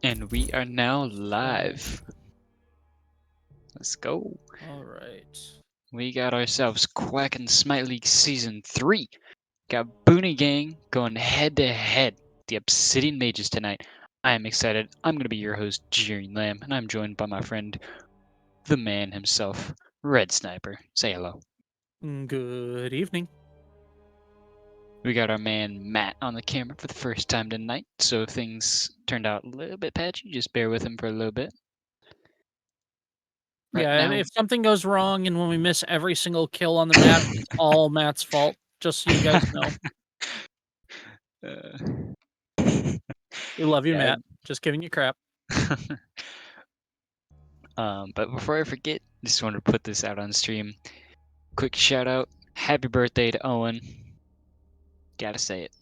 And we are now live. Let's go. All right. We got ourselves Quack and Smite League Season 3. Got Boone Gang going head to head. The Obsidian Mages tonight. I am excited. I'm going to be your host, Jeering Lamb, and I'm joined by my friend, the man himself, Red Sniper. Say hello. Good evening. We got our man Matt on the camera for the first time tonight, so if things turned out a little bit patchy, just bear with him for a little bit. Right Yeah, now, if something goes wrong and when we miss every single kill on the map, it's all Matt's fault. Just so you guys know. uh, We love you, yeah. Matt. Just giving you crap. But before I forget, just wanted to put this out on stream. Quick shout out. Happy birthday to Owen. Gotta say it.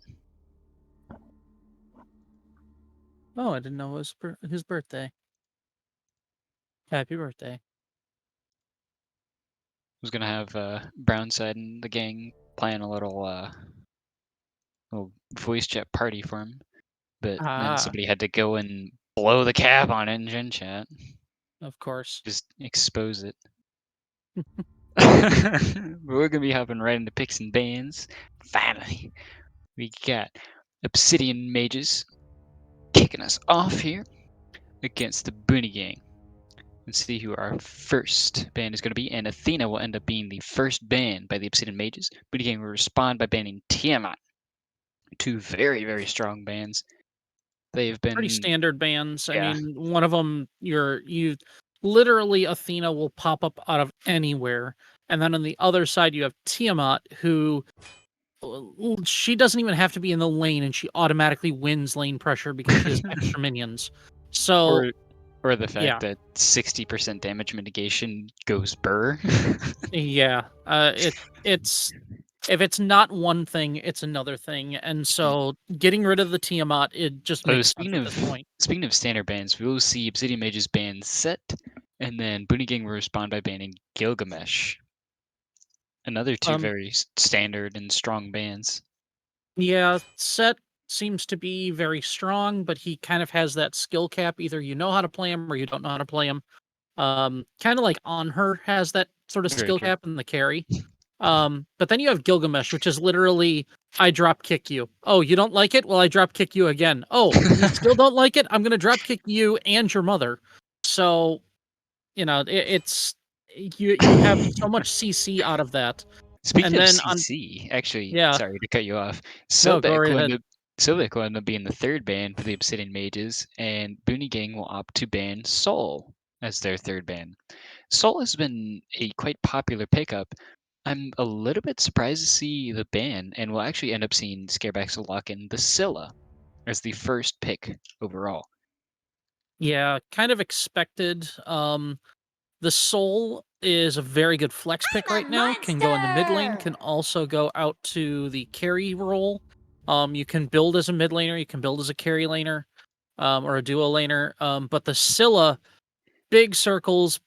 Oh, I didn't know it was his birthday. Happy birthday. Was gonna have Brownside and the gang plan a little voice chat party for him, but then Ah, somebody had to go and blow the cap on it in Gen Chat. of course. Just expose it. We're gonna be hopping right into picks and bans. Finally, we got Obsidian Mages kicking us off here against the Booney Gang. Let's see who our first ban is going to be, and Athena will end up being the first ban by the Obsidian Mages. Booney Gang will respond by banning Tiamat. Two very, very strong bans. They've Pretty been, standard bans. I yeah, mean, one of them, you literally Athena will pop up out of anywhere, and then on the other side you have Tiamat, who she doesn't even have to be in the lane, and she automatically wins lane pressure because she has extra minions. So or or the fact yeah, that 60% damage mitigation goes burr. yeah. It's if it's not one thing, it's another thing, and so getting rid of the Tiamat, it just Oh, makes sense at this point. speaking of standard bans, we will see Obsidian Mages ban Set, and then Booney Gang will respond by banning Gilgamesh. Another two Um, very standard and strong bans. yeah, Set seems to be very strong, but he kind of has that skill cap. Either you know how to play him or you don't know how to play him. Kind of like On Her has that sort of Very skill true. cap in the carry. But then you have Gilgamesh, which is literally I drop kick you. Oh, you don't like it? Well, I drop kick you again. Oh, you still don't like it? I'm gonna drop kick you and your mother. So, it's you have so much CC out of that. Speaking And of then on CC, actually, yeah, sorry to cut you off. no, go right ahead. Sobek will end up being the third ban for the Obsidian Mages, and Booney Gang will opt to ban Soul as their third ban. Soul has been a quite popular pickup. I'm a little bit surprised to see the ban, and we'll actually end up seeing Scarebacks lock in the Scylla as the first pick overall. Yeah, kind of expected. The Soul is a very good flex pick right now. Can go in the mid lane, can also go out to the carry role. You can build as a mid laner, you can build as a carry laner, or a duo laner. But the Scylla, big circles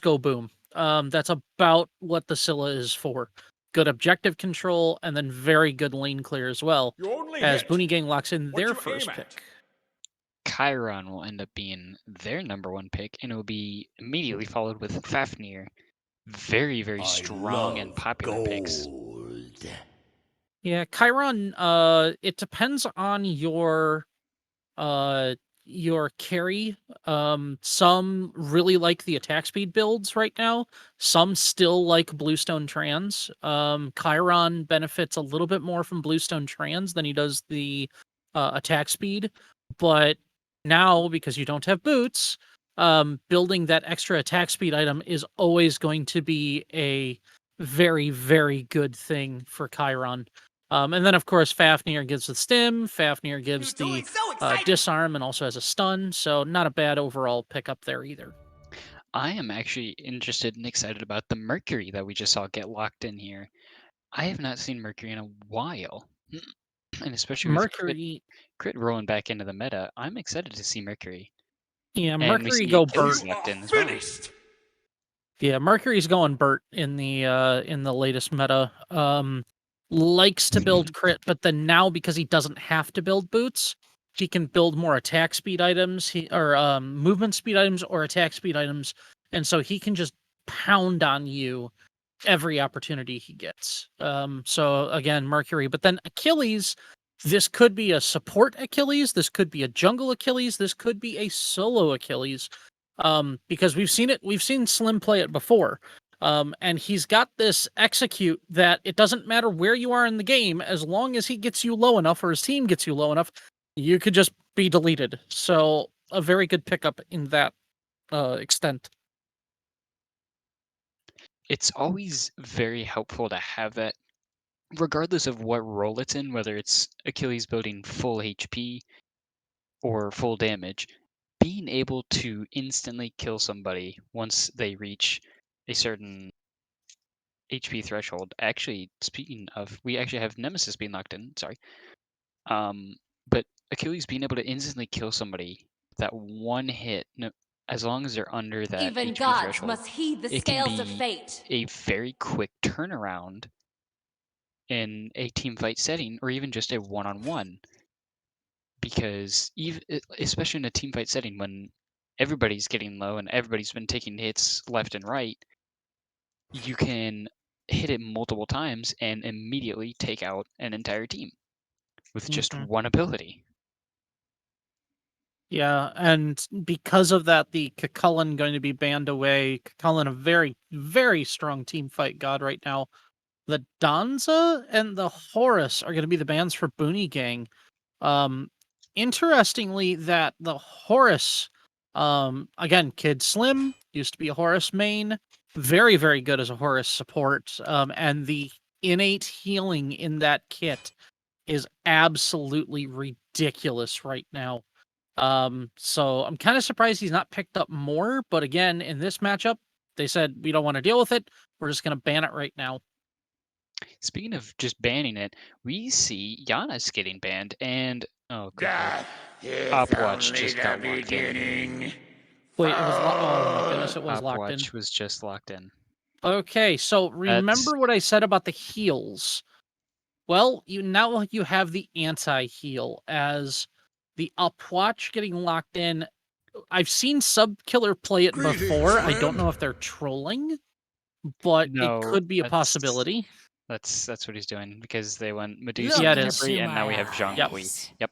go boom. That's about what the Scylla is for. Good objective control, and then very good lane clear as well. You only As hit Booney Gang locks in what their you aim first at. pick. Chiron will end up being their number one pick, and it will be immediately followed with Fafnir. Very, very strong and popular picks. Yeah, Chiron, it depends on uh your carry. Some really like the attack speed builds right now. Some still like Bluestone Trans. Chiron benefits a little bit more from Bluestone Trans than he does the attack speed, but now because you don't have boots, building that extra attack speed item is always going to be a very, very good thing for Chiron. And then, of course, Fafnir gives the stim. Fafnir gives the disarm and also has a stun. So not a bad overall pickup there either. I am actually interested and excited about the Mercury that we just saw get locked in here. I have not seen Mercury in a while. And especially with Mercury, crit rolling back into the meta, I'm excited to see Mercury. yeah, And we Mercury see go Burt. Achilles You locked are in as well. finished. Yeah, Mercury's going Burt in the latest meta. Likes to build crit, but then now because he doesn't have to build boots, he can build more attack speed items, or movement speed items or attack speed items, and so he can just pound on you every opportunity he gets. So again, Mercury, but then Achilles, this could be a support Achilles, this could be a jungle Achilles, this could be a solo Achilles. Because we've seen Slim play it before. And he's got this execute that it doesn't matter where you are in the game, as long as he gets you low enough or his team gets you low enough, you could just be deleted. So a very good pickup in that extent. It's always very helpful to have that, regardless of what role it's in, whether it's Achilles building full HP or full damage. Being able to instantly kill somebody once they reach a certain HP threshold. Actually, speaking of, we actually have Nemesis being locked in. Sorry. But Achilles being able to instantly kill somebody, that one hit, no, as long as they're under that Even HP gods threshold, must heed the it can scales of be fate. a very quick turnaround in a team fight setting, or even just a one-on-one. Because even, especially in a team fight setting, when everybody's getting low and everybody's been taking hits left and right, you can hit it multiple times and immediately take out an entire team with just Mhm. one ability. Yeah, and because of that, the Cucullin going to be banned away. Cucullin, a very, very strong team fight god right now. The Danza and the Horus are going to be the bans for Booney Gang. Um, Interestingly, that the Horus, again, Kid Slim used to be a Horus main, very, very good as a Horus support. And the innate healing in that kit is absolutely ridiculous right now. So I'm kind of surprised he's not picked up more. But again, in this matchup, they said we don't want to deal with it. We're just going to ban it right now. Speaking of just banning it, we see Giannis getting banned, and oh good lord, Death is Opwatch only just the got locked in. beginning. Wait, it was oh my Fall. goodness, it was locked in. Opwatch was just locked in. Okay, so That's remember what I said about the heals. Well, you have the anti-heal as the Upwatch getting locked in. I've seen Subkiller play it Greetings, before. I don't know friend. if they're trolling, but it no, could be a possibility. that's what he's doing because they went Medusa Yeah, and it is. Capri, To and now we my have Jean Yep. Kui. eyes. Yep.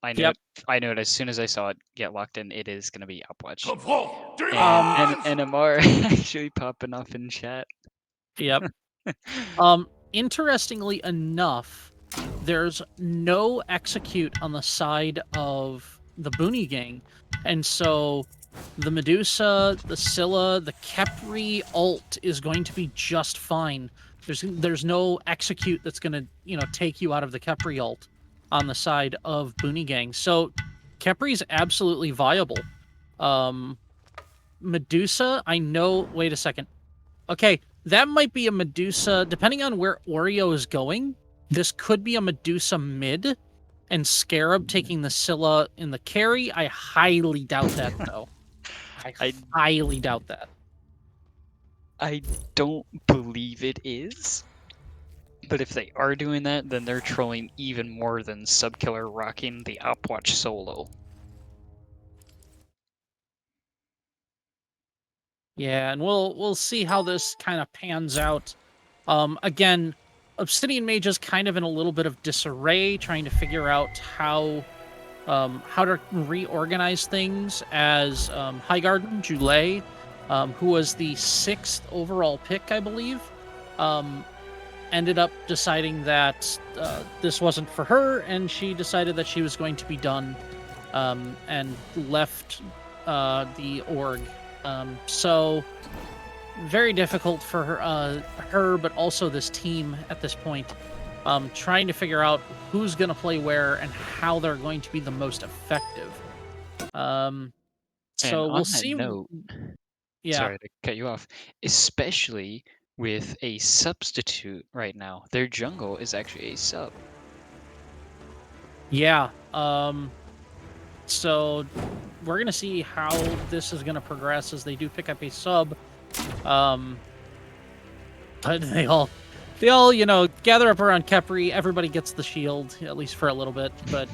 I knew Yep. it. I knew it as soon as I saw it get locked in. It is gonna be Opwatch. Kavol, And Amar actually popping off in chat. Yep. Interestingly enough, there's no execute on the side of the Booney Gang. And so the Medusa, the Scylla, the Kepri ult is going to be just fine. There's no execute that's gonna, take you out of the Kepri ult on the side of Booney Gang. So Kepri's absolutely viable. Medusa, I know. Wait a second. Okay, that might be a Medusa. Depending on where Oreo is going, this could be a Medusa mid, and Scarab taking the Scylla in the carry. I highly doubt that, though. I I highly doubt that. I don't believe it is. But if they are doing that, then they're trolling even more than Subkiller rocking the Opwatch solo. Yeah, and we'll see how this kind of pans out. Again, Obsidian Mage is kind of in a little bit of disarray, trying to figure out how to reorganize things as Highgarden Joulet, who was the 6th overall pick, I believe, ended up deciding that this wasn't for her, and she decided that she was going to be done, and left the org. So very difficult for her, but also this team at this point. Trying to figure out who's going to play where and how they're going to be the most effective. And So on we'll that see. note, Yeah, sorry to cut you off, especially with a substitute right now. Their jungle is actually a sub. yeah. So we're gonna see how this is gonna progress as they do pick up a sub. But they all, gather up around Kepri. Everybody gets the shield, at least for a little bit. But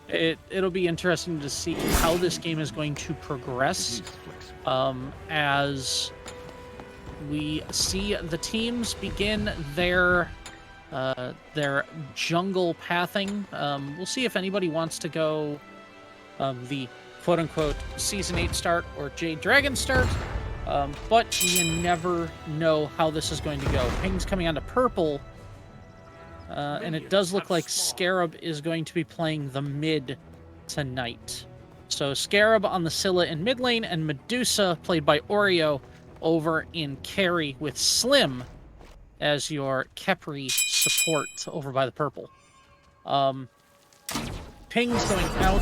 It'll be interesting to see how this game is going to progress as we see the teams begin their jungle pathing. We'll see if anybody wants to go the quote-unquote Season 8 start or Jade Dragon start, but you never know how this is going to go. Ping's coming onto purple, and it does look like Scarab is going to be playing the mid tonight. So Scarab on the Scylla in mid lane, and Medusa, played by Oreo, over in carry with Slim as your Khepri support over by the purple. Pings going out,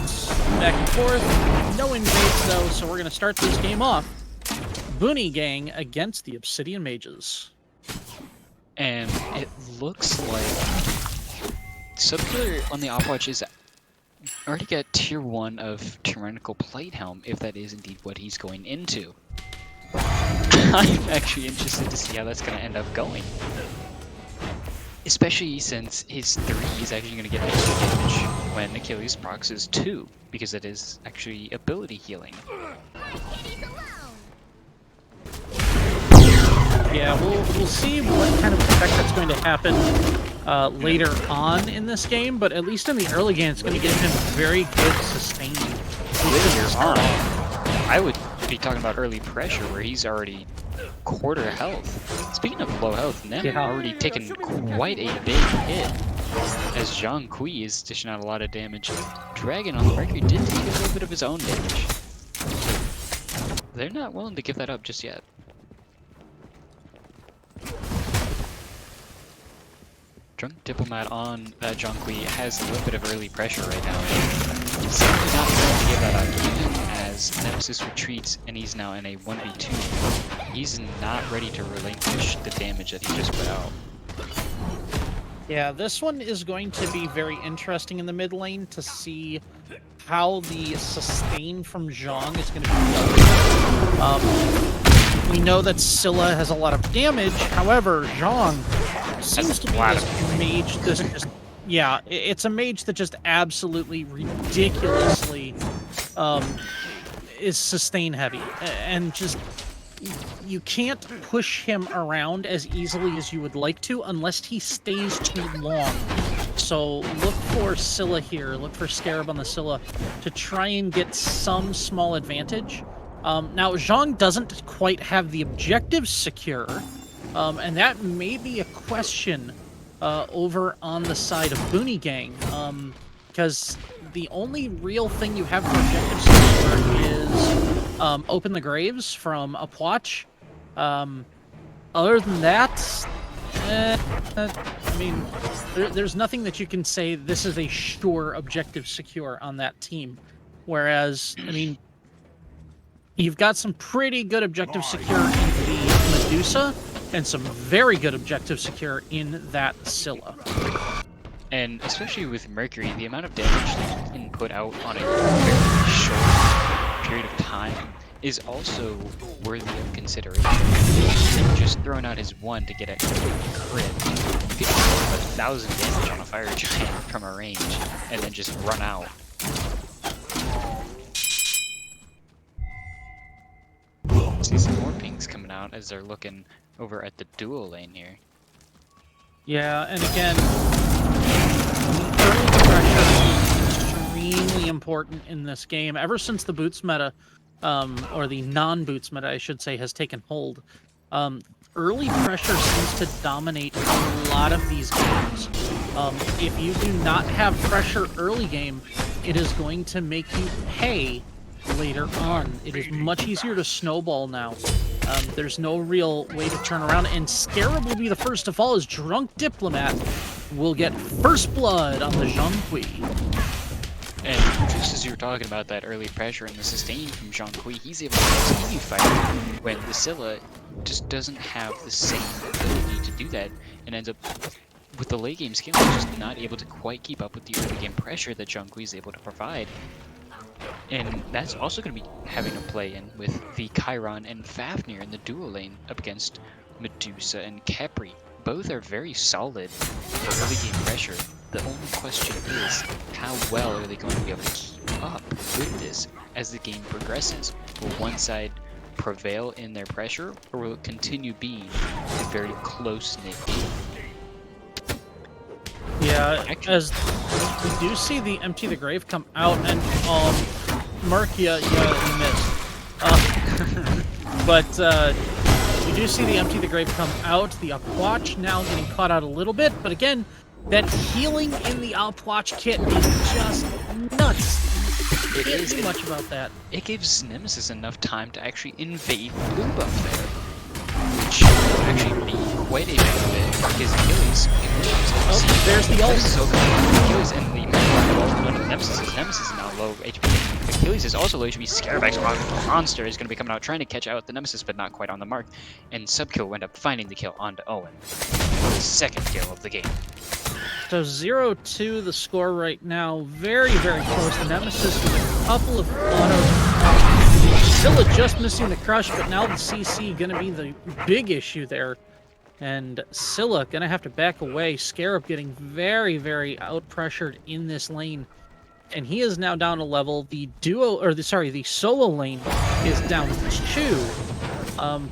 back and forth. No invades, though, so we're going to start this game off. Boone Gang against the Obsidian Mages. And it looks like Subkiller on the Opwatch is already got tier 1 of Tyrannical Plate Helm, if that is indeed what he's going into. I'm actually interested to see how that's going to end up going. Especially since his 3 is actually going to get extra damage when Achilles procs his 2, because it is actually ability healing. Yeah, we'll see what kind of effect that's going to happen later on in this game, but at least in the early game, it's going to give him very good sustain. Later on, I would be talking about early pressure, where he's already quarter health. Speaking of low health, Nem already taken quite a big hit, as Zhang Kui is dishing out a lot of damage. Dragon on the Mercury did take a little bit of his own damage. They're not willing to give that up just yet. Drunk Diplomat on Zhang Kui has a little bit of early pressure right now. He's simply not willing to give that up, even as Nemesis retreats and he's now in a 1v2. He's not ready to relinquish the damage that he just put out. Yeah, this one is going to be very interesting in the mid lane to see how the sustain from Zhang is going to be. We know that Scylla has a lot of damage, however, Zhang seems to be this mage that just... Yeah, it's a mage that just absolutely ridiculously is sustain heavy, and just... You can't push him around as easily as you would like to unless he stays too long. So look for Scylla here, look for Scarab on the Scylla to try and get some small advantage. Now, Zhang doesn't quite have the objectives secure, and that may be a question over on the side of Boone Gang, because the only real thing you have for objectives secure is Open the Graves from Upwatch. Other than that, I mean, there's nothing that you can say this is a sure objective secure on that team. Whereas, I mean, you've got some pretty good objective secure in the Medusa, and some very good objective secure in that Scylla. And especially with Mercury, the amount of damage that you can put out on a very short period of time is also worthy of consideration. Just throwing out his 1 to get a crit, you could do 1,000 damage on a fire giant from a range, and then just run out. See some more pings coming out as they're looking over at the dual lane here. Yeah, and again, early pressure is extremely important in this game. Ever since the boots meta, or the non-boots meta, I should say, has taken hold, early pressure seems to dominate a lot of these games. If you do not have pressure early game, it is going to make you pay later on. It is much easier to snowball now. There's no real way to turn around, and Scarab will be the first to fall as Drunk Diplomat will get first blood on the Zhang Kui. And just as you were talking about that early pressure and the sustain from Zhang Kui, he's able to continue fighting when the Scylla just doesn't have the same ability to do that, and ends up with the late game skill just not able to quite keep up with the early game pressure that Zhang Kui is able to provide. And that's also going to be having a play in with the Chiron and Fafnir in the dual lane up against Medusa and Khepri. both are very solid for early game pressure. The only question is, how well are they going to be able to keep up with this as the game progresses? Will one side prevail in their pressure, or will it continue being a very close-knit game? Yeah, as we do see the Empty the Grave come out, and Mark, you missed. But we do see the Empty the Grave come out. The Upwatch now getting caught out a little bit, but again, that healing in the Upwatch kit is just nuts. It Can't is do much about that. It gives Nemesis enough time to actually invade blue buff there, which would actually be quite a benefit because Achilles. Oh, there's the ult. So Achilles and the Nemesis is now low HP. Achilles is also low HP. Scarab's monster is going to be coming out trying to catch out the Nemesis, but not quite on the mark. And Subkill will end up finding the kill onto Owen. The second kill of the game. So 0-2 the score right now. Very, very close. The Nemesis with a couple of autos. Scylla just missing the crush, but now the CC going to be the big issue there. And Scylla going to have to back away. Scarab getting very, very out-pressured in this lane. And he is now down a level. The solo lane is down 2.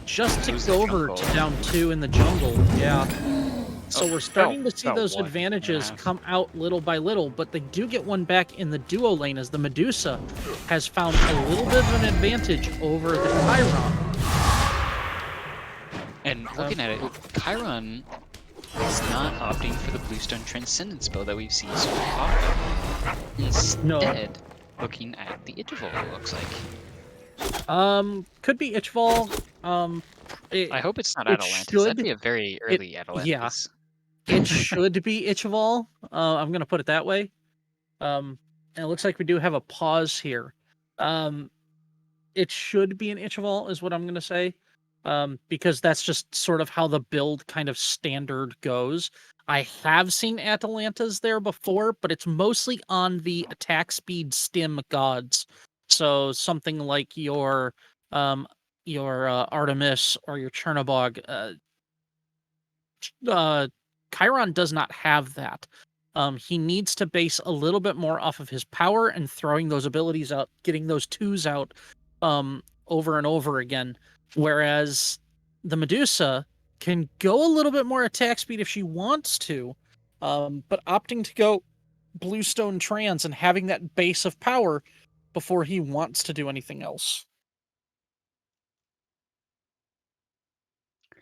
Just ticked over to down 2 in the jungle. Yeah. So we're starting to see those advantages come out little by little, but they do get one back in the duo lane as the Medusa has found a little bit of an advantage over the Chiron. And looking at it, Chiron is not opting for the Bluestone Transcendence spell that we've seen so often. Instead, looking at the Itchval, it looks like. Could be Itchval. I hope it's not Atalantis. That'd be a very early Atalantis. Yeah. It should be Itchval. I'm going to put it that way. And it looks like we do have a pause here. It should be an Itchval is what I'm going to say. Because that's just sort of how the build kind of standard goes. I have seen Atalantas there before, but it's mostly on the attack speed stim gods. So something like your Artemis or your Chernobog. Chiron does not have that. He needs to base a little bit more off of his power and throwing those abilities out, getting those twos out over and over again. Whereas the Medusa can go a little bit more attack speed if she wants to, but opting to go Bluestone Trans and having that base of power before he wants to do anything else.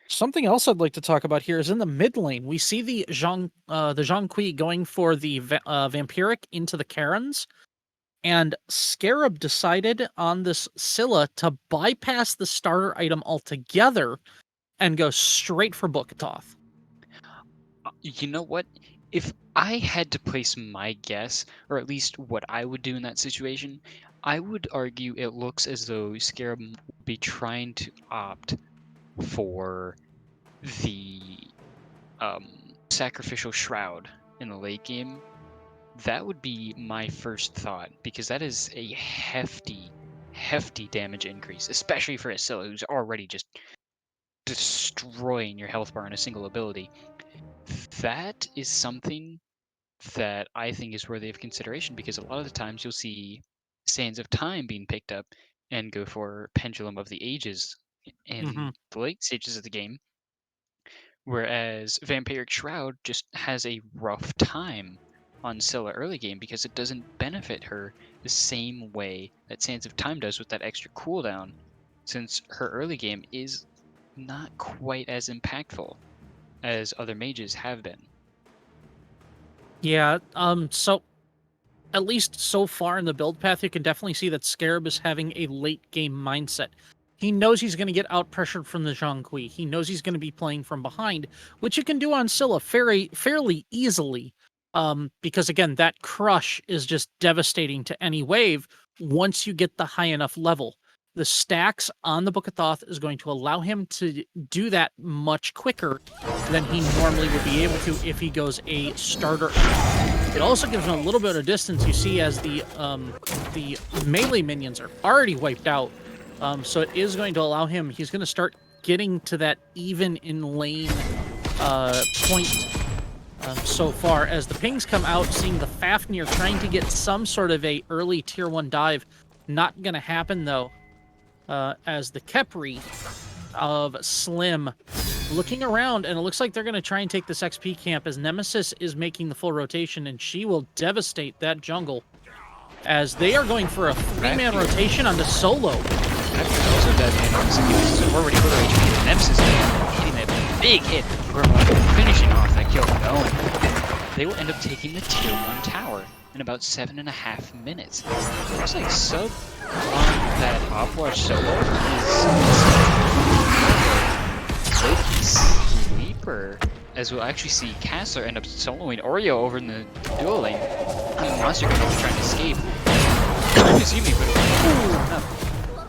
Something else I'd like to talk about here is in the mid lane. We see the Zhang Kui going for the Vampiric into the Karens, and Scarab decided on this Scylla to bypass the starter item altogether and go straight for Bookatoth. You know what? If I had to place my guess, or at least what I would do in that situation, I would argue it looks as though Scarab would be trying to opt for the Sacrificial Shroud in the late game. That would be my first thought, because that is a hefty damage increase, especially for a Scylla who's already just destroying your health bar in a single ability. That is something that I think is worthy of consideration, because a lot of the times you'll see Sands of Time being picked up and go for Pendulum of the Ages in the late stages of the game, whereas Vampiric Shroud just has a rough time on Scylla early game because it doesn't benefit her the same way that Sands of Time does with that extra cooldown, since her early game is not quite as impactful as other mages have been. Yeah, so at least so far in the build path, you can definitely see that Scarab is having a late game mindset. He knows he's going to get out pressured from the Zhang Kui. He knows he's going to be playing from behind, which you can do on Scylla fairly easily. Because again, that crush is just devastating to any wave once you get the high enough level. The stacks on the Book of Thoth is going to allow him to do that much quicker than he normally would be able to if he goes a starter. It also gives him a little bit of distance, you see, as the melee minions are already wiped out. So it is going to allow him, he's going to start getting to that even in lane point so far, as the pings come out, seeing the Fafnir trying to get some sort of a early tier 1 dive. Not gonna happen, though, as the Kepri of Slim looking around, and it looks like they're gonna try and take this XP camp, as Nemesis is making the full rotation, and she will devastate that jungle, as they are going for a 3-man rotation on the Solo. That's also dead man, obviously, because it's already quarter HP. Nemesis hitting that big hit, finishing off that kill from Owen. They will end up taking the tier 1 tower in about 7.5 minutes. Looks like sub on that Hopwatch Solo is sleeper, as we'll actually see Castler end up soloing Oreo over in the dual lane. And Monster Gun is trying to escape. Excuse me, but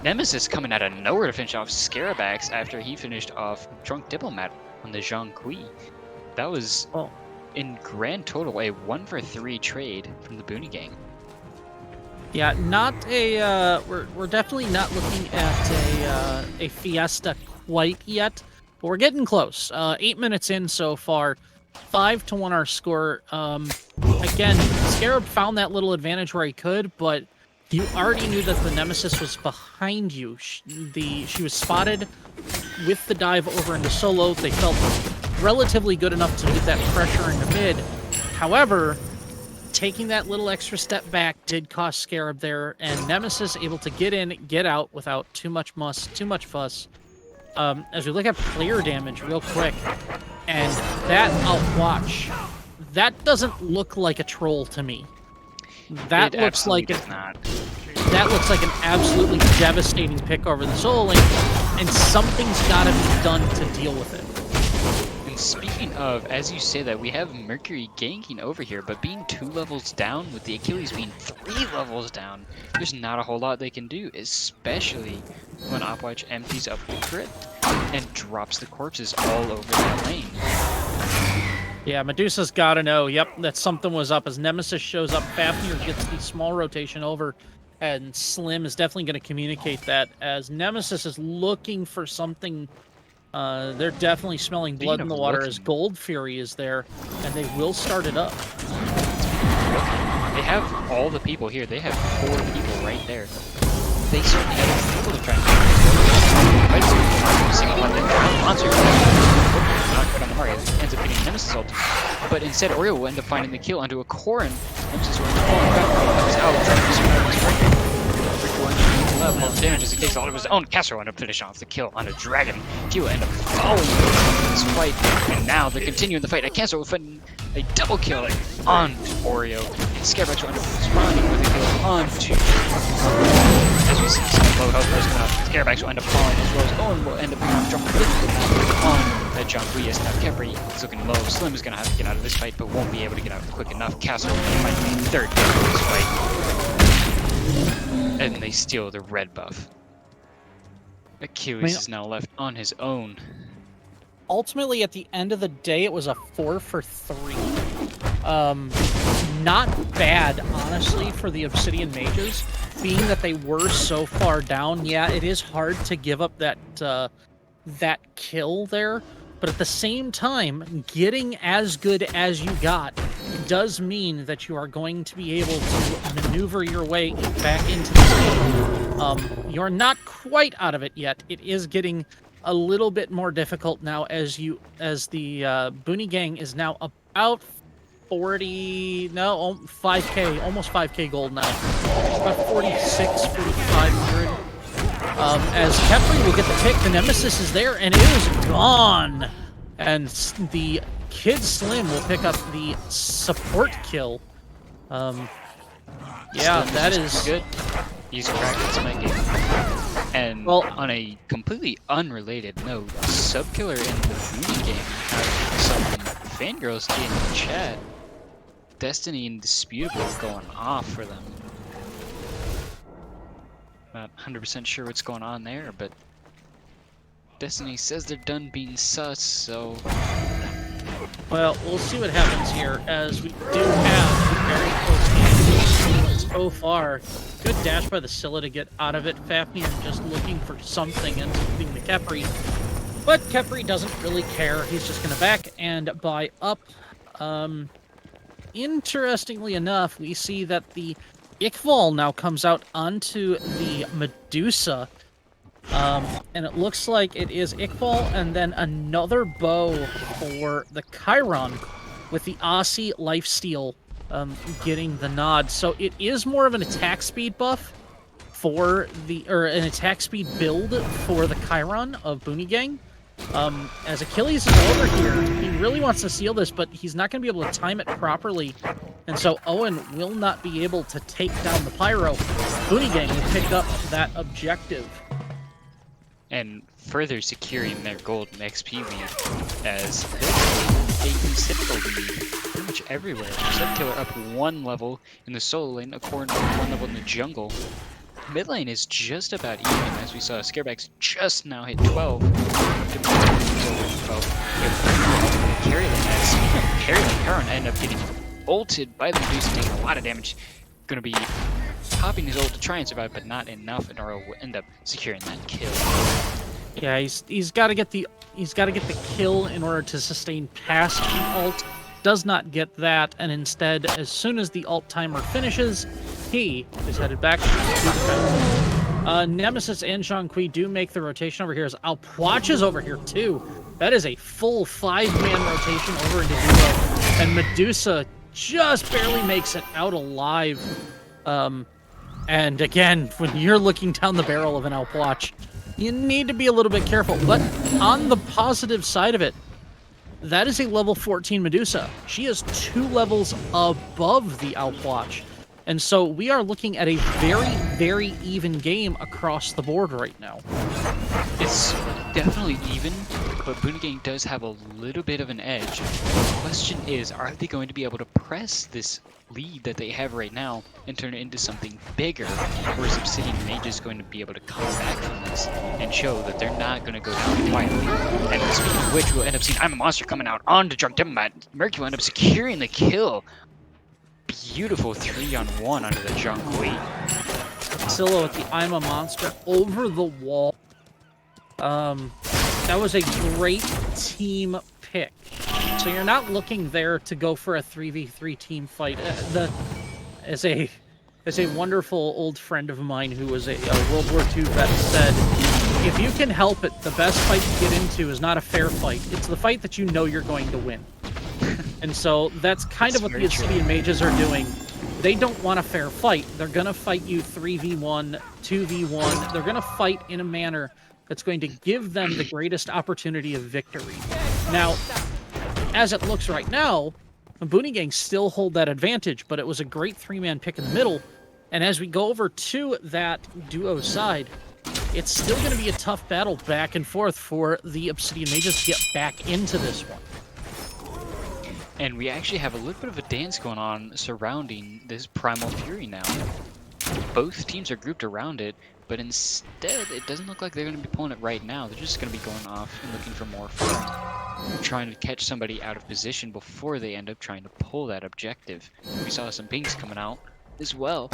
Nemesis coming out of nowhere to finish off Scarabax after he finished off Drunk Diplomat on the Zhang Kui. That was, in grand total, a 1-for-3 trade from the Boone gang. Yeah, not a. We're definitely not looking at a fiesta quite yet, but we're getting close. 8 minutes in so far, 5-1 our score. Again, Scarab found that little advantage where he could, but you already knew that the Nemesis was behind you. She was spotted with the dive over into Solo. They felt relatively good enough to get that pressure into mid. However, taking that little extra step back did cost Scarab there, and Nemesis able to get in, get out without too much fuss. As we look at player damage real quick, and that I'll watch. That doesn't look like a troll to me. That looks like that looks like an absolutely devastating pick over the solo lane, and something's got to be done to deal with it. And speaking of, as you say that, we have Mercury ganking over here, but being 2 levels down, with the Achilles being 3 levels down, there's not a whole lot they can do, especially when Opwatch empties up the crypt and drops the corpses all over that lane. Yeah, Medusa's got to know, yep, that something was up. As Nemesis shows up, Fafnir gets the small rotation over, and Slim is definitely going to communicate that, as Nemesis is looking for something. They're definitely smelling blood in the water, as Gold Fury is there, and they will start it up. They have all the people here. They have 4 people right there. They certainly have people to try and Monster not good on the market. Ends up getting Nemesis ult, but instead Oreo will end up finding the kill onto a Corrin. Nemesis will end up falling back. Out, trying to survive more damage as he takes all of his own. Castro will end up finishing off the kill on a dragon. He will end up following this fight, and now they're continuing the fight. Castro will find a double kill on Oreo, and Scareback will end up responding with a kill onto. As we see some low health players coming out, Scareback will end up falling, as well as Owen will end up dropping on that John Guias. Now Kepri is looking low. Slim is going to have to get out of this fight, but won't be able to get out quick enough. Castro might be third kill in this fight. And they steal the red buff. Achilles is now left on his own. Ultimately, at the end of the day, it was a 4-for-3. Not bad, honestly, for the Obsidian mages, being that they were so far down. Yeah, it is hard to give up that that kill there, but at the same time, getting as good as you got does mean that you are going to be able to maneuver your way back into the game. You're not quite out of it yet. It is getting a little bit more difficult now, as the Boone gang is now about 5k, almost 5k gold now. About 46, 4500. As Kepri will get the pick, the Nemesis is there, and it is gone. And the Kid Slim will pick up the support kill. Yeah, that is good. He's practiced my game. And well, on a completely unrelated note, Subkiller in the Boone game have some fangirls in the chat. Destiny Indisputable going off for them. Not 100% sure what's going on there, but Destiny says they're done being sus, so... Well, we'll see what happens here, as we do have very close games so far. Good dash by the Scylla to get out of it. Fafnir just looking for something and something the Kepri. But Kepri doesn't really care. He's just going to back and buy up. Interestingly enough, we see that the Ickval now comes out onto the Medusa. And it looks like it is Ickval and then another bow for the Chiron with the Aussie Lifesteal getting the nod. So it is more of an attack speed buff for an attack speed build for the Chiron of Boone Gang. As Achilles is over here, he really wants to seal this, but he's not going to be able to time it properly. And so Owen will not be able to take down the Pyro. Boone Gang will pick up that objective. And further securing their gold and XP lead, as they're a considerable lead pretty much everywhere. Subkiller up 1 level in the solo lane, Accord up 1 level in the jungle. Mid lane is just about even, as we saw Scarebacks just now hit 12. Carry lane, as carry lane Charon end up getting ulted by the Medusa, taking a lot of damage. Gonna be popping his ult to try and survive, but not enough, and Oro will end up securing that kill. Yeah, he's got to get the kill in order to sustain past the ult. Does not get that, and instead, as soon as the ult timer finishes, he is headed back to defense. Nemesis and Zhongqi do make the rotation over here, as Alpwatch is over here too. That is a full 5-man rotation over into duo, and Medusa just barely makes it out alive. And again, when you're looking down the barrel of an Alpwatch, you need to be a little bit careful. But on the positive side of it, that is a level 14 Medusa. She is 2 levels above the Alpwatch. And so we are looking at a very, very even game across the board right now. It's definitely even, but Boone Gang does have a little bit of an edge. The question is, are they going to be able to press this lead that they have right now and turn it into something bigger, or is Obsidian Mages going to be able to come back from this and show that they're not going to go down quietly? And speaking of which, we'll end up seeing I'm a Monster coming out onto Drunk Diplomat. Mercury will end up securing the kill. Beautiful 3-on-1 under the Zhongqi. Scylla with the I'm a Monster over the wall. That was a great team pick. So you're not looking there to go for a 3v3 team fight. As a wonderful old friend of mine who was a World War II vet said, if you can help it, the best fight to get into is not a fair fight. It's the fight that you know you're going to win. And so that's kind of what the Obsidian Mages are doing. They don't want a fair fight. They're going to fight you 3v1, 2v1. They're going to fight in a manner that's going to give them the greatest opportunity of victory. Now, as it looks right now, the Boone Gang still hold that advantage, but it was a great 3-man pick in the middle. And as we go over to that duo side, it's still going to be a tough battle back and forth for the Obsidian Mages to get back into this one. And we actually have a little bit of a dance going on surrounding this Primal Fury now. Both teams are grouped around it, but instead, it doesn't look like they're going to be pulling it right now. They're just going to be going off and looking for more fun, trying to catch somebody out of position before they end up trying to pull that objective. We saw some pings coming out as well,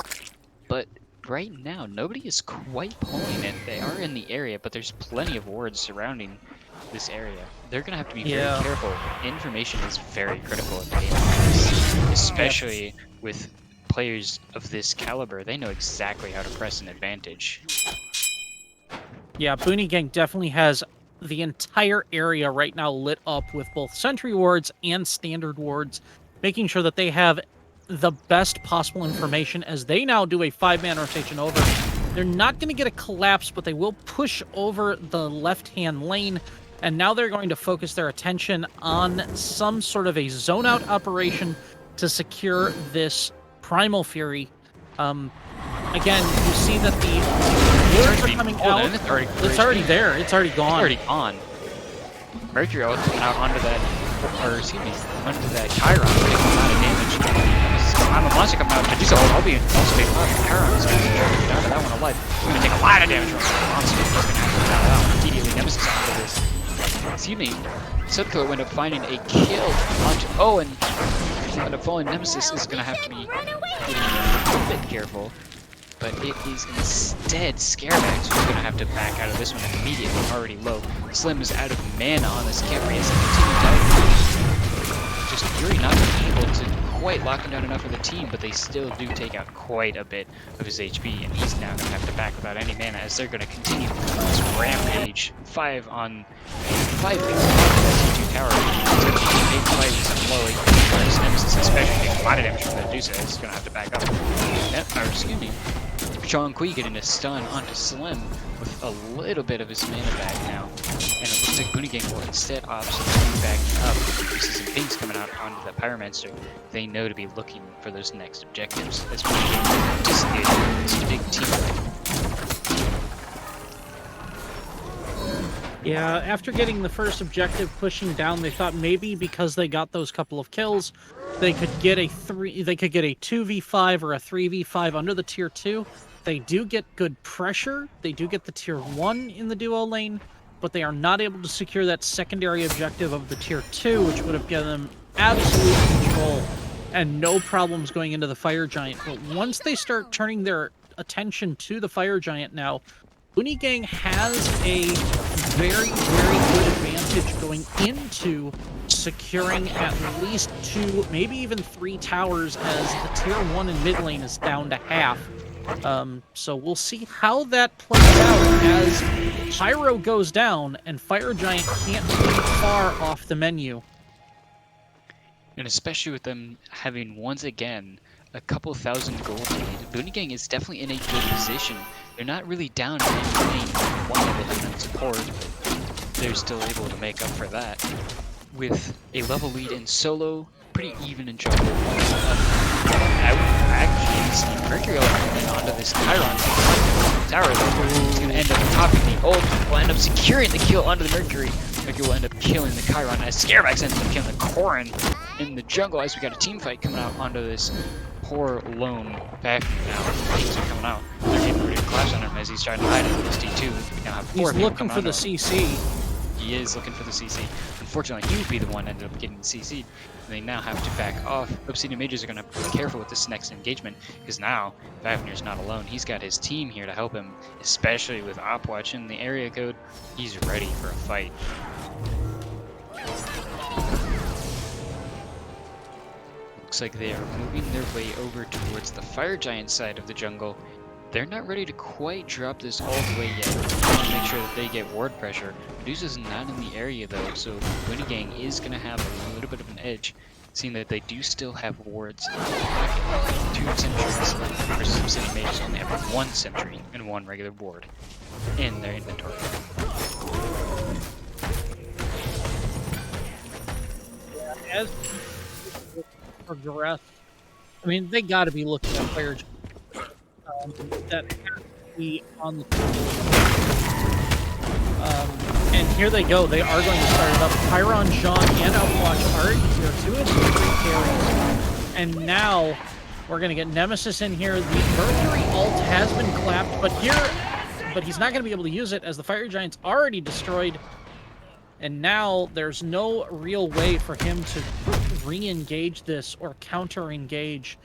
but right now, nobody is quite pulling it. They are in the area, but there's plenty of wards surrounding this area. They're going to have to be very careful. Information is very critical in the game, especially with players of this caliber. They know exactly how to press an advantage. Yeah, Boone Gang definitely has the entire area right now lit up with both sentry wards and standard wards, making sure that they have the best possible information as they now do a 5-man rotation over. They're not going to get a collapse, but they will push over the left-hand lane, and now they're going to focus their attention on some sort of a zone-out operation to secure this Primal Fury. Again, you see that the wards are coming out. It's already there. It's already gone. It's already gone. Mercury out onto that, or excuse me, onto that Chiron, taking a lot of damage. I'm a Monster coming out. Medusa will be also being Chiron is going to be down to that one alive. He's going to take a lot of damage from the Monster. He's going to have to go down that one. Immediately, Nemesis onto this. Excuse me. Subkiller wound up finding a kill onto Owen. And a fallen Nemesis is going to have to be getting a bit careful. but it is instead Scarebags who's going to have to back out of this one immediately, already low. Slim is out of mana on this Kepri as he continues to just Yuri not being able to quite lock him down enough for the team, but they still do take out quite a bit of his HP, and he's now going to have to back without any mana as they're going to continue this rampage. 5 on 5 big T2 tower. It's going to be a big fight with some low HP. His Nemesis, especially taking a lot of damage from the Medusa, is going to have to back up. Excuse me. Chong Kui getting a stun onto Slim with a little bit of his mana back now. And it looks like Boone will instead opt to back up. We see some things coming out onto the Pyromancer. They know to be looking for those next objectives as Boone disengage this big team. Yeah, after getting the first objective pushing down, they thought maybe because they got those couple of kills, they could get a 2v5 or a 3v5 under the tier 2. They do get good pressure. They do get the tier 1 in the duo lane, but they are not able to secure that secondary objective of the tier 2, which would have given them absolute control and no problems going into the Fire Giant. But once they start turning their attention to the Fire Giant now, Boone Gang has a very, very good advantage going into securing at least 2, maybe even 3 towers as the tier 1 and mid lane is down to half. So we'll see how that plays out as Pyro goes down and Fire Giant can't be far off the menu. And especially with them having once again a couple thousand gold lead, Boone Gang is definitely in a good position. They're not really down in any one level defense support, but they're still able to make up for that. With a level lead in solo, pretty even in jungle. I would actually see Mercurial coming onto this Chiron tower though. He's going to end up popping the ult, will end up securing the kill onto the Mercury. Mercury will end up killing the Chiron as Scarebags ends up killing the Corrin in the jungle as we got a team fight coming out onto this poor lone Fafnir now. Things are coming out. They're getting ready to clash on him as he's trying to hide it with this D2. We now have 4 He's looking for the CC. He is looking for the CC. Unfortunately, he would be the one that ended up getting the CC. They now have to back off. Obsidian Mages are going to be careful with this next engagement because now Fafnir's not alone. He's got his team here to help him, especially with Opwatch in the area code. He's ready for a fight. Looks like they are moving their way over towards the Fire Giant side of the jungle. They're not ready to quite drop this all the way yet. They want to make sure that they get ward pressure. Medusa's not in the area though, so Boone Gang is going to have a little bit of an edge, seeing that they do still have wards. 2 sentries versus Obsidian Mages only have 1 sentry and 1 regular ward in their inventory. As progress, I mean, they got to be looking at Fire Giant. That has to be on the and here they go. They are going to start it up. Chiron, Jean, and Outwatch are here. 2 of the 3 carries. And now we're going to get Nemesis in here. The Mercury ult has been clapped, but he's not going to be able to use it as the Fire Giant's already destroyed. And now there's no real way for him to re-engage this or counter-engage.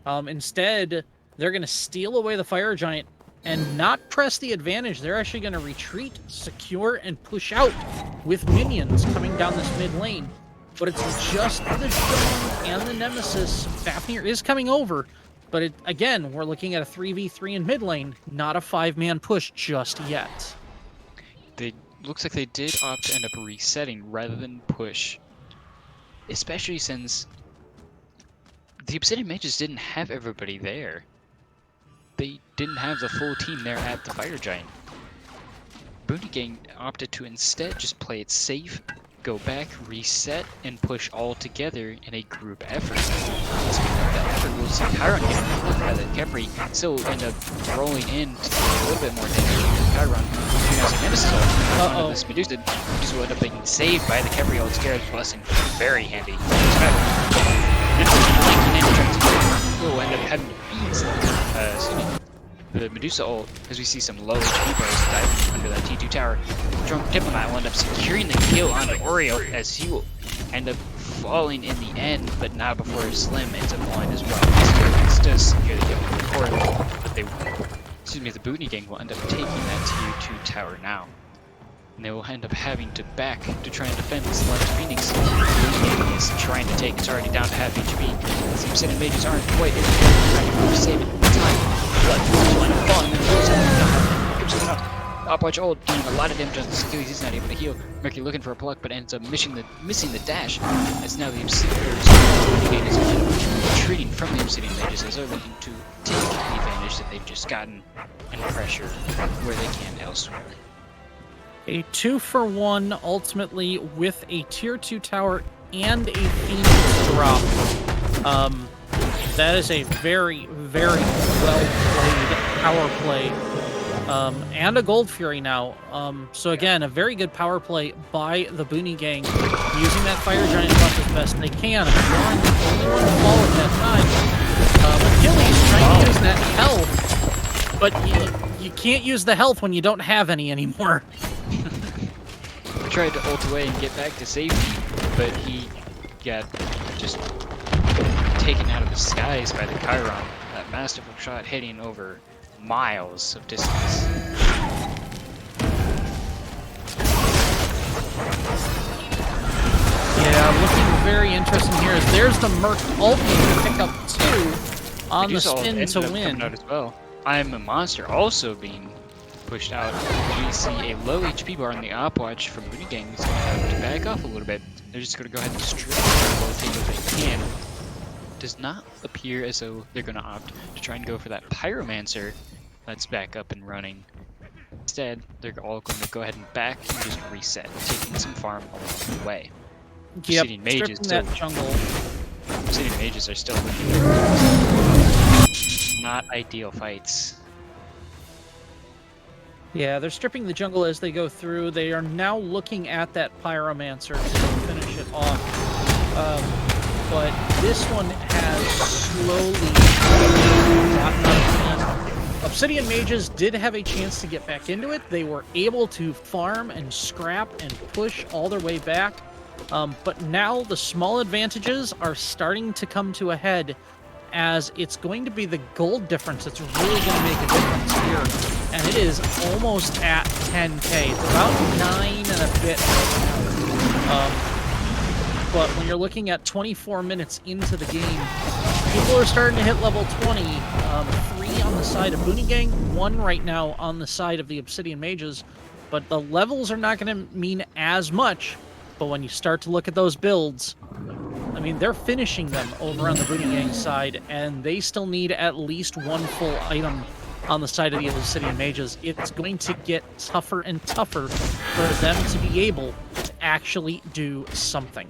Instead, they're going to steal away the Fire Giant and not press the advantage. They're actually going to retreat, secure, and push out with minions coming down this mid lane. But it's just the Jean and the Nemesis. Fafnir is coming over, but again, we're looking at a 3v3 in mid lane, not a 5-man push just yet. Looks like they did opt to end up resetting rather than push, especially since the Obsidian Mages didn't have everybody there. They didn't have the full team there at the Fire Giant. Boone Gang opted to instead just play it safe, go back, reset, and push all together in a group effort. Speaking of that effort, we'll see Chiron getting hit by the Kepri, still end up rolling in to do a little bit more damage. Chiron, who has a Nemesis ult, this Medusa will end up being saved by the Kepri ult. Scared's blessing, very handy. Will end up having to beat the Medusa ult as we see some low HP players diving under that T2 tower. Drunk Diplomat will end up securing the kill onto Oreo as he will end up falling in the end, but not before Slim ends up falling as well. He does secure the kill on the corridor, but they means the Boone gang will end up taking that tier 2 tower now. And they will end up having to back to try and defend this left Phoenix. The Boone gang is trying to take, it's already down to half HP. The Obsidian mages aren't quite in the saving time. Blood is going to fall, and then goes out. Opwatch ult doing a lot of damage on the Achilles. He's not able to heal. Mercury looking for a pluck, but ends up missing the dash. As now the Obsidian is retreating from the Obsidian mages as they're looking to take the advantage that they've just gotten and pressure where they can elsewhere. A 2-for-1 ultimately with a tier 2 tower and a Phoenix drop. That is a very, very well played power play. And a Gold Fury now. So again, a very good power play by the Boone gang, using that Fire Giant buff as best they can. Ignoring the only one to fall at that time. Achilles trying to use that health, but you can't use the health when you don't have any anymore. He tried to ult away and get back to safety, but he got just taken out of the skies by the Chiron. That masterful shot hitting over miles of distance. Yeah, looking very interesting here. There's the Merc ult to pick up 2 on the spin to win. Out as well. I'm a Monster also being pushed out. We see a low HP bar on the Opwatch from Boone gang. He's going to have to back off a little bit. They're just going to go ahead and strip if they can. Does not appear as though they're going to opt to try and go for that Pyromancer that's back up and running. Instead, they're all going to go ahead and back and just reset, taking some farm along the way. Yep, Obsidian mages that jungle. Obsidian mages are still looking not ideal fights. Yeah, they're stripping the jungle as they go through. They are now looking at that Pyromancer to finish it off. But this one has slowly gotten out of hand. Obsidian mages did have a chance to get back into it. They were able to farm and scrap and push all their way back. But now the small advantages are starting to come to a head, as it's going to be the gold difference that's really going to make a difference here. And it is almost at 10k. It's about 9 and a bit right now. But when you're looking at 24 minutes into the game, people are starting to hit level 20. 3 on the side of Boone gang, 1 right now on the side of the Obsidian mages. But the levels are not going to mean as much. But when you start to look at those builds, I mean, they're finishing them over on the Boone gang side, and they still need at least 1 full item on the side of the Obsidian mages. It's going to get tougher and tougher for them to be able to actually do something.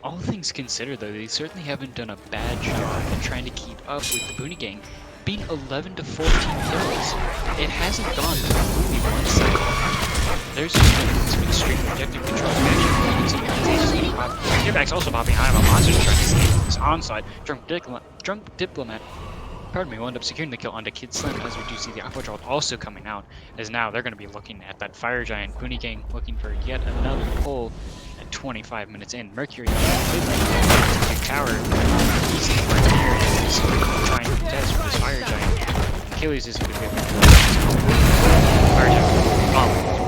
All things considered, though, they certainly haven't done a bad job in trying to keep up with the Boone gang, being 11 to 14 kills. It hasn't gone completely one side. There's just been some extreme objective control action. Gearback's also popping behind while Monster's trying to sneak this onside. Drunk Diplomat, pardon me, will end up securing the kill onto Kid Slim, as we do see the Aqua ult also coming out, as now they're going to be looking at that Fire Giant. Boone gang looking for yet another pull. 25 minutes in, Mercury tower. He's trying to contest with his Fire Giant. Achilles is going to be able to Fire Giant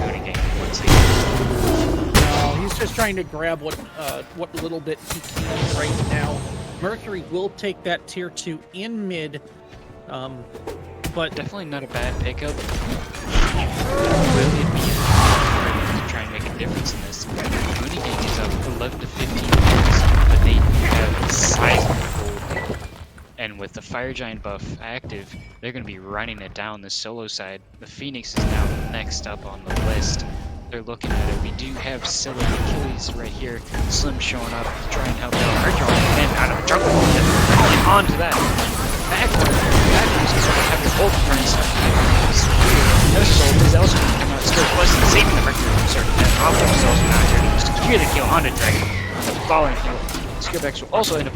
Boone gang once again. No, he's just trying to grab what little bit he can right now. Mercury will take that tier 2 in mid, but definitely not a bad pickup. Will it be to try and make a difference in this? Boone gang is up 11 to 15 points, but they have sizable gold. And with the Fire Giant buff active, they're going to be running it down the solo side. The Phoenix is now next up on the list. They're looking at it. We do have Scylla and Achilles right here. Slim showing up to try and help out. Mercury and out of the jungle. And onto that. Backwards is going to have your ult turn stuff. Nurse's ult is also going to come out. Still plus saving the Mercury from certain death. Optimus is also not here to secure the kill onto Dragon. The following kill. Scarebacks will also end up.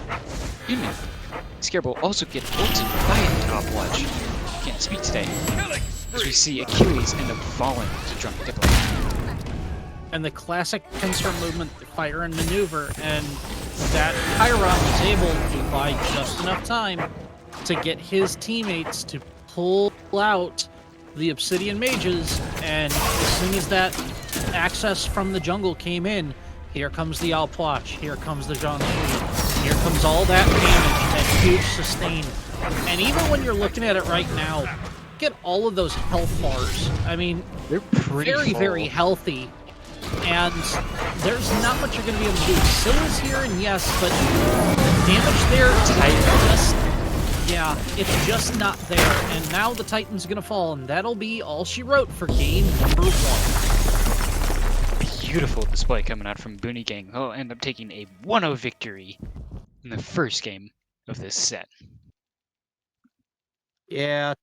Scare will also get ulted by the top watch. Can't speak today. As we see Achilles end up falling to Drunk Diplomat. And the classic pincer movement, the fire and maneuver, and that Chiron was able to buy just enough time to get his teammates to pull out the Obsidian mages, and as soon as that access from the jungle came in, here comes the Alpwatch, here comes the Zhongli, here comes all that damage, that huge sustain. And even when you're looking at it right now, get all of those health bars. I mean, They're pretty very, full. very healthy. And there's not much you're going to be able to do. Scylla's here, and yes, but the damage there, it's just not there. And now the Titan's going to fall, and that'll be all she wrote for game number 1. Beautiful display coming out from Boone Gang. They'll end up taking a 1-0 victory in the first game of this set. Yeah.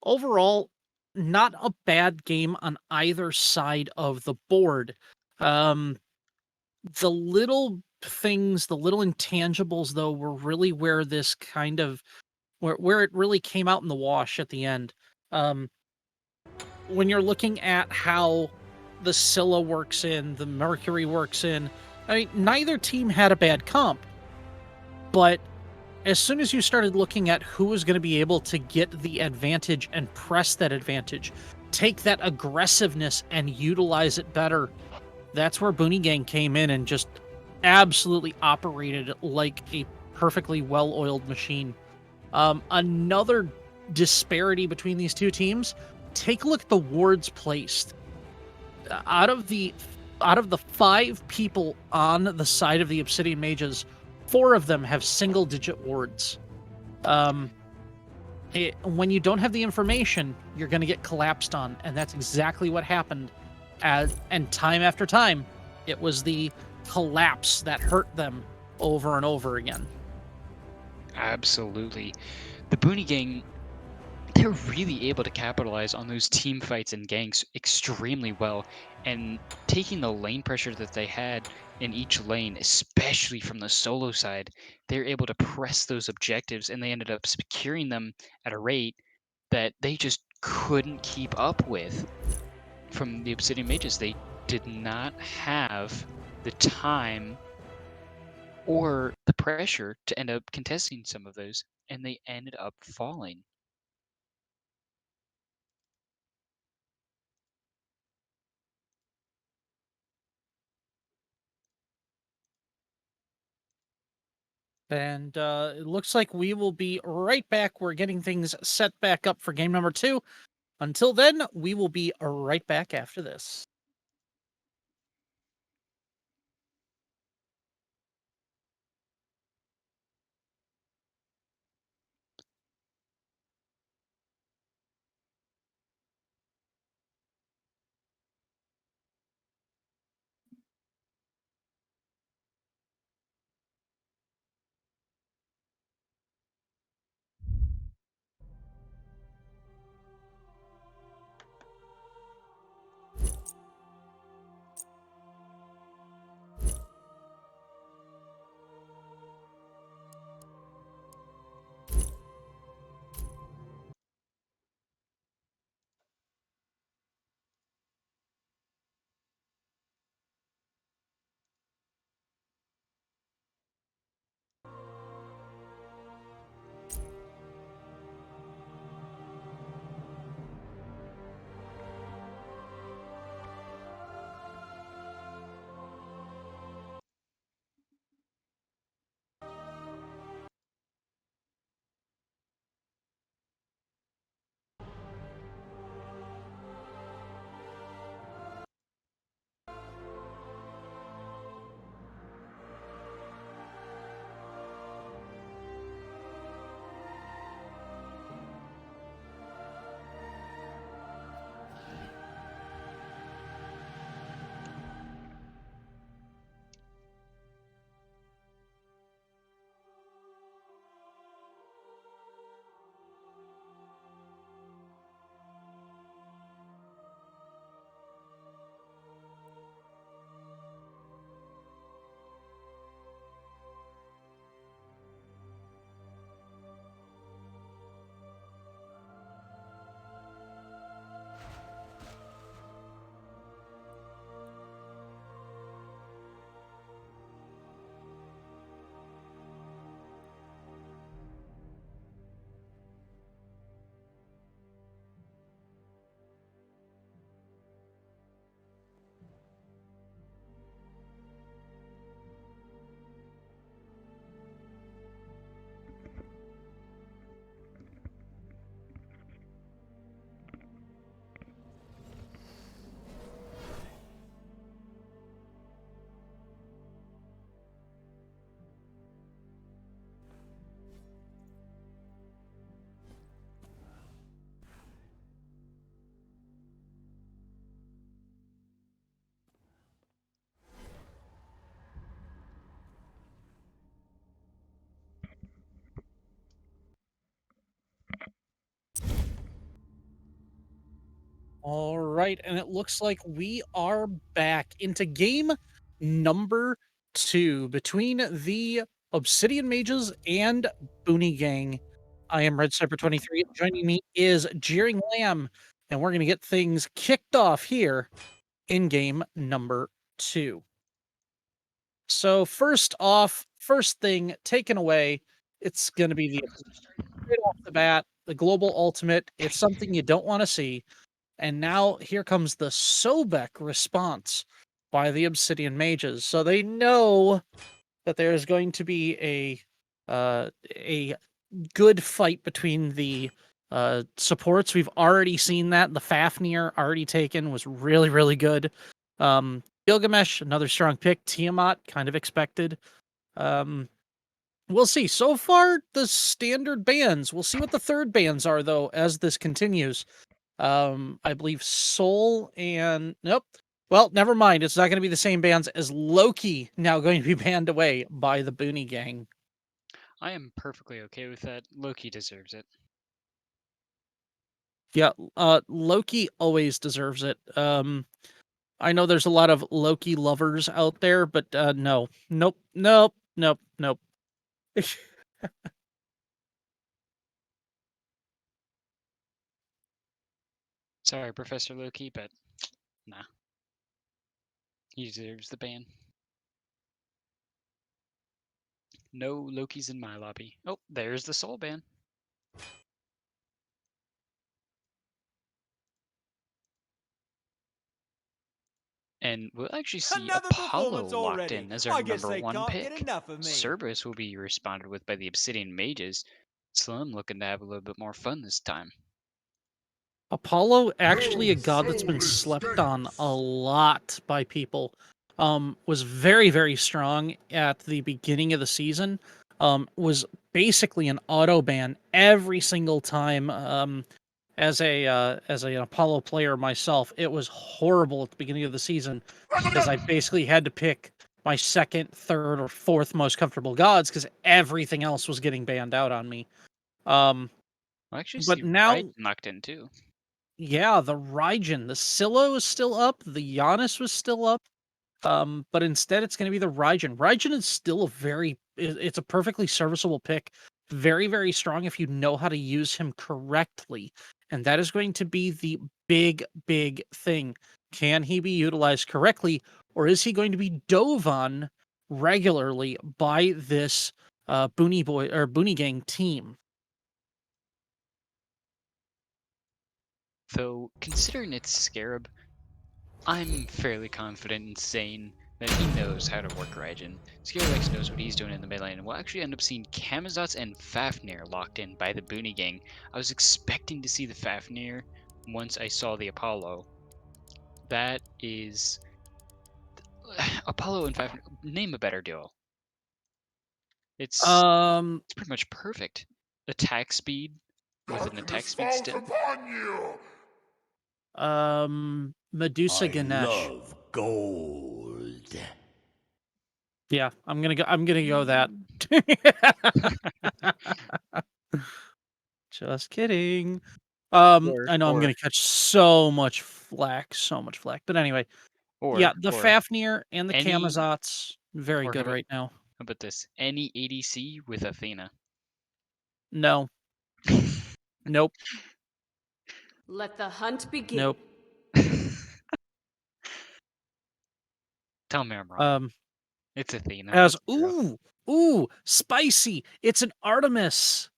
Overall, not a bad game on either side of the board. The little things, the little intangibles, though, were really where this kind of where it really came out in the wash at the end. When you're looking at how the Scylla works in, the Mercury works in, I mean, neither team had a bad comp, but as soon as you started looking at who was going to be able to get the advantage and press that advantage, take that aggressiveness and utilize it better, that's where Boone Gang came in and just absolutely operated like a perfectly well-oiled machine. Another disparity between these two teams, take a look at the wards placed. Out of the 5 people on the side of the Obsidian Mages, 4 of them have single-digit wards. When you don't have the information, you're going to get collapsed on, and that's exactly what happened. And time after time, it was the collapse that hurt them over and over again. Absolutely. The Boone Gang, they're really able to capitalize on those team fights and ganks extremely well, and taking the lane pressure that they had in each lane, especially from the solo side, they're able to press those objectives, and they ended up securing them at a rate that they just couldn't keep up with from the Obsidian Mages. They did not have the time or the pressure to end up contesting some of those, and they ended up falling. And it looks like we will be right back. We're getting things set back up for game number 2. Until then, we will be right back after this. All right, and it looks like we are back into game number 2 between the Obsidian Mages and Booney Gang. I am Red Sniper 23. Joining me is Jeering Lamb, and we're going to get things kicked off here in game number 2. So first off, first thing taken away, it's going to be the right off the bat, the global ultimate. It's something you don't want to see. And now here comes the Sobek response by the Obsidian Mages. So they know that there is going to be a good fight between the supports. We've already seen that. The Fafnir already taken was really, really good. Gilgamesh, another strong pick. Tiamat, kind of expected. Um, we'll see. So far, the standard bans. We'll see what the third bans are, though, as this continues. I believe Soul and nope. Well, never mind. It's not going to be the same bands as Loki now going to be banned away by the Booney Gang. I am perfectly okay with that. Loki deserves it. Yeah, Loki always deserves it. I know there's a lot of Loki lovers out there, but no. Nope, nope, nope, nope. Sorry, Professor Loki, but nah. He deserves the ban. No Lokis in my lobby. Oh, there's the soul ban. And we'll actually see Another Apollo performance locked already. in as our I guess number they one can't get pick. enough of me. Cerberus will be responded with by the Obsidian Mages. Slim looking to have a little bit more fun this time. Apollo, actually a god that's been slept on a lot by people. Was very, very strong at the beginning of the season. Was basically an auto ban every single time. As an Apollo player myself, it was horrible at the beginning of the season because I basically had to pick my second, third, or fourth most comfortable gods because everything else was getting banned out on me. Um, We'll actually but see now Raiden locked in too. yeah, the Raijin, the Scylla is still up, the Giannis was still up, but instead it's going to be the Raijin. Raijin is still it's a perfectly serviceable pick, very, very strong if you know how to use him correctly, and that is going to be the big, big thing. Can he be utilized correctly, or is he going to be dove on regularly by this Booney Gang team? Though, considering it's Scarab, I'm fairly confident in saying that he knows how to work Raijin. Scarab knows what he's doing in the mid lane, and we'll actually end up seeing Camazotz and Fafnir locked in by the Booney Gang. I was expecting to see the Fafnir once I saw the Apollo. That is... Apollo and Fafnir, name a better duo. It's Um, it's pretty much perfect. Attack speed with an attack speed still. Medusa I Ganesh. love gold. Yeah, I'm gonna go that. Just kidding. Or I know I'm or gonna catch so much flack, so much flack. But anyway, yeah, the or Fafnir and the any Camazotz, very or good right now. how about this? Any ADC with Athena. No, nope, Let the hunt begin. nope. Tell me I'm wrong. Um, It's Athena. as Let's be real. ooh, spicy. It's an Artemis.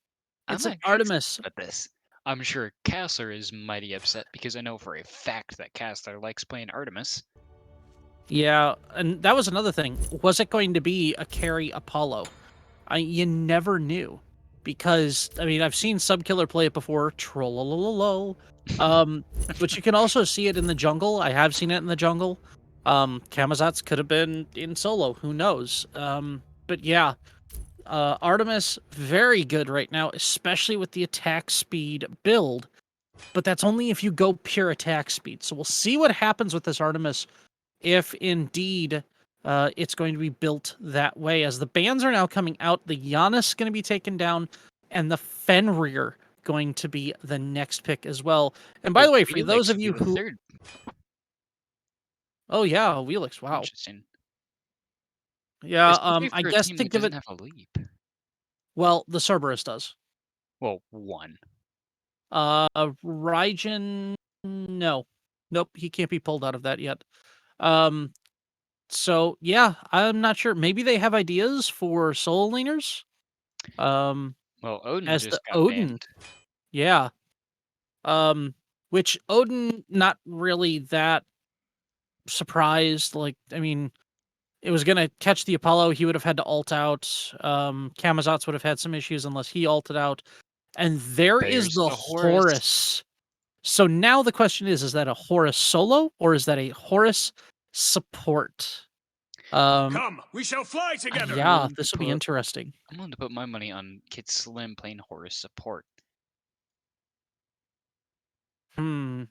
I'm It's an actually excited Artemis. about this. I'm sure Castler is mighty upset because I know for a fact that Castler likes playing Artemis. Yeah, and that was another thing. Was it going to be a carry Apollo? You never knew because I mean I've seen Subkiller play it before, trollololo. But you can also see it in the jungle. I have seen it in the jungle. Camazotz could have been in solo, who knows? But yeah, Artemis very good right now, especially with the attack speed build. But that's only if you go pure attack speed. So we'll see what happens with this Artemis if indeed it's going to be built that way. As the bans are now coming out, the Giannis going to be taken down, and the Fenrir going to be the next pick as well. And by the way, for those of you who... Third. Oh, yeah, Wheelix, wow. Interesting. Yeah, Especially I for a guess team think that of it... doesn't have a leap. Well, the Cerberus does. Well, one. Raijin... No. Nope, he can't be pulled out of that yet. So, yeah, I'm not sure. Maybe they have ideas for solo laners? Well, Odin As just the got Odin... banned. Yeah. Which Odin, not really that surprised. Like, I mean, it was gonna catch the Apollo. He would have had to ult out. Camazotz would have had some issues unless he ulted out. And there is There's the the Horus. So now the question is that a Horus solo or is that a Horus support? Come, we shall fly together. Yeah, this will be interesting. I'm willing to put my money on Kid Slim playing Horus support. And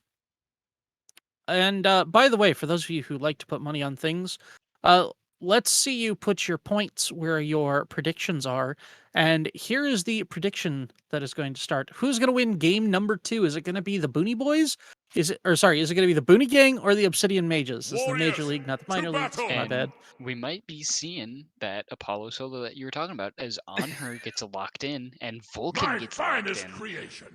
by the way, for those of you who like to put money on things, let's see you put your points where your predictions are. And here is the prediction that is going to start. Who's going to win game number 2? Is it going to be the Booney Boys? Is it going to be the Booney Gang or the Obsidian Mages? This is the Major League, not the minor leagues. My And bad. we might be seeing that Apollo solo that you were talking about as Anhur gets locked in and Vulcan gets locked in. Creation.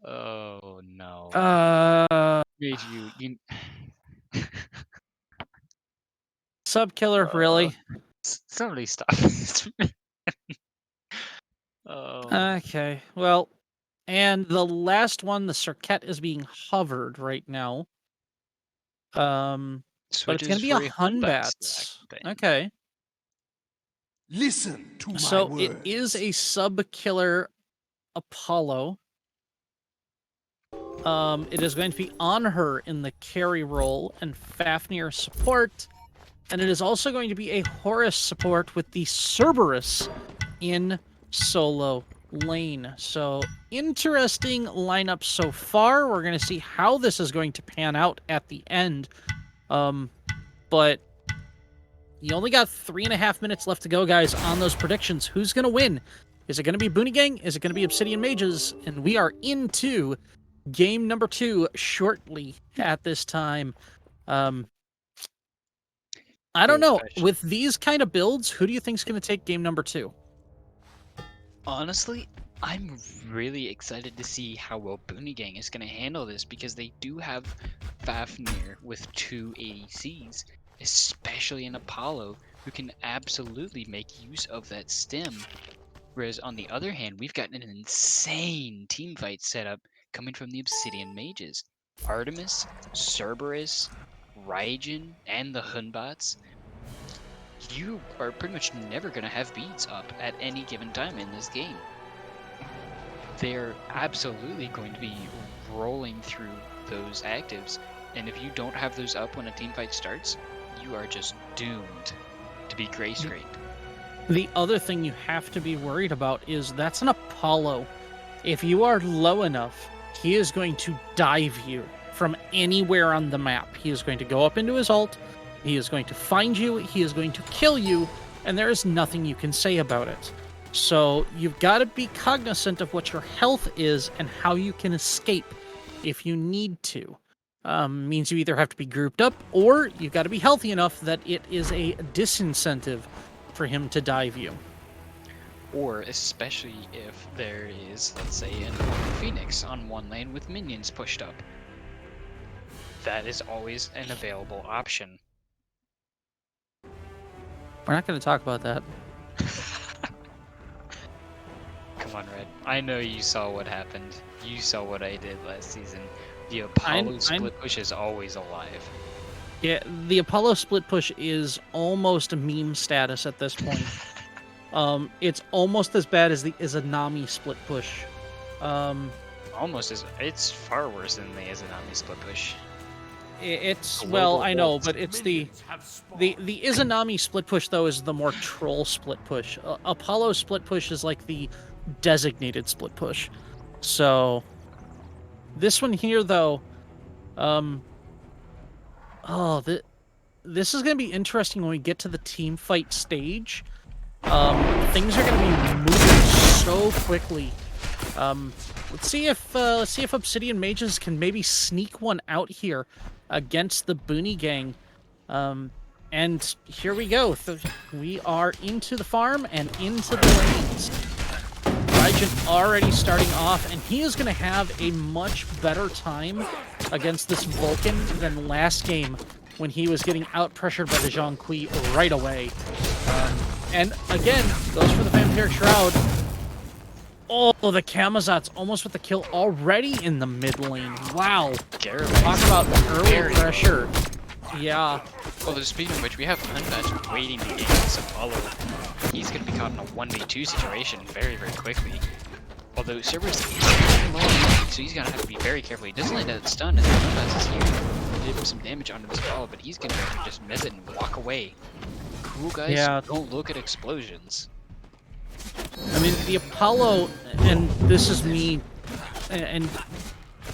Oh no. Made you Sub killer, really? Somebody stop. Oh. Okay, well, and the last one, the Circuit, is being hovered right now. But it's going to be a Hunbats. Okay. Listen to my So words. it is a sub killer Apollo. It is going to be on her in the carry role and Fafnir support. And it is also going to be a Horus support with the Cerberus in solo lane. So interesting lineup so far. We're going to see how this is going to pan out at the end. But you only got 3.5 minutes left to go, guys, on those predictions. Who's going to win? Is it going to be Booney Gang? Is it going to be Obsidian Mages? And we are into game number 2 shortly at this time. I don't know. With these kind of builds, who do you think is going to take game number 2? Honestly, I'm really excited to see how well Booney Gang is going to handle this because they do have Fafnir with 2 ADCs, especially in Apollo, who can absolutely make use of that stim. Whereas on the other hand, we've got an insane teamfight setup coming from the Obsidian Mages. Artemis, Cerberus, Raijin, and the Hunbots. You are pretty much never going to have beats up at any given time in this game. They're absolutely going to be rolling through those actives, and if you don't have those up when a team fight starts, you are just doomed to be gray screened. The other thing you have to be worried about is that's an Apollo. If you are low enough, he is going to dive you from anywhere on the map. He is going to go up into his ult, he is going to find you, he is going to kill you, and there is nothing you can say about it. So you've got to be cognizant of what your health is and how you can escape if you need to. Means you either have to be grouped up or you've got to be healthy enough that it is a disincentive for him to dive you. Or especially if there is, let's say, an Phoenix on one lane with minions pushed up. That is always an available option. We're not going to talk about that. Come on, Red. I know you saw what happened. You saw what I did last season. The Apollo split push is always alive. Yeah, the Apollo split push is almost a meme status at this point. It's almost as bad as the Izanami split push. It's far worse than the Izanami split push. I know, but it's the Izanami split push though is the more troll split push. Apollo split push is like the designated split push. So this one here though, this is going to be interesting when we get to the team fight stage. Things are going to be moving so quickly. Let's see if Obsidian Mages can maybe sneak one out here against the Boone gang. And here we go. We are into the farm and into the lanes. Raijin already starting off, and he is going to have a much better time against this Vulcan than last game when he was getting out-pressured by the Zhang Kui right away. And again, goes for the Vampiric Shroud. Oh, the Camazot's almost with the kill already in the mid lane. Wow. Talk about early pressure. Yeah. Well, speaking of which, we have Unmatched waiting to get some follow. He's going to be caught in a 1v2 situation very, very quickly. Although Cerberus is very low, so he's going to have to be very careful. He doesn't land that stun, and Unmatched is here. Did him some damage onto this follow, but he's going to just miss it and walk away. Cool guys, don't look at explosions. I mean, the Apollo, and this is me, and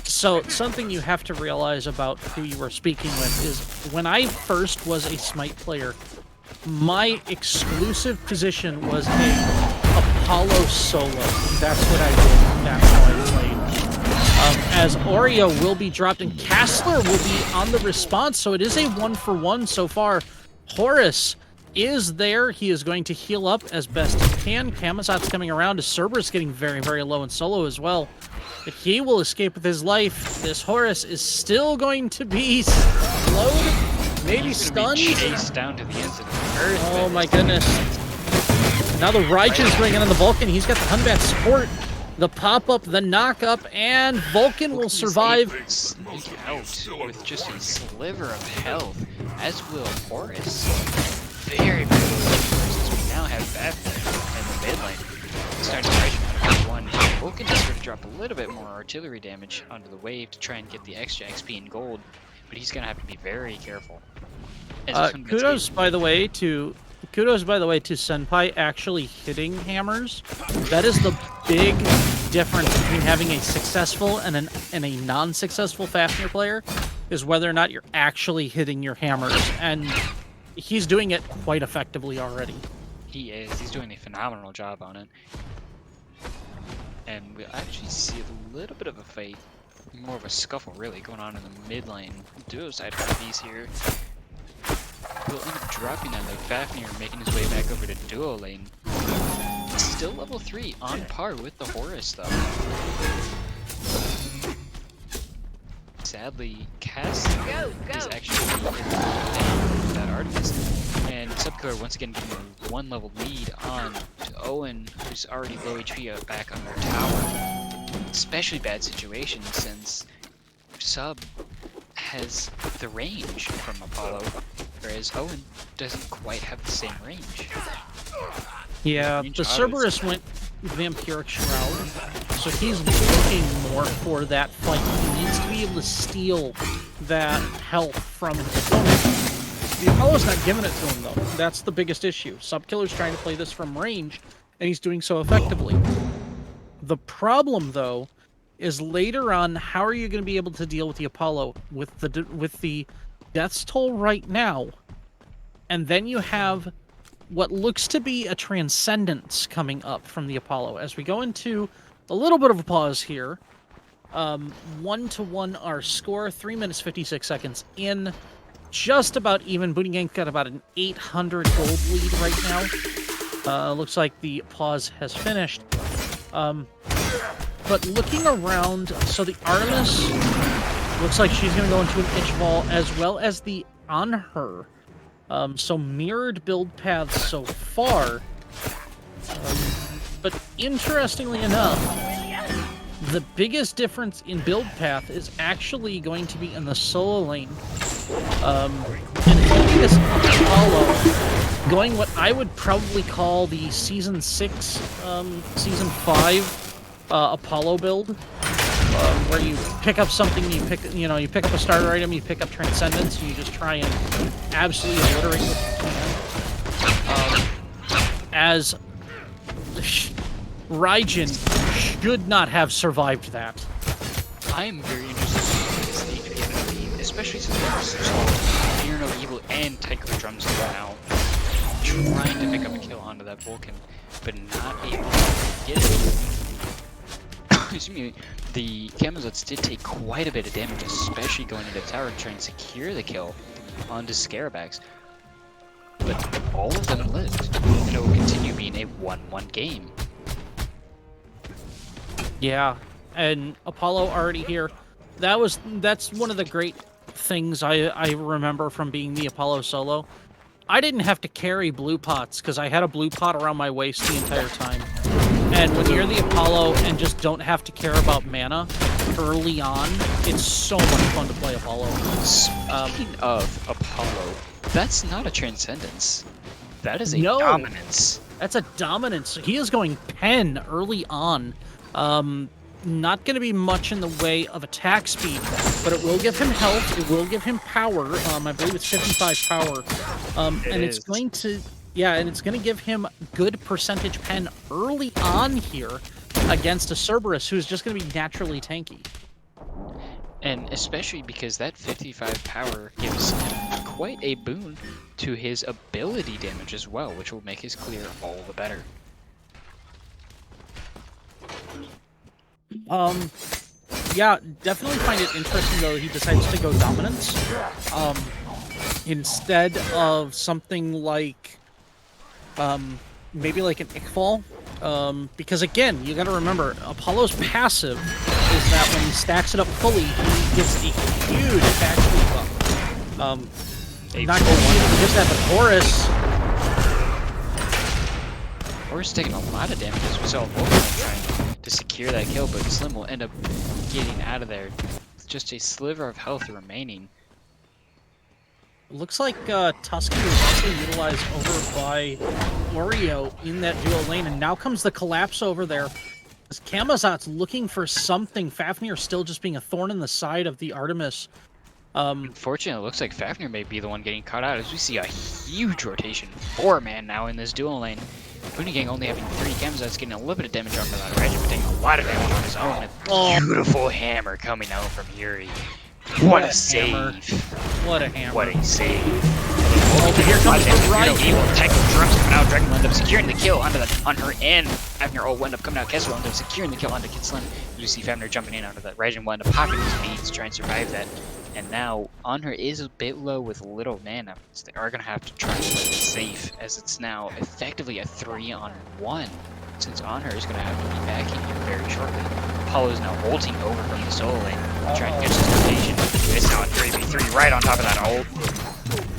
so something you have to realize about who you are speaking with is when I first was a Smite player, my exclusive position was a Apollo solo. That's what I did. That's how I played. As Oreo will be dropped and Castler will be on the response, so it is a 1-for-1 so far. Horus is there. He is going to heal up as best he can. Camazot's coming around. Cerberus getting very, very low in solo as well. But he will escape with his life. This Horus is still going to be slowed, maybe stunned. Chased down to the ends of the earth. Oh my goodness. Now the Raijin's bringing in the Vulcan. He's got the Hunbat support, the pop-up, the knock-up, and Vulcan will survive. Sneak out with just a sliver of health, as will Horus. Very, very low. We now have Beth in the mid lane. Starting right out of one. Vulcan is going to drop a little bit more artillery damage onto the wave to try and get the extra XP and gold, but he's going to have to be very careful. Kudos, by the way, to Senpai actually hitting hammers. That is the big difference between having a successful and a non-successful Fafnir player, is whether or not you're actually hitting your hammers, and he's doing it quite effectively already. He is. He's doing a phenomenal job on it. And we actually see a little bit of a fight, more of a scuffle really, going on in the mid lane. Duo side of these here. We'll end up dropping that like Fafnir, making his way back over to duo lane. Still level 3, on par with the Horus though. Sadly, Cass is actually that Artemis. And Subkiller once again getting a 1 level lead on to Owen, who's already low HP back on their tower. Especially bad situation since Sub has the range from Apollo, whereas Owen doesn't quite have the same range. Yeah, the Cerberus went Vampiric Shroud, so he's looking more for that fight. He needs to be able to steal that health from his opponent. The Apollo's not giving it to him, though. That's the biggest issue. Subkiller's trying to play this from range, and he's doing so effectively. The problem, though, is later on, how are you going to be able to deal with the Apollo with the death's toll right now? And then you have what looks to be a Transcendence coming up from the Apollo. As we go into a little bit of a pause here, 1-1 our score, 3 minutes 56 seconds in, just about even. Boone Gang's got about an 800 gold lead right now. Looks like the pause has finished. But looking around, so the Artemis looks like she's going to go into an itch ball, as well as the on her. So mirrored build paths so far. But interestingly enough, the biggest difference in build path is actually going to be in the solo lane. And holding this Apollo, going what I would probably call the Season 6, Season 5 Apollo build, where you pick up something, you pick up a starter item, you pick up Transcendence, and you just try and absolutely obliterate it. As Raijin should not have survived that. I am very interested in this state of the enemy, especially since we're so strong. Fear No Evil and Tycho Drums now trying to pick up a kill onto that Vulcan, but not able to get it. excuse me, the Camazots did take quite a bit of damage, especially going into the tower to try and secure the kill onto Scarabax. But all of them lived, and it will continue being a 1-1 game. Yeah, and Apollo already here. That's one of the great things I remember from being the Apollo solo. I didn't have to carry blue pots because I had a blue pot around my waist the entire time. And when you're the Apollo and just don't have to care about mana early on, it's so much fun to play Apollo. Speaking of Apollo, that's not a Transcendence. That is a No. Dominance. That's a dominance. He is going pen early on. Not going to be much in the way of attack speed, but it will give him health. It will give him power. I believe it's 55 power. And it's going to, yeah, and it's going to give him good percentage pen early on here against a Cerberus who's just going to be naturally tanky. And especially because that 55 power gives him quite a boon to his ability damage as well, which will make his clear all the better. Yeah, definitely find it interesting though he decides to go dominance instead of something like maybe like an Ickfall, because again, you got to remember Apollo's passive is that when he stacks it up fully, he gives a huge attack speed buff. Not going to be able to get that, but Horus taking a lot of damage as we saw Wolfman trying to secure that kill, but Slim will end up getting out of there with just a sliver of health remaining. looks like Tusky was also utilized over by Oreo in that dual lane, and now comes the collapse over there. As Camazot's looking for something, Fafnir still just being a thorn in the side of the Artemis. Unfortunately, it looks like Fafnir may be the one getting caught out as we see a huge rotation. 4-man now in this dual lane. Boone Gang only having 3 Camazots getting a little bit of damage onto that Reggie, but taking a lot of damage on his own. A beautiful hammer coming out from Yuri. What a save! What a hammer! What a save! Oh, here comes the right. Evil Tycho drums coming out. Dragon will end up securing the kill on her, and Fafnir will end up coming out. Kessel will end up securing the kill onto Kid Slim. You see Fafnir jumping in onto that. Reggie will end up popping his beads to try and survive that. And now Honor is a bit low with little mana, so they are going to have to try and play it safe, as it's now effectively a 3-on-1, since Honor is going to have to be back in here very shortly. Apollo is now ulting over from the solo lane, trying to catch his rotation. It's now a 3v3 right on top of that ult.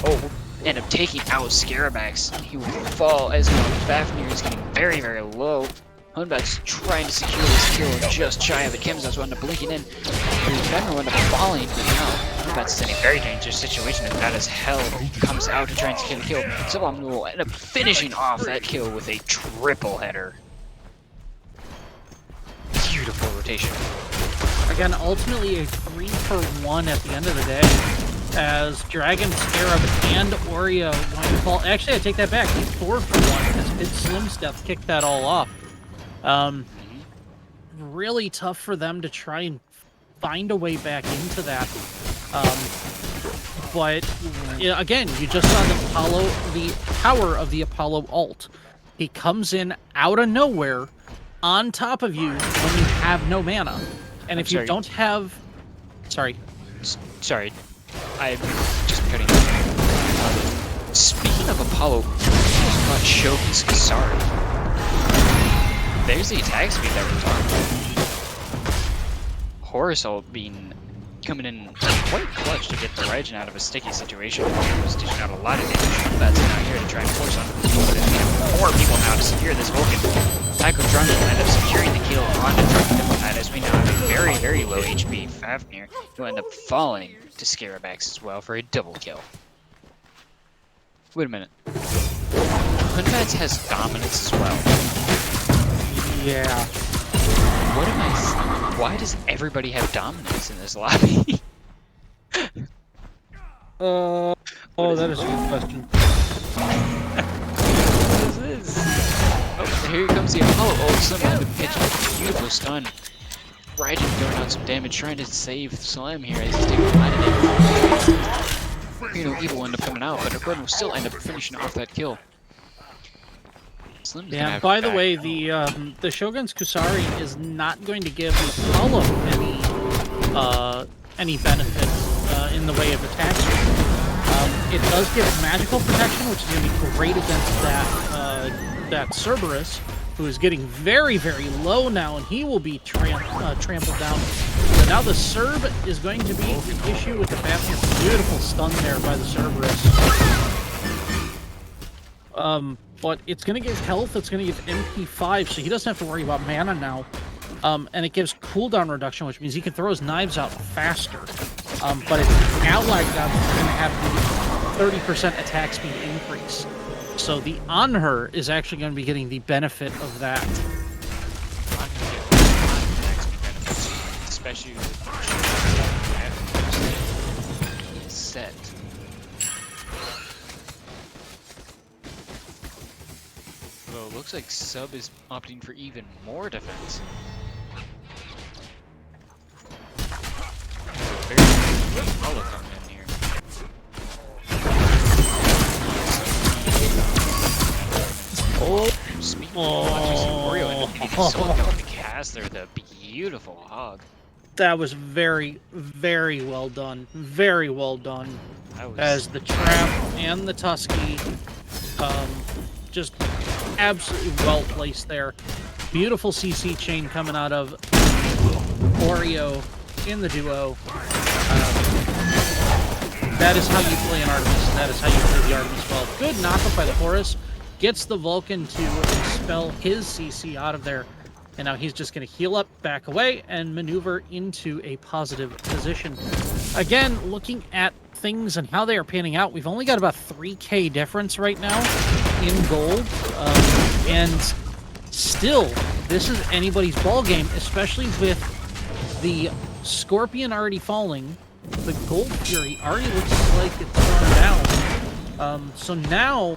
Oh, end up taking out Scarabax. He will fall as well. Fafnir is getting very, very low. Hunbat's trying to secure this kill just shy of the Camazots will end up blinking in. Fafnir will end up falling, but now Hunbat's in a very dangerous situation as that as hell comes out to try and secure the kill. Sublime will end up finishing off that kill with a triple header. Beautiful rotation. Again, ultimately a 3-for-1 at the end of the day, as Dragon, Scarab, and Oreo going to fall. Actually, I take that back. He's 4-for-1 as Kid Slim's death kicked that all off. Really tough for them to try and find a way back into that. But yeah, again, you just saw the power of the Apollo ult. He comes in out of nowhere on top of you when you have no mana. And if you don't have... Sorry, I'm just cutting. Speaking of Apollo, about Shogun's Kasari. There's the attack speed that we're talking about. Horus coming in quite clutch to get the Raijin out of a sticky situation. He's dishing out a lot of damage. That's not here to try and force on the 4 people now to secure this Vulcan. Tycho Drunk will end up securing the kill on the Drunk Diplomat, as we now have a very, very low HP Fafnir. He'll end up falling to Scarabax as well for a double kill. Wait a minute. Hunbats has dominance as well. yeah. What am I? Why does everybody have dominance in this lobby? Oh, that is a good question. What is this? Oh, here comes the Apollo ult. Someone pitching a beautiful stun. Raijin throwing out some damage, trying to save Slime here as he's taking a lot of damage. Evil will end up coming out, but Gordon will still end up finishing off that kill. Slim's gonna Yeah. have By to the way, back the Shogun's Kusari is not going to give the Apollo any benefit in the way of attack speed. It does give magical protection, which is going to be great against that Cerberus, who is getting very, very low now, and he will be trampled down. So now the Cerb is going to be the issue with the Fafnir. Beautiful stun there by the Cerberus. But it's going to give health, it's going to give MP5, so he doesn't have to worry about mana now. And it gives cooldown reduction, which means he can throw his knives out faster. But its allied guns are going to have the 30% attack speed increase. So the Anhur is actually going to be getting the benefit of that. especially with set. Although it looks like Sub is opting for even more defense. Very Apollo coming in here. Speaking of watchers and Oreo and getting the cast there, the beautiful hog. That was very, very well done. Very well done. Was... As the trap and the Tusky, just absolutely well placed there. Beautiful CC chain coming out of Oreo in the duo. That is how you play an Artemis, and that is how you play the Artemis well. Good knockup by the Horus. Gets the Vulcan to expel his CC out of there. And now he's just going to heal up, back away, and maneuver into a positive position. Again, looking at things and how they are panning out, we've only got about 3K difference right now in gold. And still, this is anybody's ball game, especially with the Scorpion already falling. The Gold Fury already looks like it's gone down. So now,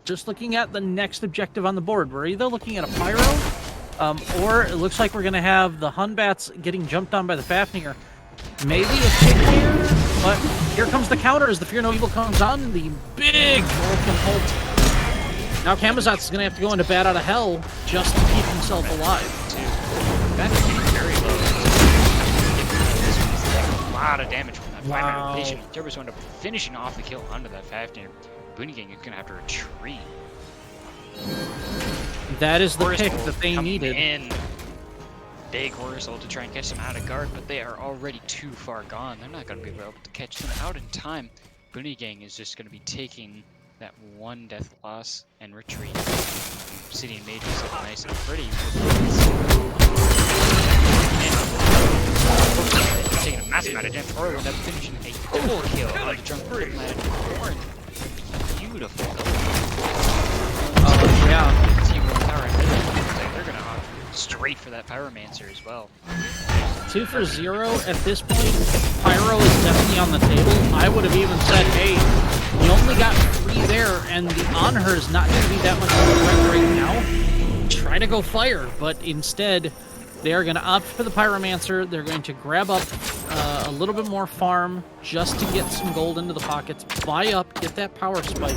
just looking at the next objective on the board, we're either looking at a Pyro, or it looks like we're going to have the Hunbats getting jumped on by the Fafnir. Maybe a kick here, but here comes the counter as the Fear No Evil comes on. The big Vulcan ult. Now Camazot's going to have to go into Bat Out of Hell just to keep himself alive. That's very low. A lot of damage from that. Wow. Cerberus wound up finishing off the kill onto that Fafnir. Boone Gang is going to have to retreat. That is the pick that they needed. In. Big Horus ult to try and catch them out of guard, but they are already too far gone. They're not going to be able to catch them out in time. Boone Gang is just going to be taking that one death loss and retreat. Obsidian Mages look nice and pretty. Taking a massive amount of damage. Or end up finishing a double kill on the Drunk Bird Horn. Beautiful. Yeah. They're gonna opt straight for that Pyromancer as well. 2 for 0 at this point. Pyro is definitely on the table. I would have even said, hey, you only got 3 there, and the Anhur is not going to be that much of a threat right now. Try to go fire, but instead, they are going to opt for the Pyromancer. They're going to grab up a little bit more farm just to get some gold into the pockets, buy up, get that power spike,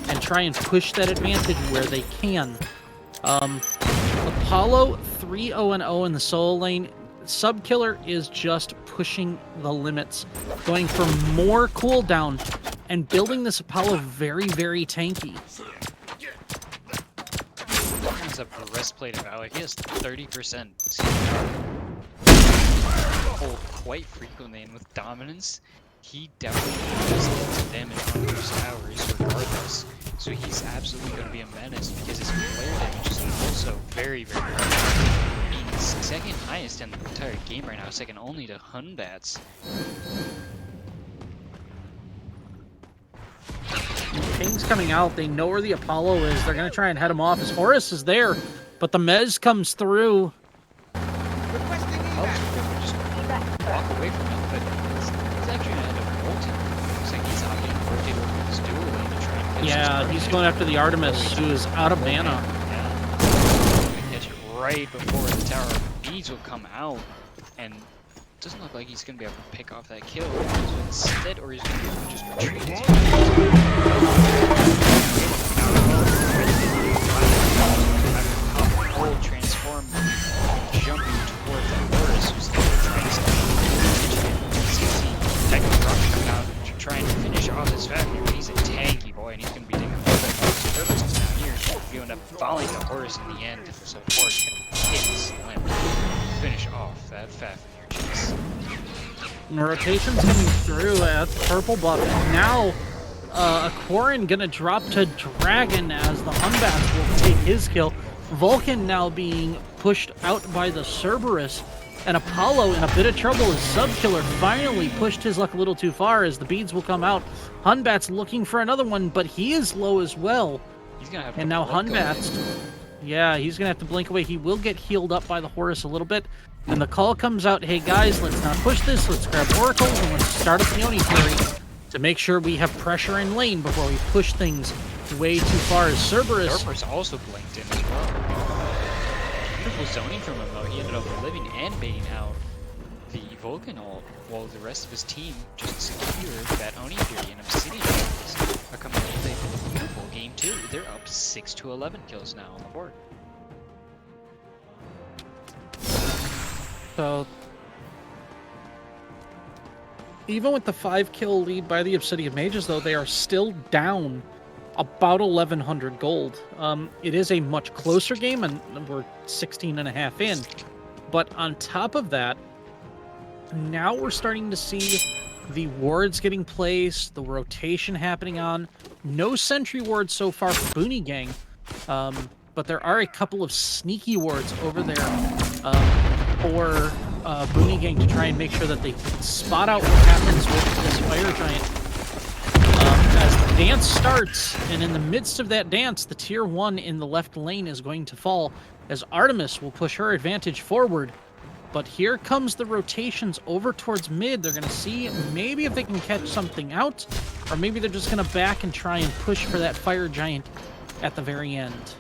and try and push that advantage where they can. Apollo 3-0-0 in the solo lane. Subkiller is just pushing the limits, going for more cooldown, and building this Apollo very, very tanky. Has a breastplate of Alec. He has 30% hold quite frequently, and with dominance, he definitely does damage on those towers regardless. So he's absolutely going to be a menace because his flare damage is also very, very high. He's second highest in the entire game right now, second only to Hunbats. King's coming out. They know where the Apollo is. They're going to try and head him off as Horus is there, but the Mez comes through. Just walk away from him, but he's actually going to end up ulting. Looks like he's opting to rotate over his dual lane to try and catch Yeah, he's going after the Artemis, who is out of mana. Yeah. He's going to catch it right before the Tower of Beads will come out, and it doesn't look like he's going to be able to pick off that kill. So instead, or he's going to just retreat. full transform, jumping towards the Horus, who's trying to stop Techno Drop coming out to try and finish off this factory, but he's a tanky boy, and he's going to be taking a little bit of services down here. He'll end up falling the Horus in the end, so Horus hits Limp to finish off that Fafnir chase. Rotation's coming through at purple buff, and now Aquarian gonna drop to Dragon as the Hunbats will take his kill. Vulcan now being pushed out by the Cerberus, and Apollo in a bit of trouble as Subkiller finally pushed his luck a little too far as the beads will come out. Hunbat's looking for another one, but he is low as well. He's gonna have and now Hunbat's, yeah, he's gonna have to blink away. He will get healed up by the Horus a little bit. And the call comes out, hey guys, let's not push this, let's grab Oracles, and let's start up the Oni Fury to make sure we have pressure in lane before we push things way too far as Cerberus also blinked in as well. Beautiful zoning from him though, he ended up living and baiting out the Vulcan ult, while the rest of his team just secured that Oni Fury, and Obsidian are coming in with a beautiful game too. They're up 6 to 11 kills now on the board. So, even with the 5-kill lead by the Obsidian Mages, though, they are still down about 1,100 gold. It is a much closer game, and we're 16.5 in. But on top of that, now we're starting to see the wards getting placed, the rotation happening on. No sentry wards so far for Boone Gang, but there are a couple of sneaky wards over there. For Boone Gang to try and make sure that they spot out what happens with this Fire Giant. As the dance starts, and in the midst of that dance, the tier 1 in the left lane is going to fall, as Artemis will push her advantage forward. But here comes the rotations over towards mid. They're going to see maybe if they can catch something out, or maybe they're just going to back and try and push for that Fire Giant at the very end.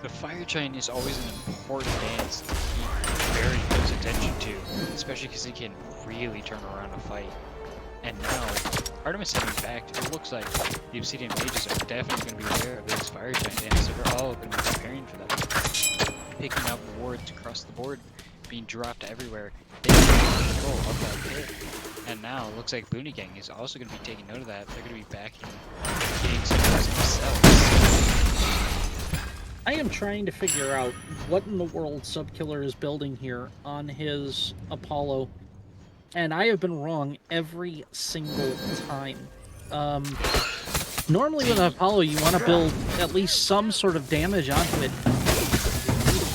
The Fire Giant is always an important dance to keep very close attention to, especially because he can really turn around a fight. And now, Artemis having backed, it looks like the Obsidian Mages are definitely going to be aware of this Fire Giant dance, so they're all going to be preparing for that. Picking up wards across the board, being dropped everywhere, they can take control of that pit. And now, it looks like Boone Gang is also going to be taking note of that. They're going to be backing, getting some of themselves. I am trying to figure out what in the world Subkiller is building here on his Apollo, and I have been wrong every single time. Normally with an Apollo, you want to build at least some sort of damage onto it.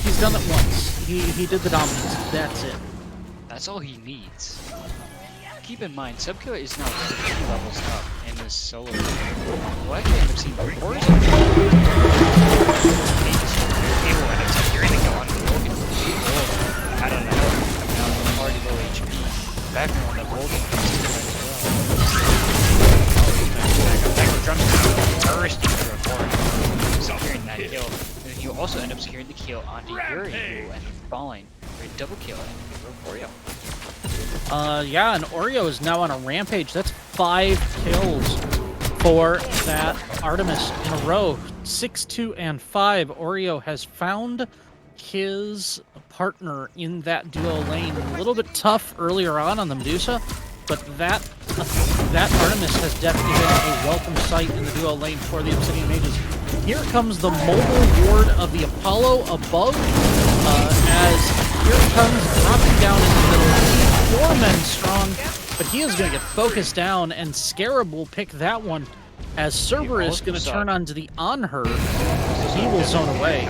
He's done it once. He did the dominance. That's it. That's all he needs. Keep in mind, Subkiller is now 3 levels up in this solo. We'll actually end up seeing the Horus. He will end up securing the kill on the Vulcan. I don't know. Coming out with already low HP. Back on the Vulcan as well. Bursting through a forest, securing that kill. And then he'll also end up securing the kill onto Yuri, who ended up falling for a double kill and Oreo. Yeah, and Oreo is now on a rampage. That's 5 kills for that Artemis in a row. 6, 2, and 5. Oreo has found his partner in that duo lane. A little bit tough earlier on the Medusa, but that Artemis has definitely been a welcome sight in the duo lane for the Obsidian Mages. Here comes the mobile ward of the Apollo above, as here comes dropping down in the middle. 4 men strong, but he is going to get focused down, and Scarab will pick that one as Cerberus is going to turn onto the on her. He will zone away.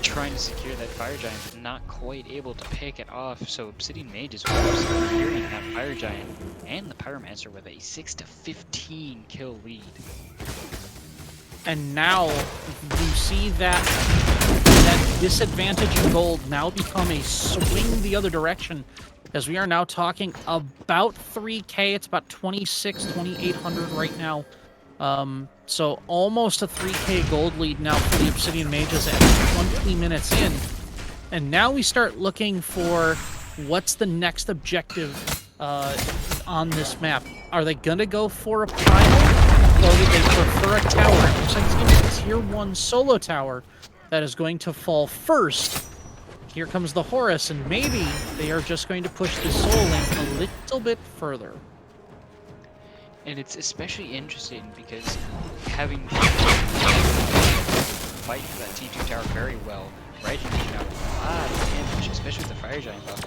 Trying to secure that Fire Giant, but not quite able to pick it off, so Obsidian Mages will securing that Fire Giant and the Pyromancer with a 6 to 15 kill lead. And now you see that disadvantage in gold now become a swing the other direction, as we are now talking about 3K. It's about 2,800 right now. So almost a 3K gold lead now for the Obsidian Mages at 20 minutes in. And now we start looking for what's the next objective on this map. Are they going to go for a primal? exploded. They prefer a tower. It looks like it's going to be a tier 1 solo tower that is going to fall first. Here comes the Horus, and maybe they are just going to push the Soul Link a little bit further. And it's especially interesting because having fight for that T2 tower very well, right? You can have a lot of damage, especially with the Fire Giant buff.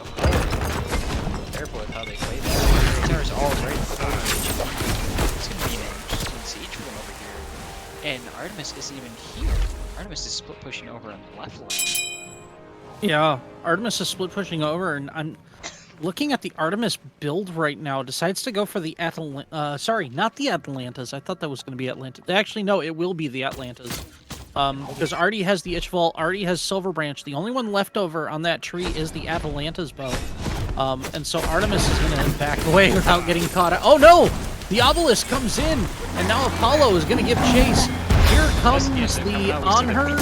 Careful with how they play this. The tower's all right in the it's going to be an interesting siege for them over here. And Artemis isn't even here. Artemis is split pushing over on the left lane. Yeah, Artemis is split pushing over, and I'm looking at the Artemis build right now. Decides to go for the sorry, not the Atlantas. I thought that was going to be Atlantis. Actually, no, it will be the Atlantas. Because Artie has the Itchvault, Artie has Silver Branch. The only one left over on that tree is the Atalanta's bow. And so Artemis is going to back away without getting caught out. Oh no! The Obelisk comes in, and now Apollo is going to give chase. Here comes the on her.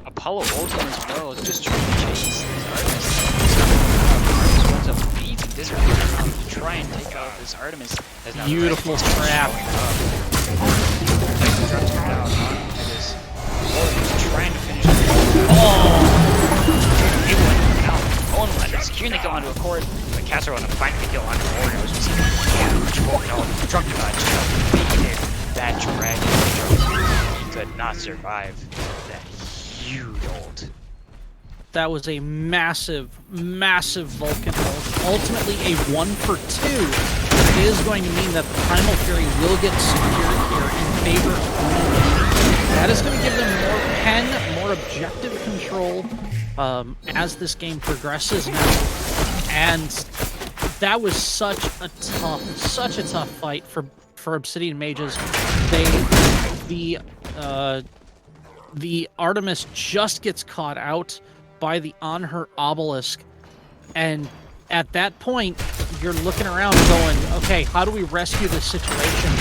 Apollo ulting as well, is just trying to chase Artemis. Artemis runs up beats and disappears around to try and take out this Artemis. Beautiful trap. Drops him down onto this. Trying to finish it. Oh! Able to now. Owen Leonard securing the kill onto a cord. But Casserole and finding the kill onto Warriors. We see huge Volcano truck beating that dragon. He could not survive that huge ult. That was a massive, massive Vulcan ult. Ultimately, a 1 for 2 is going to mean that the Primal Fury will get secured here in favor of Boone. That is going to give them more pen, more objective control as this game progresses now. And that was such a tough fight for Obsidian Mages. The Artemis just gets caught out by the on her Obelisk, and at that point you're looking around going, okay, how do we rescue this situation?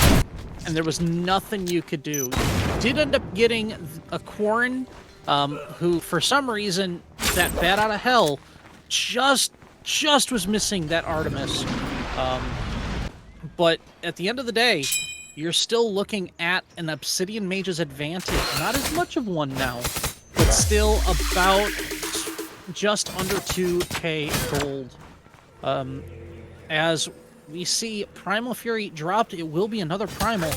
And there was nothing you could do. You did end up getting a Quarren, who for some reason, that bat out of hell just was missing that Artemis. But at the end of the day, you're still looking at an Obsidian Mage's advantage. Not as much of one now, but still about just under 2k gold. As we see Primal Fury dropped, it will be another Primal,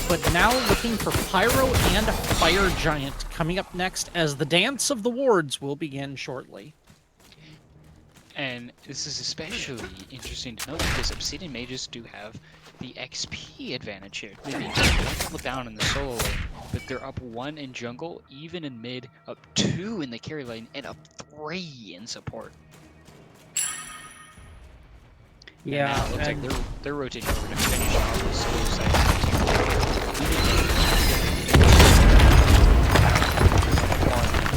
but now looking for Pyro and Fire Giant coming up next as the Dance of the Wards will begin shortly. And this is especially interesting to note because Obsidian Mages do have the XP advantage here. They beat 1 level down in the solo lane, but they're up 1 in jungle, even in mid, up 2 in the carry lane, and up 3 in support. Yeah, and it looks like they're rotating over to finish off the solo side.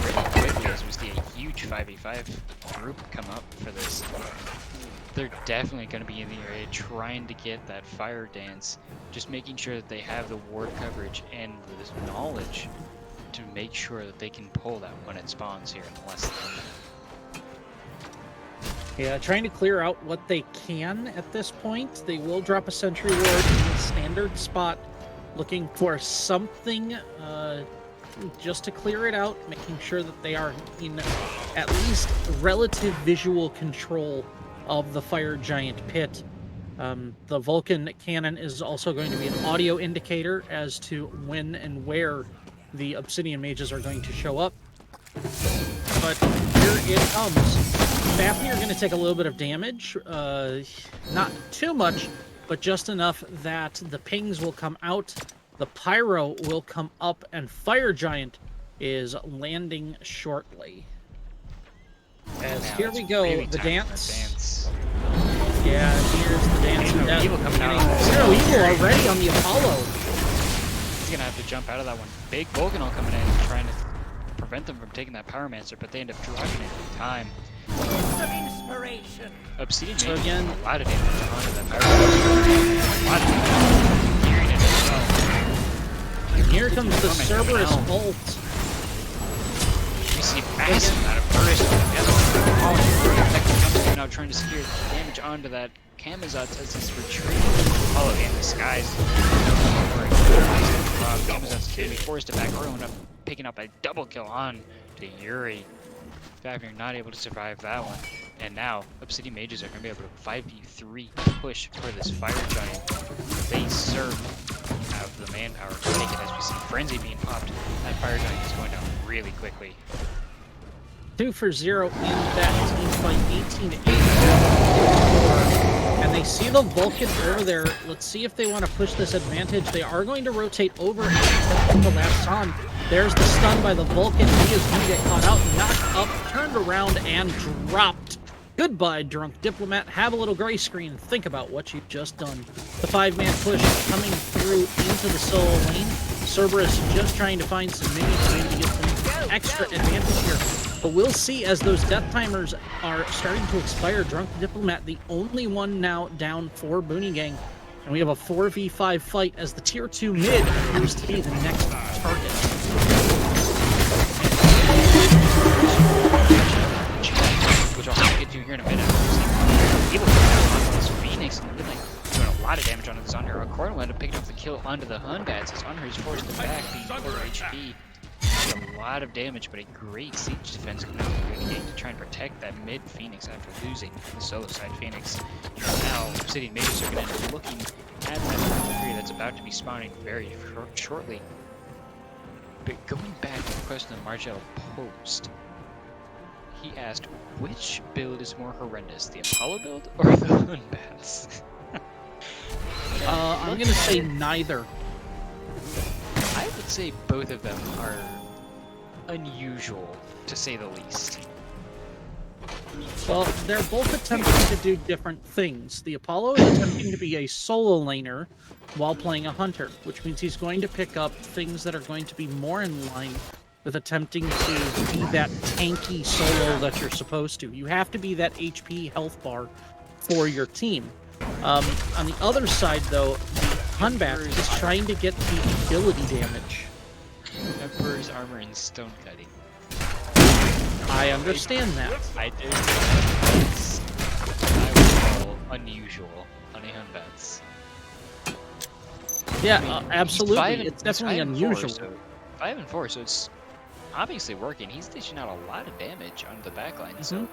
Pretty quickly as we see a huge 5v5 group come up for this. They're definitely going to be in the area trying to get that fire dance, just making sure that they have the ward coverage and the knowledge to make sure that they can pull that when it spawns here in less than. Yeah, trying to clear out what they can at this point. They will drop a sentry ward in the standard spot, looking for something just to clear it out, making sure that they are in at least relative visual control of the Fire Giant pit. The Vulcan cannon is also going to be an audio indicator as to when and where the Obsidian Mages are going to show up. But here it comes. Fafnir are going to take a little bit of damage. Not too much, but just enough that the pings will come out, the Pyro will come up, and Fire Giant is landing shortly. As now here we go, really the dance. dance. Yeah, here's the dance. Zero Evil coming out. Zero Evil already on the Apollo. He's going to have to jump out of that one. Big Volcanol coming in, trying to prevent them from taking that Pyromancer, but they end up driving it in time. Some inspiration. Obsidian So made again, a lot of damage onto that Pyromancer. A lot of damage. Hearing it as well. and here comes the Cerberus ult. We see massive amount of burst on the other now trying to secure damage onto that Camazotz as he's retreating. Apollo in the skies. Amazon's going to be forced to back. Orlin up, picking up a double kill on to Yuri. Fafnir not able to survive that one. And now, Obsidian Mages are going to be able to 5v3 push for this Fire Giant. They certainly have the manpower to take it as we see Frenzy being popped. That Fire Giant is going down really quickly. 2 for 0 in that team fight, 18 to 8. And they see the Vulcan over there. Let's see if they want to push this advantage. They are going to rotate over and attempt the last on. There's the stun by the Vulcan. He is going to get caught out, knocked up, turned around, and dropped. Goodbye, Drunk Diplomat. Have a little gray screen and think about what you've just done. The 5-man push coming through into the solo lane. Cerberus just trying to find some minis to maybe get some extra advantage here. But we'll see as those death timers are starting to expire. Drunk Diplomat, the only one now down for Boone Gang. And we have a 4v5 fight as the tier 2 mid appears to be the next target. Which I'll get to here in a minute. Able to get onto this Phoenix and really doing a lot of damage onto this Honor. Accorn will end up picking up the kill onto the Hunbats as Honor is forced to back, being 4 HP. A lot of damage, but a great siege defense coming out of the game to try and protect that mid Phoenix after losing the solo side Phoenix. And now, Obsidian Mages are going to end up looking at that area that's about to be spawning very shortly. But going back to the question that Margell posed, he asked, which build is more horrendous, the Apollo build or the Hunbats? I'm going to say neither. I would say both of them are unusual, to say the least. Well, they're both attempting to do different things. The Apollo is attempting to be a solo laner while playing a hunter, which means he's going to pick up things that are going to be more in line with attempting to be that tanky solo that you're supposed to. You have to be that HP health bar for your team. On the other side, though, the Hunbat is trying to get the ability damage. Emperor's armor and stone cutting. I understand that. I do. I would call unusual on the Hunbats. Yeah, I mean, absolutely. It's definitely unusual. 5 and 4, so it's obviously working. He's dishing out a lot of damage on the backline, so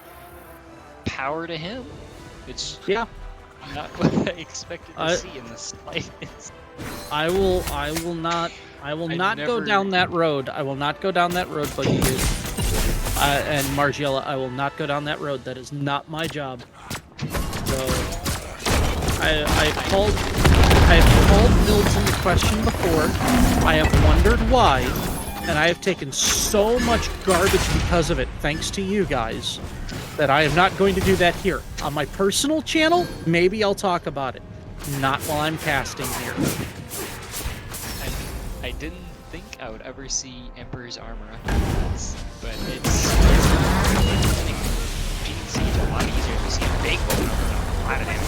power to him. It's not what I expected to see in the slightest. I will not go down that road. I will not go down that road, but you do. And Margiela, I will not go down that road. That is not my job. So I've called builds into question before. I have wondered why, and I have taken so much garbage because of it, thanks to you guys, that I am not going to do that here. On my personal channel, maybe I'll talk about it. Not while I'm casting here. I didn't think I would ever see Emperor's armor on this, but it's making Siege a lot easier to see a big open up a lot of damage.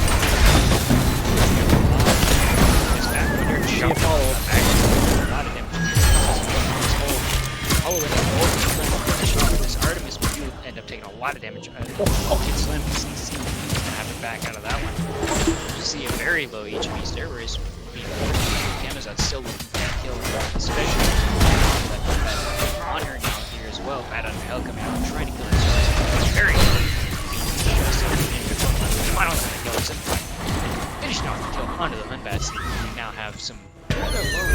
It's back when you're jumping on the back, a lot of damage. All the way down this Artemis, but you end up taking a lot of damage. Get Slim CC and have to back out of that one. You see a very low HP Stairways being Amazon still looking for that kill, especially that Honor now here as well. Bad on Hell coming out and trying to kill himself. Very good. Final time to kill himself. Finishing off the kill onto the Hunbats. We now have some rather low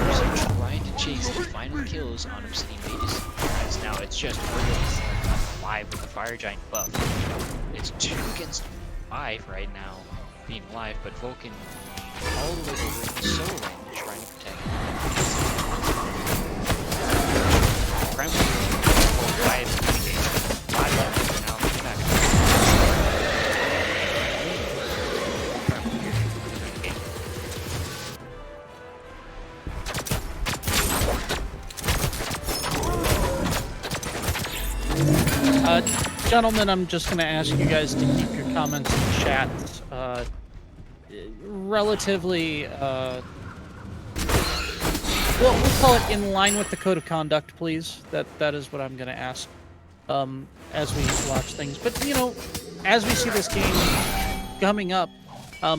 HP trying to chase the final kills on Obsidian Mages. As now it's just really alive with the Fire Giant buff. It's 2 against 5 right now being live, but Vulcan all the way over in the solo lane trying to protect him. Prime will live in the game. A lot of damage now coming back. Gentlemen, I'm just going to ask you guys to keep your comments in the chat relatively, we'll call it in line with the code of conduct, please. That is what I'm going to ask as we watch things. But, you know, as we see this game coming up,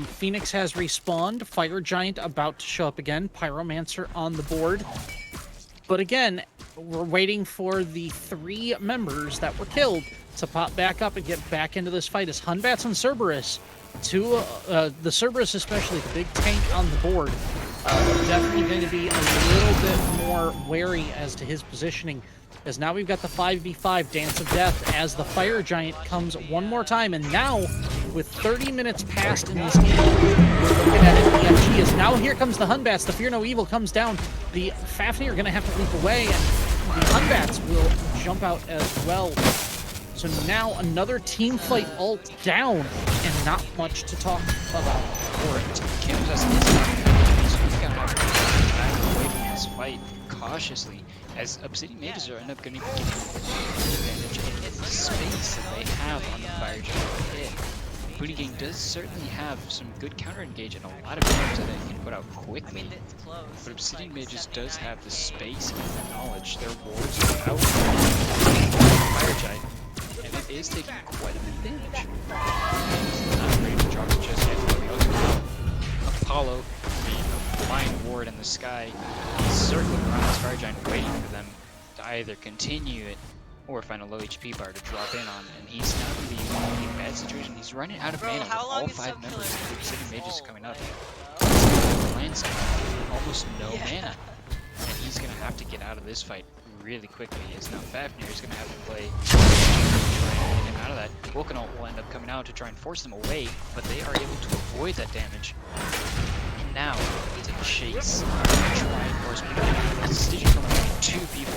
Phoenix has respawned. Fire Giant about to show up again. Pyromancer on the board. But again, we're waiting for the 3 members that were killed to pop back up and get back into this fight as Hunbats and Cerberus, the Cerberus especially, the big tank on the board, definitely going to be a little bit more wary as to his positioning, as now we've got the 5v5 Dance of Death as the Fire Giant comes one more time, and now with 30 minutes passed in this game, we're looking at it. EFG is now, here comes the Hunbats. The Fear No Evil comes down. The Fafnir are going to have to leap away, and the Hunbats will jump out as well. So now another team fight all down, and not much to talk about for it. We've got to back away from this fight cautiously, as Obsidian Mages are end up going to be giving advantage in the space that they have on the Fire Giant pit. Boone Gang does certainly have some good counter engage and a lot of damage that it can put out quickly. But Obsidian Mages does have the space and the knowledge. Their wards are out Fire Giant, and it is taking quite a bit of damage. He's not ready to drop it just yet, but we also have Apollo, the flying ward in the sky, circling around this Fire Giant, waiting for them to either continue it or find a low HP bar to drop in on, and he's not really in a bad situation. He's running out of mana with all 5 members of the Obsidian Mages coming up. Lands almost no mana, and he's going to have to get out of this fight really quickly, as now Fafnir is going to have to play to try and get him out of that. Vulcanol will end up coming out to try and force them away, but they are able to avoid that damage. And now, to chase, try and force people. Stitching from like 2 people.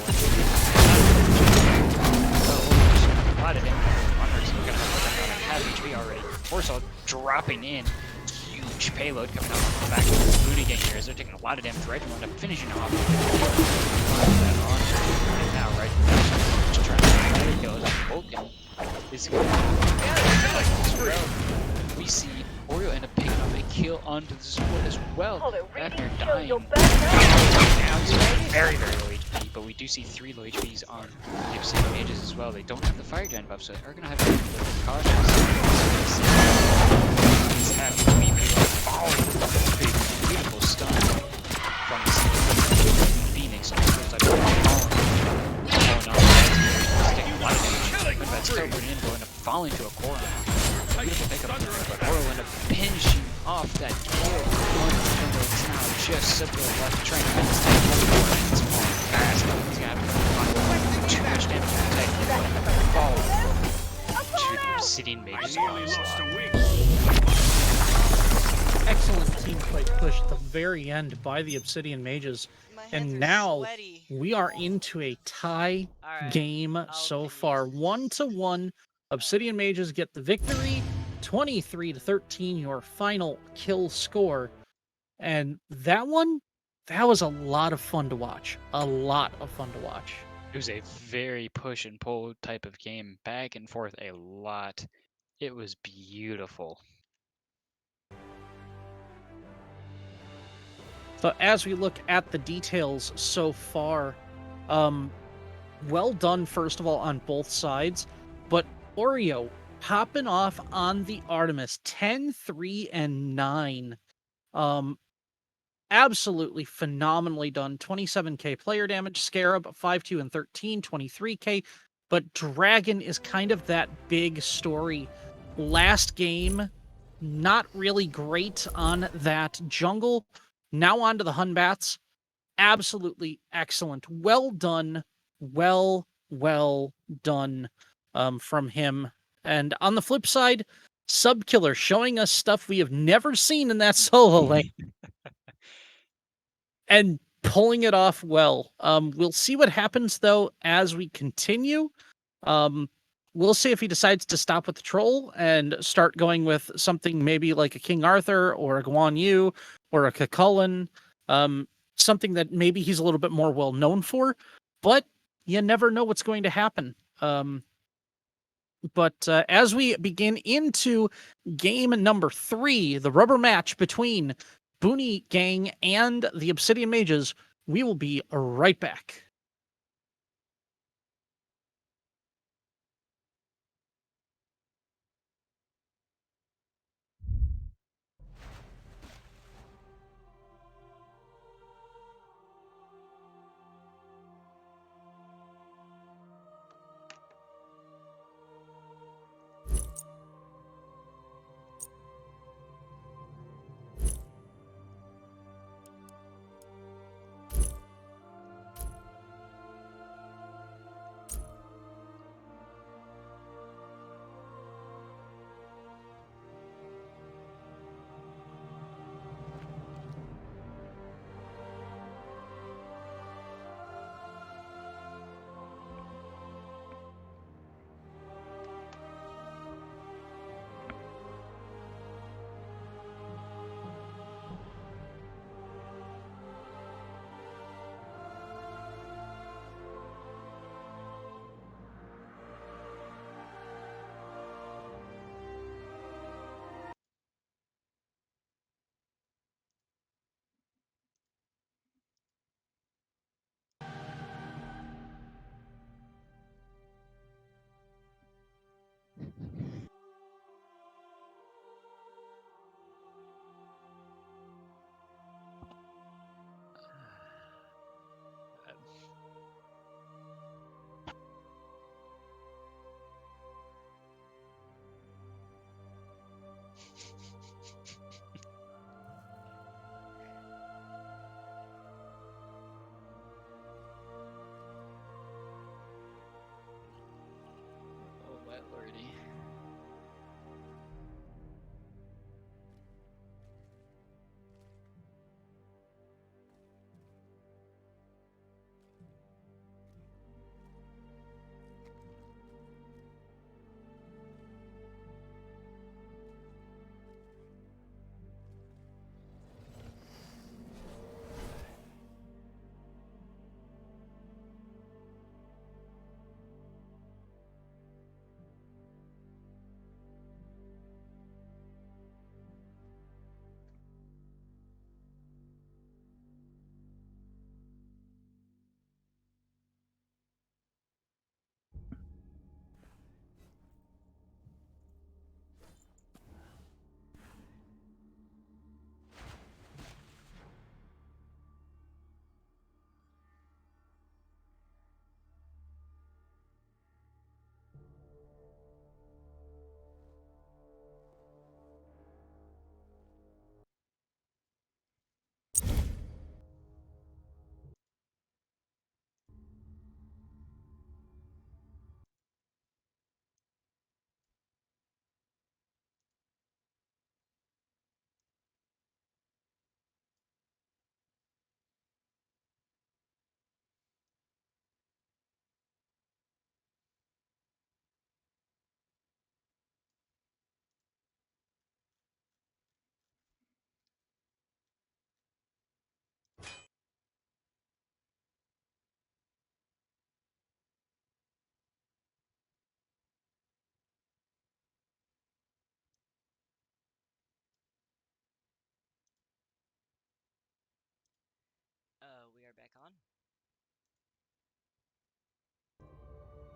A lot of damage on her, so we're going to have to come down and have HP already. Forceall dropping in. Huge payload coming out from the back of the Boone Gang here, as they're taking a lot of damage. Right, we'll end up finishing off. And now, right now, just trying to let it go. Vulcan is going to we see Oreo end up picking up a kill onto the support as well. Fafnir dying. Now he's very, very low HP, but we do see 3 low HPs on the Obsidian Mages as well. They don't have the Fire Giant buff, so they are going to have to be a little bit cautious. He's happy to be following the big, beautiful stun from the Phoenix. That's covered in, will end up falling to a core. Beautiful pickup, but Oro will end up pinching off that kill. It's now just simply left trying to finish that. It's falling fast. He's gonna have to too much damage to protect. Fall to the Obsidian Mages. Excellent team fight push at the very end by the Obsidian Mages. And now we are into a tie game so far. 1-1. Obsidian Mages get the victory. 23-13, your final kill score. And that one, that was a lot of fun to watch. A lot of fun to watch. It was a very push and pull type of game, back and forth a lot. It was beautiful. So as we look at the details so far, well done, first of all, on both sides. But Oreo popping off on the Artemis, 10-3-9. Absolutely phenomenally done. 27k player damage. Scarab, 5-2 and 13, 23k. But Dragon is kind of that big story. Last game, not really great on that jungle. Now on to the Hunbats. Absolutely excellent. Well done. Well done from him. And on the flip side, Subkiller showing us stuff we have never seen in that solo lane. And pulling it off well. We'll see what happens, though, as we continue. We'll see if he decides to stop with the troll and start going with something maybe like a King Arthur or a Guan Yu or a Cucullin. Something that maybe he's a little bit more well known for, but you never know what's going to happen. But as we begin into game number 3, the rubber match between Boone Gang and the Obsidian Mages, we will be right back.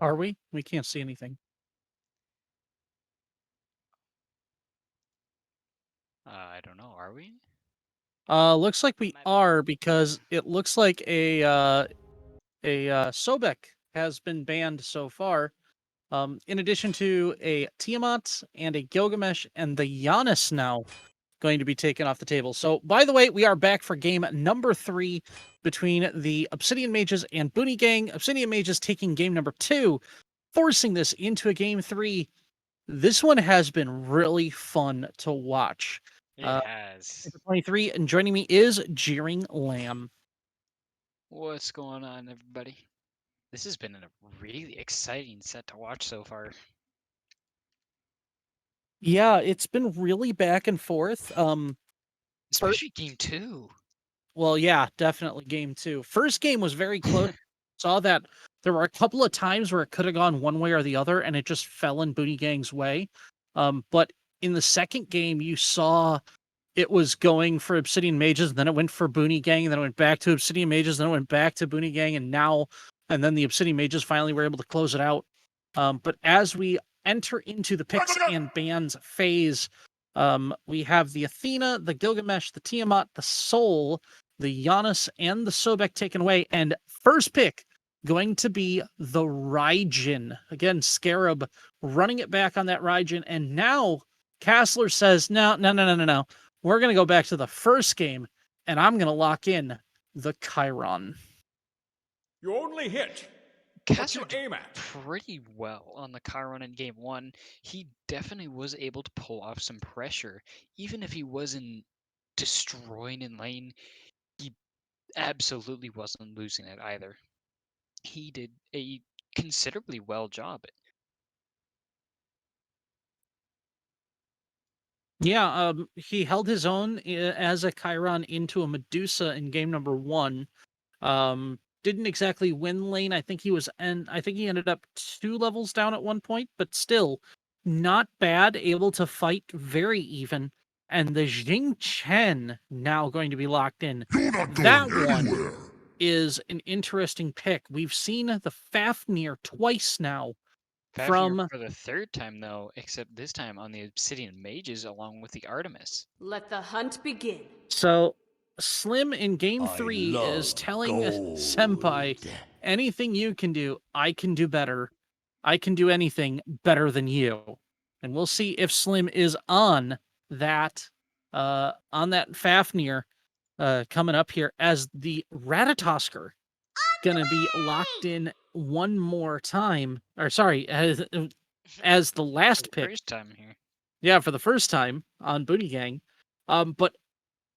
Are we? We can't see anything. I don't know. Are we? Looks like we are, because it looks like a Sobek has been banned so far. In addition to a Tiamat and a Gilgamesh, and the Giannis now going to be taken off the table. So, by the way, we are back for game number 3 between the Obsidian Mages and Boone Gang. Obsidian Mages taking game number 2, forcing this into a game 3. This one has been really fun to watch. It has. Number 23, and joining me is Jeering Lamb. What's going on, everybody? This has been a really exciting set to watch so far. Yeah, it's been really back and forth. Especially game 2. Well, yeah, definitely game 2. First game was very close. Saw that there were a couple of times where it could have gone one way or the other, and it just fell in Boonie Gang's way. But in the second game, you saw it was going for Obsidian Mages, and then it went for Boone Gang, and then it went back to Obsidian Mages, and then it went back to Boone Gang, and then the Obsidian Mages finally were able to close it out. But as we enter into the picks and bans phase, we have the Athena, the Gilgamesh, the Tiamat, the Soul, the Giannis, and the Sobek taken away. And first pick going to be the Raijin. Again, Scarab running it back on that Raijin, and now Castler says, no. We're going to go back to the first game, and I'm going to lock in the Chiron. You only hit what you Kessler aim did at. pretty well on the Chiron in game 1. He definitely was able to pull off some pressure. Even if he wasn't destroying in lane, he absolutely wasn't losing it either. He did a considerably well job. Yeah, he held his own as a Chiron into a Medusa in game number 1. Didn't exactly win lane. I think he ended up 2 levels down at one point, but still not bad, able to fight very even. And the Jing Chen now going to be locked in. That one is an interesting pick. We've seen the Fafnir twice now. Fafnir for the 3rd time, though, except this time on the Obsidian Mages along with the Artemis. Let the hunt begin. So Slim in game 3 is telling Senpai, anything you can do, I can do better. I can do anything better than you. And we'll see if Slim is on that Fafnir coming up here, as the Ratatosker gonna be locked in one more time. Or sorry, as the last pick. First time here. Yeah, for the first time on Booty Gang. But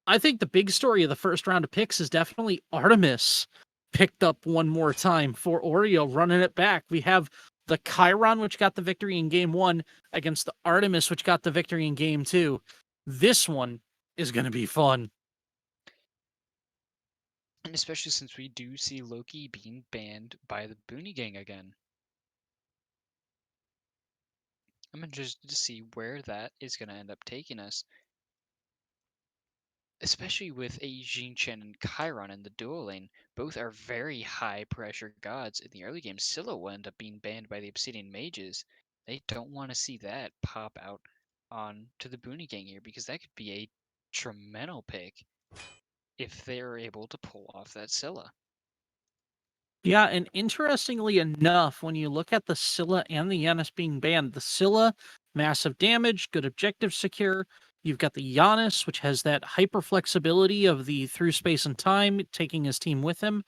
I think the big story of the first round of picks is definitely Artemis picked up one more time for Oreo, running it back. We have the Chiron, which got the victory in game 1, against the Artemis, which got the victory in game 2. This one is going to be fun. And especially since we do see Loki being banned by the Boone Gang again. I'm interested to see where that is going to end up taking us. Especially with a Jing Chen and Chiron in the dual lane. Both are very high pressure gods. In the early game, Scylla will end up being banned by the Obsidian Mages. They don't want to see that pop out on to the Boone Gang here, because that could be a tremendous pick if they're able to pull off that Scylla. Yeah, and interestingly enough, when you look at the Scylla and the Giannis being banned, the Scylla, massive damage, good objective secure. You've got the Giannis, which has that hyper flexibility of the through space and time, taking his team with him.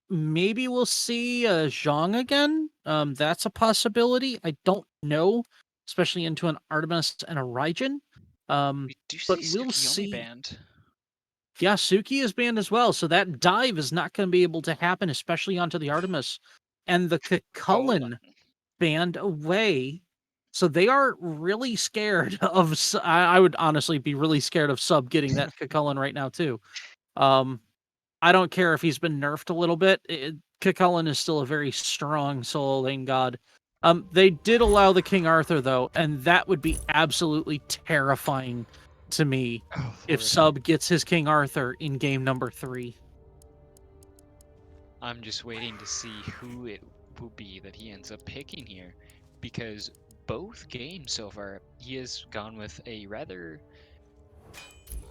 Maybe we'll see Zhang again. That's a possibility. I don't know, especially into an Artemis and a Raijin. We do see But we'll Suki see. only banned. Yeah, Suki is banned as well, so that dive is not going to be able to happen, especially onto the Artemis. And the Cucullin banned away, so they are really scared of. I would honestly be really scared of Sub getting that Cucullin right now too. I don't care if he's been nerfed a little bit. Cucullin is still a very strong solo lane god. They did allow the King Arthur though, and that would be absolutely terrifying to me if Sub gets his King Arthur in game number 3. I'm just waiting to see who it hope will be that he ends up picking here, because both games so far he has gone with a rather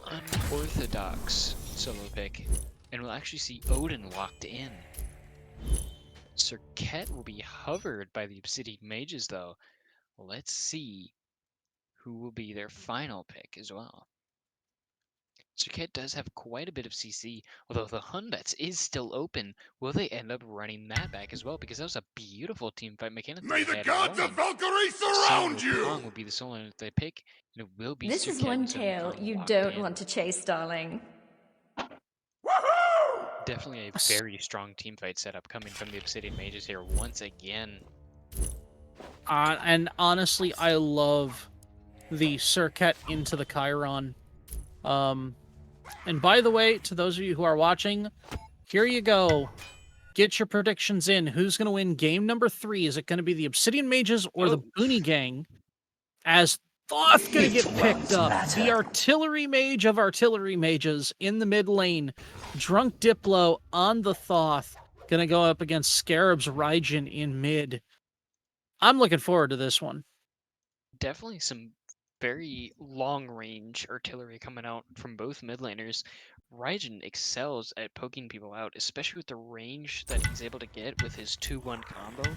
unorthodox solo pick, and we'll actually see Odin locked in. Serket will be hovered by the Obsidian Mages though. Let's see who will be their final pick as well. Serket does have quite a bit of CC, although the Hundets is still open. Will they end up running that back as well? Because that was a beautiful team fight mechanic. May the gods of Valkyrie surround you! Kong will be the solo that they pick, and it will be This is Serket one who's gonna be tale you locked don't in. want to chase, darling. Woohoo! Definitely a very strong team fight setup coming from the Obsidian Mages here once again. And honestly, I love the Serket into the Chiron. And by the way, to those of you who are watching, here you go. Get your predictions in. Who's going to win game number 3? Is it going to be the Obsidian Mages or the Boone Gang? As Thoth going to get picked up. The artillery mage of artillery mages in the mid lane. Drunk Diplo on the Thoth. Going to go up against Scarab's Raijin in mid. I'm looking forward to this one. Definitely some very long-range artillery coming out from both mid laners. Raijin excels at poking people out, especially with the range that he's able to get with his 2-1 combo.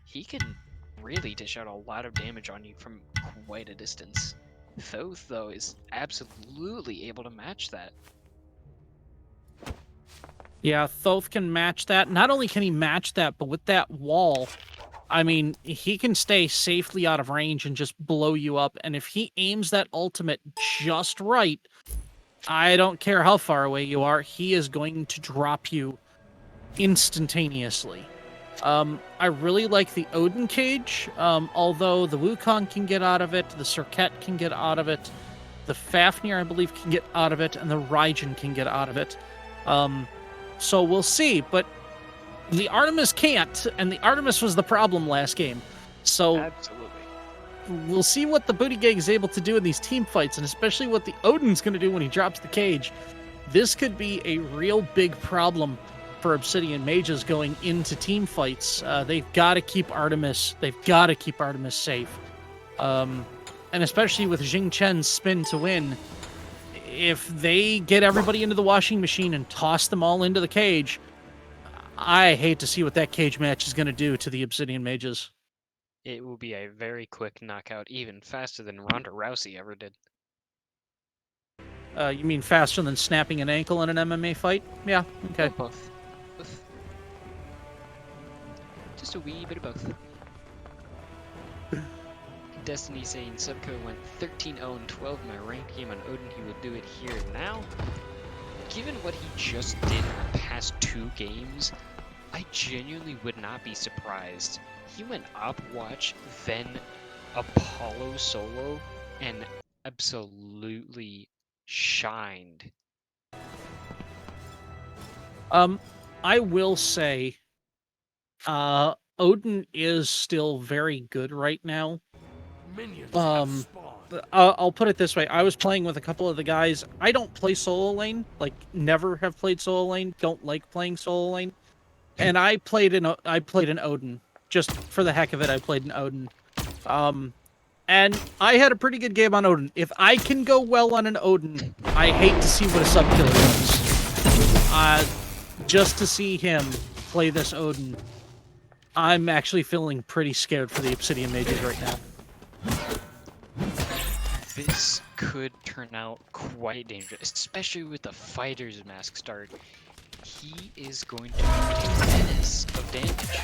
He can really dish out a lot of damage on you from quite a distance. Thoth, though, is absolutely able to match that. Yeah, Thoth can match that. Not only can he match that, but with that wall, I mean, he can stay safely out of range and just blow you up. And if he aims that ultimate just right, I don't care how far away you are, he is going to drop you instantaneously. I really like the Odin cage, although the Wukong can get out of it, the Serket can get out of it, the Fafnir, I believe, can get out of it, and the Raijin can get out of it. So we'll see, but the Artemis can't, and the Artemis was the problem last game. So Absolutely. we'll see what the Booty Gang is able to do in these team fights, and especially what the Odin's going to do when he drops the cage. This could be a real big problem for Obsidian Mages going into team fights. They've got to keep Artemis. They've got to keep Artemis safe. And especially with Jing Chen's spin to win, if they get everybody into the washing machine and toss them all into the cage, I hate to see what that cage match is going to do to the Obsidian Mages. It will be a very quick knockout, even faster than Ronda Rousey ever did. You mean faster than snapping an ankle in an MMA fight? Yeah, okay. Both. Just a wee bit of both. Destiny saying Subco went 13-0-12 in my ranked game on Odin. He will do it here now. Given what he just did in the past 2 games, I genuinely would not be surprised. He went up watch, then Apollo solo, and absolutely shined. I will say, Odin is still very good right now. Minions have spawned. I'll put it this way. I was playing with a couple of the guys. I don't play solo lane, like never have played solo lane, don't like playing solo lane. And I played an Odin. Just for the heck of it, I played an Odin. And I had a pretty good game on Odin. If I can go well on an Odin, I hate to see what a sub killer does. Just to see him play this Odin, I'm actually feeling pretty scared for the Obsidian Mages right now. This could turn out quite dangerous, especially with the fighter's mask start. He is going to be a menace of damage.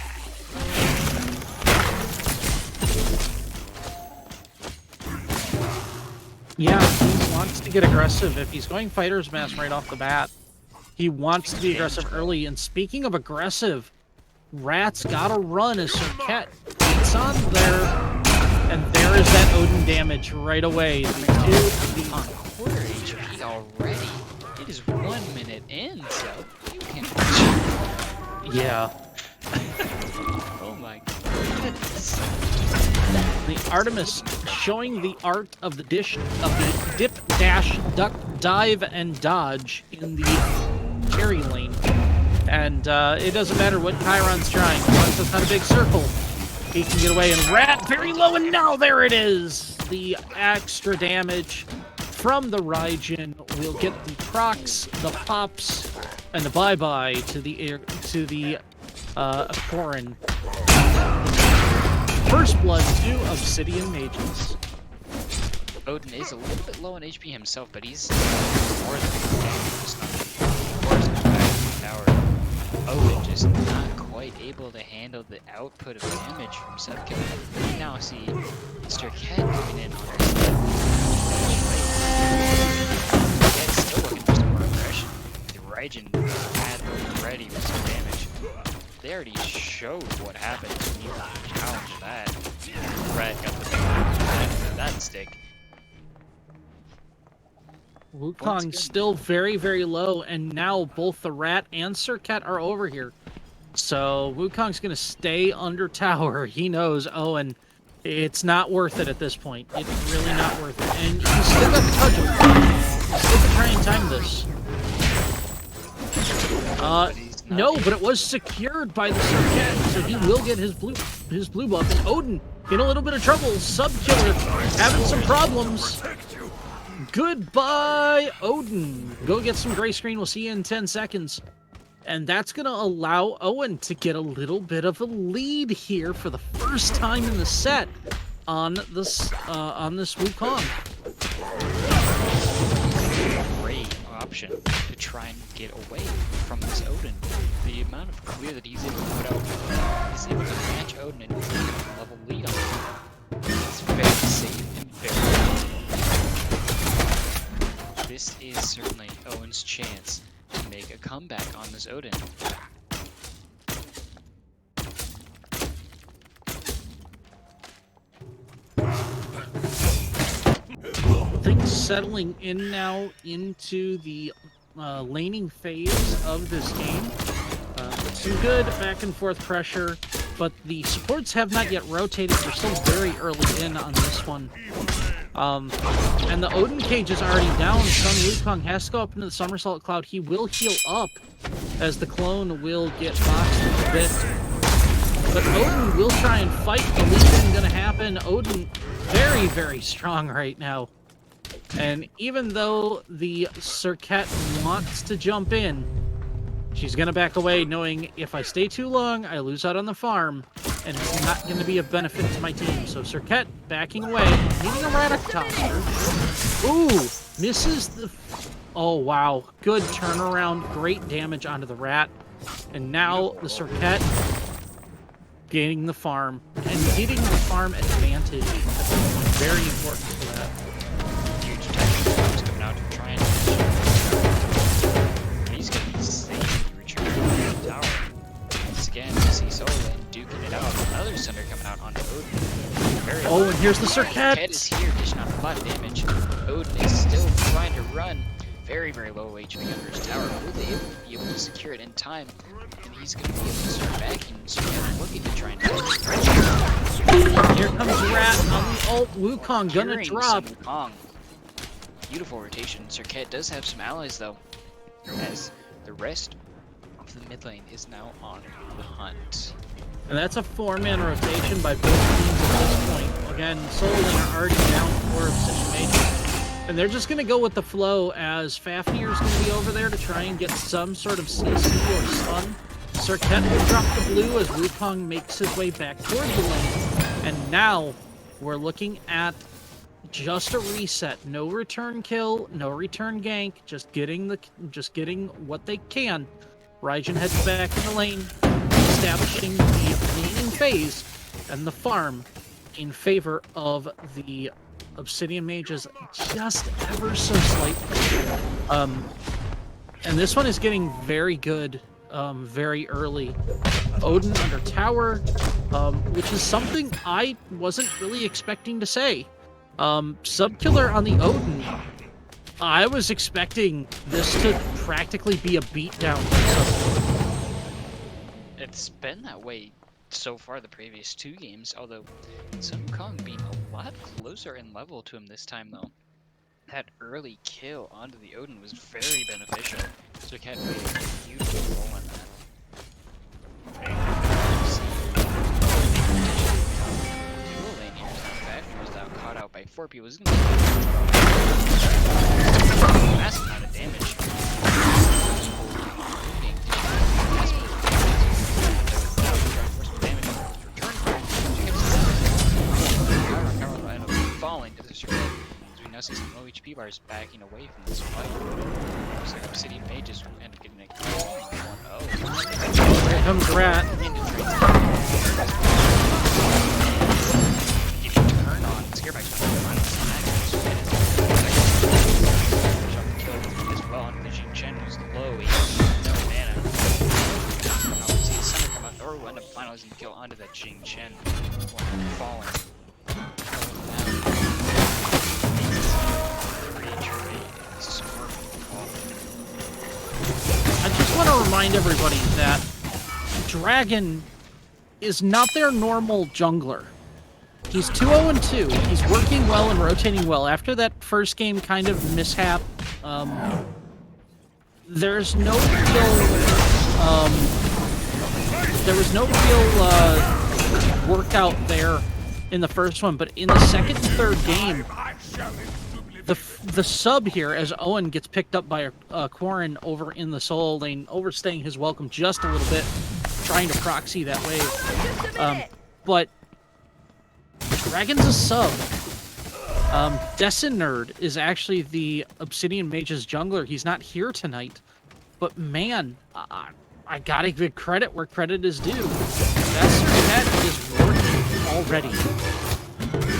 Yeah, he wants to get aggressive. If he's going fighter's mask right off the bat, he wants to be aggressive early. And speaking of aggressive, Rat's gotta run as Serket gets on there. And there is that Odin damage right away. On quarter HP already. It is 1 minute in, so you can. Yeah. Oh my goodness. The Artemis showing the art of the dip, dash, duck, dive, and dodge in the carry lane. And it doesn't matter what Chiron's trying. Once it's not a big circle, he can get away. And Rat very low, and now there it is! The extra damage from the Raijin will get the procs, the pops, and the bye-bye to the Korin. First blood to Obsidian Mages. Odin is a little bit low on HP himself, but he's more than just on tower. Odin just not quite able to handle the output of damage from Subkill. Now see Mr. Cat coming in on her side. Cat's still looking for some more aggression. The Raijin had already with some damage. They already showed what happened when you challenged that. Red got the benefit of that stick. Wukong's still very, very low, and now both the Rat and Serket are over here. So Wukong's going to stay under tower. He knows, oh, and it's not worth it at this point. It's really not worth it. And he's still got the touch. He's still to try and time this. No, but it was secured by the Serket, so he will get his blue buff. And Odin in a little bit of trouble. Subkiller having some problems. Goodbye, Odin. Go get some gray screen. We'll see you in 10 seconds. And that's going to allow Owen to get a little bit of a lead here for the first time in the set on this Wukong. Great option to try and get away from this Odin. The amount of clear that he's able to put out is able to match Odin and he's able to level lead on him. It's very safe and very. This is certainly Owen's chance to make a comeback on this Odin. Things settling in now into the laning phase of this game. Some good back and forth pressure, but the supports have not yet rotated. They're still very early in on this one. And the Odin cage is already down. Sun Wukong has to go up into the Somersault Cloud. He will heal up as the clone will get boxed a bit. But Odin will try and fight. The lead isn't going to happen. Odin very, very strong right now. And even though the Serket wants to jump in, she's going to back away, knowing if I stay too long, I lose out on the farm, and it's not going to be a benefit to my team. So Serket backing away, needing a Ratatoster. Ooh, misses the... Oh, wow. Good turnaround. Great damage onto the Rat. And now the Serket gaining the farm, and getting the farm advantage. Very important for that. Huge attack coming out to try and... He's going to be safely retreating from the tower. Once again, we see Solon duking it out. Another Sunder coming out onto Odin. Oh, and here's the Serket! Serket is here, dishing out a lot of damage. Odin is still trying to run. Very, very low HP under his tower. Will they be able to secure it in time? And he's going to be able to start backing. Serket looking to try and... Here comes Rat on the ult. Wukong gonna drop. Wukong. Beautiful rotation. Serket does have some allies though, as the rest of the mid lane is now on the hunt. And that's a 4-man rotation by both teams at this point. Again, Solo Lane are already down for Obsidian Mages. And they're just gonna go with the flow, as Fafnir's gonna be over there to try and get some sort of CC or stun. Serket will drop the blue as Wukong makes his way back towards the lane. And now we're looking at just a reset. No return kill, no return gank, just getting what they can. Raijin heads back in the lane, establishing the laning phase and the farm in favor of the Obsidian Mages just ever so slightly. And this one is getting very good very early. Odin under tower, which is something I wasn't really expecting to say. Subkiller on the Odin. I was expecting this to practically be a beatdown. It's been that way so far the previous 2 games, although Sun Wukong being a lot closer in level to him this time though. That early kill onto the Odin was very beneficial. So Cat played a beautiful role in that. 4 people. He's gonna massive amount of damage. Falling to the survey, as we now see some low HP bars backing away from this fight. Looks like Obsidian Mages will end up getting a 1-0. Here comes Rat. Turn on Scareback's as well on the Jing Chen, who's low, he has no mana. Now we see the Sunder come out, or we'll end up finalizing the kill onto that Jing Chen, falling. I just want to remind everybody that Dragon is not their normal jungler. He's 2-0-2. He's working well and rotating well. After that first game kind of mishap, there's no real, there was no real workout there in the first one, but in the second and third game, the sub here, as Owen gets picked up by Quarren over in the solo lane, overstaying his welcome just a little bit, trying to proxy that wave. But Dragon's a sub. Destin Nerd is actually the Obsidian Mage's jungler. He's not here tonight, but man, I gotta give credit where credit is due. That is working already.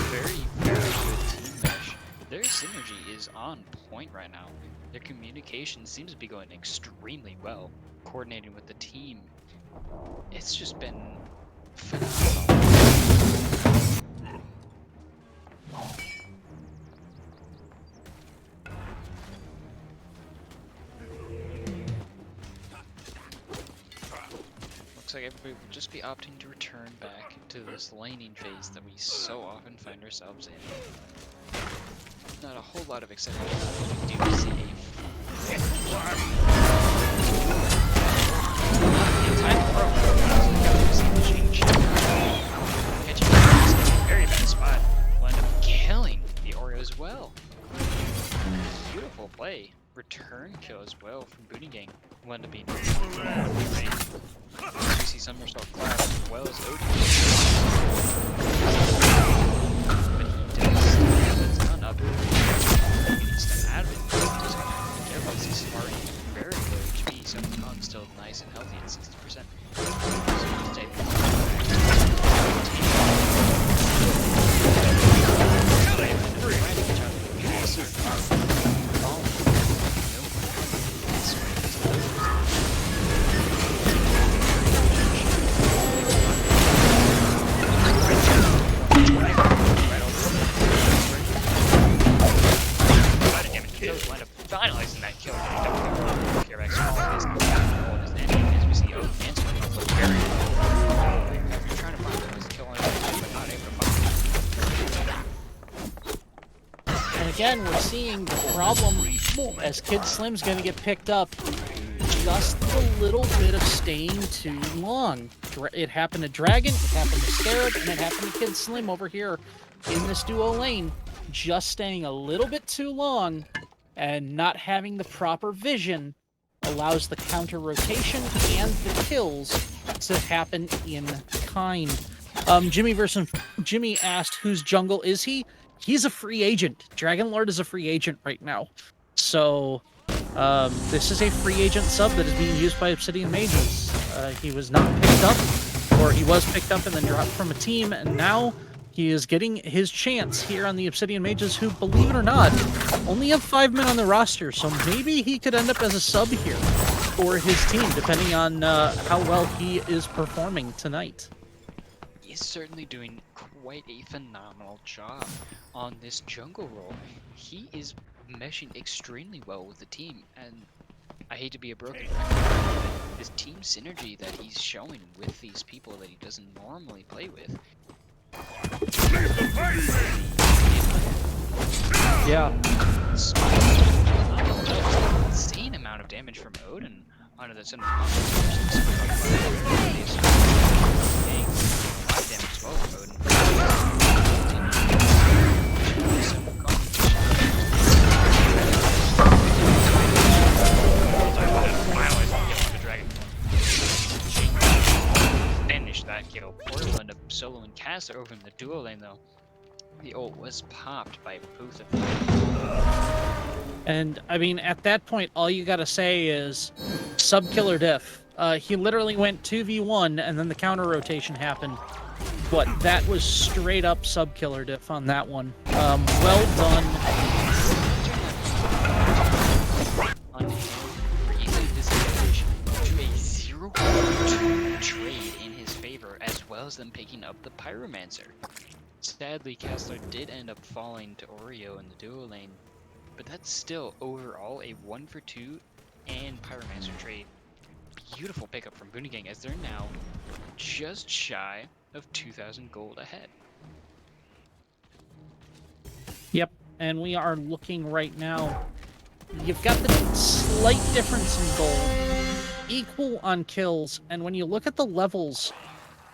Very, very good team match. Their synergy is on point right now. Their communication seems to be going extremely well. Coordinating with the team, it's just been phenomenal. Looks like everybody will just be opting to return back to this laning phase that we so often find ourselves in. Not a whole lot of excitement, but we do see very bad spot. Will end up killing the Oreo as well. Beautiful play. Return kill as well from Boone Gang. Will end up being we see Somersault Cloud as well as Odin. But he does have a ton up. He needs to add it. Just gotta be careful. He's already very low HP, so Khan's still nice and healthy at 60%. So take finalizing that kill. As we see Odin answering very well. You're trying to find those kill on it, but not able to find it. And again, we're seeing the problem as Kid Slim's going to get picked up. Just a little bit of staying too long. It happened to Dragon, it happened to Scarab, and it happened to Kid Slim over here in this duo lane. Just staying a little bit too long and not having the proper vision allows the counter rotation and the kills to happen in kind. Jimmy asked, whose jungle is he? He's a free agent. Dragonlord is a free agent right now. So, this is a free agent sub that is being used by Obsidian Mages. He was not picked up, or he was picked up and then dropped from a team, and now he is getting his chance here on the Obsidian Mages, who, believe it or not, only have 5 men on the roster, so maybe he could end up as a sub here for his team, depending on how well he is performing tonight. He's certainly doing quite a phenomenal job on this jungle role. He is meshing extremely well with the team, and I hate to be a broken record, but this team synergy that he's showing with these people that he doesn't normally play with. Yeah. Insane amount of damage from Odin onto the center. Damage as well from Odin. Yellow and Caster over in the duo lane, though. The ult was popped by both of them. And, I mean, at that point, all you gotta say is sub-killer diff. He literally went 2v1, and then the counter rotation happened. But that was straight up sub-killer diff on that one. Well done. Easily disadvantage to a 0-2 trade in his favor, as well as them picking up the Pyromancer. Sadly, Kessler did end up falling to Oreo in the duo lane, but that's still overall a 1-for-2 and Pyromancer trade. Beautiful pickup from Boone Gang, as they're now just shy of 2,000 gold ahead. Yep, and we are looking right now. You've got the slight difference in gold, equal on kills, and when you look at the levels,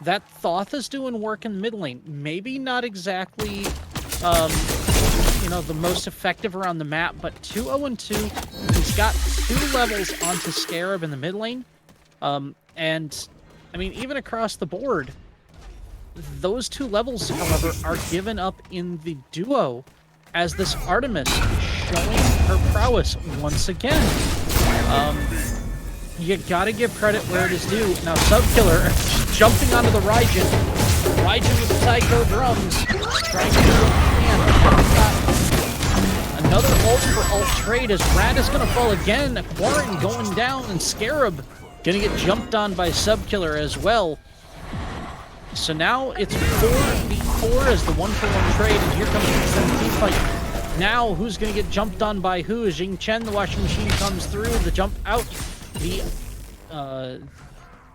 that Thoth is doing work in mid lane. Maybe not exactly, you know, the most effective around the map, but 2-0-2. He's got 2 levels onto Scarab in the mid lane. And, I mean, even across the board, those 2 levels, however, are given up in the duo as this Artemis is showing her prowess once again. You gotta give credit where it is due. Now, Subkiller jumping onto the Raijin. Raijin with the Psycho drums. Trying to do what he can. Another ult for ult trade as Rat is gonna fall again. Quarren going down, and Scarab gonna get jumped on by Subkiller as well. So now it's 4v4 as the 1-for-1 trade, and here comes the 17 fight. Now, who's gonna get jumped on by who? As Jing Chen, the washing machine, comes through, the jump out.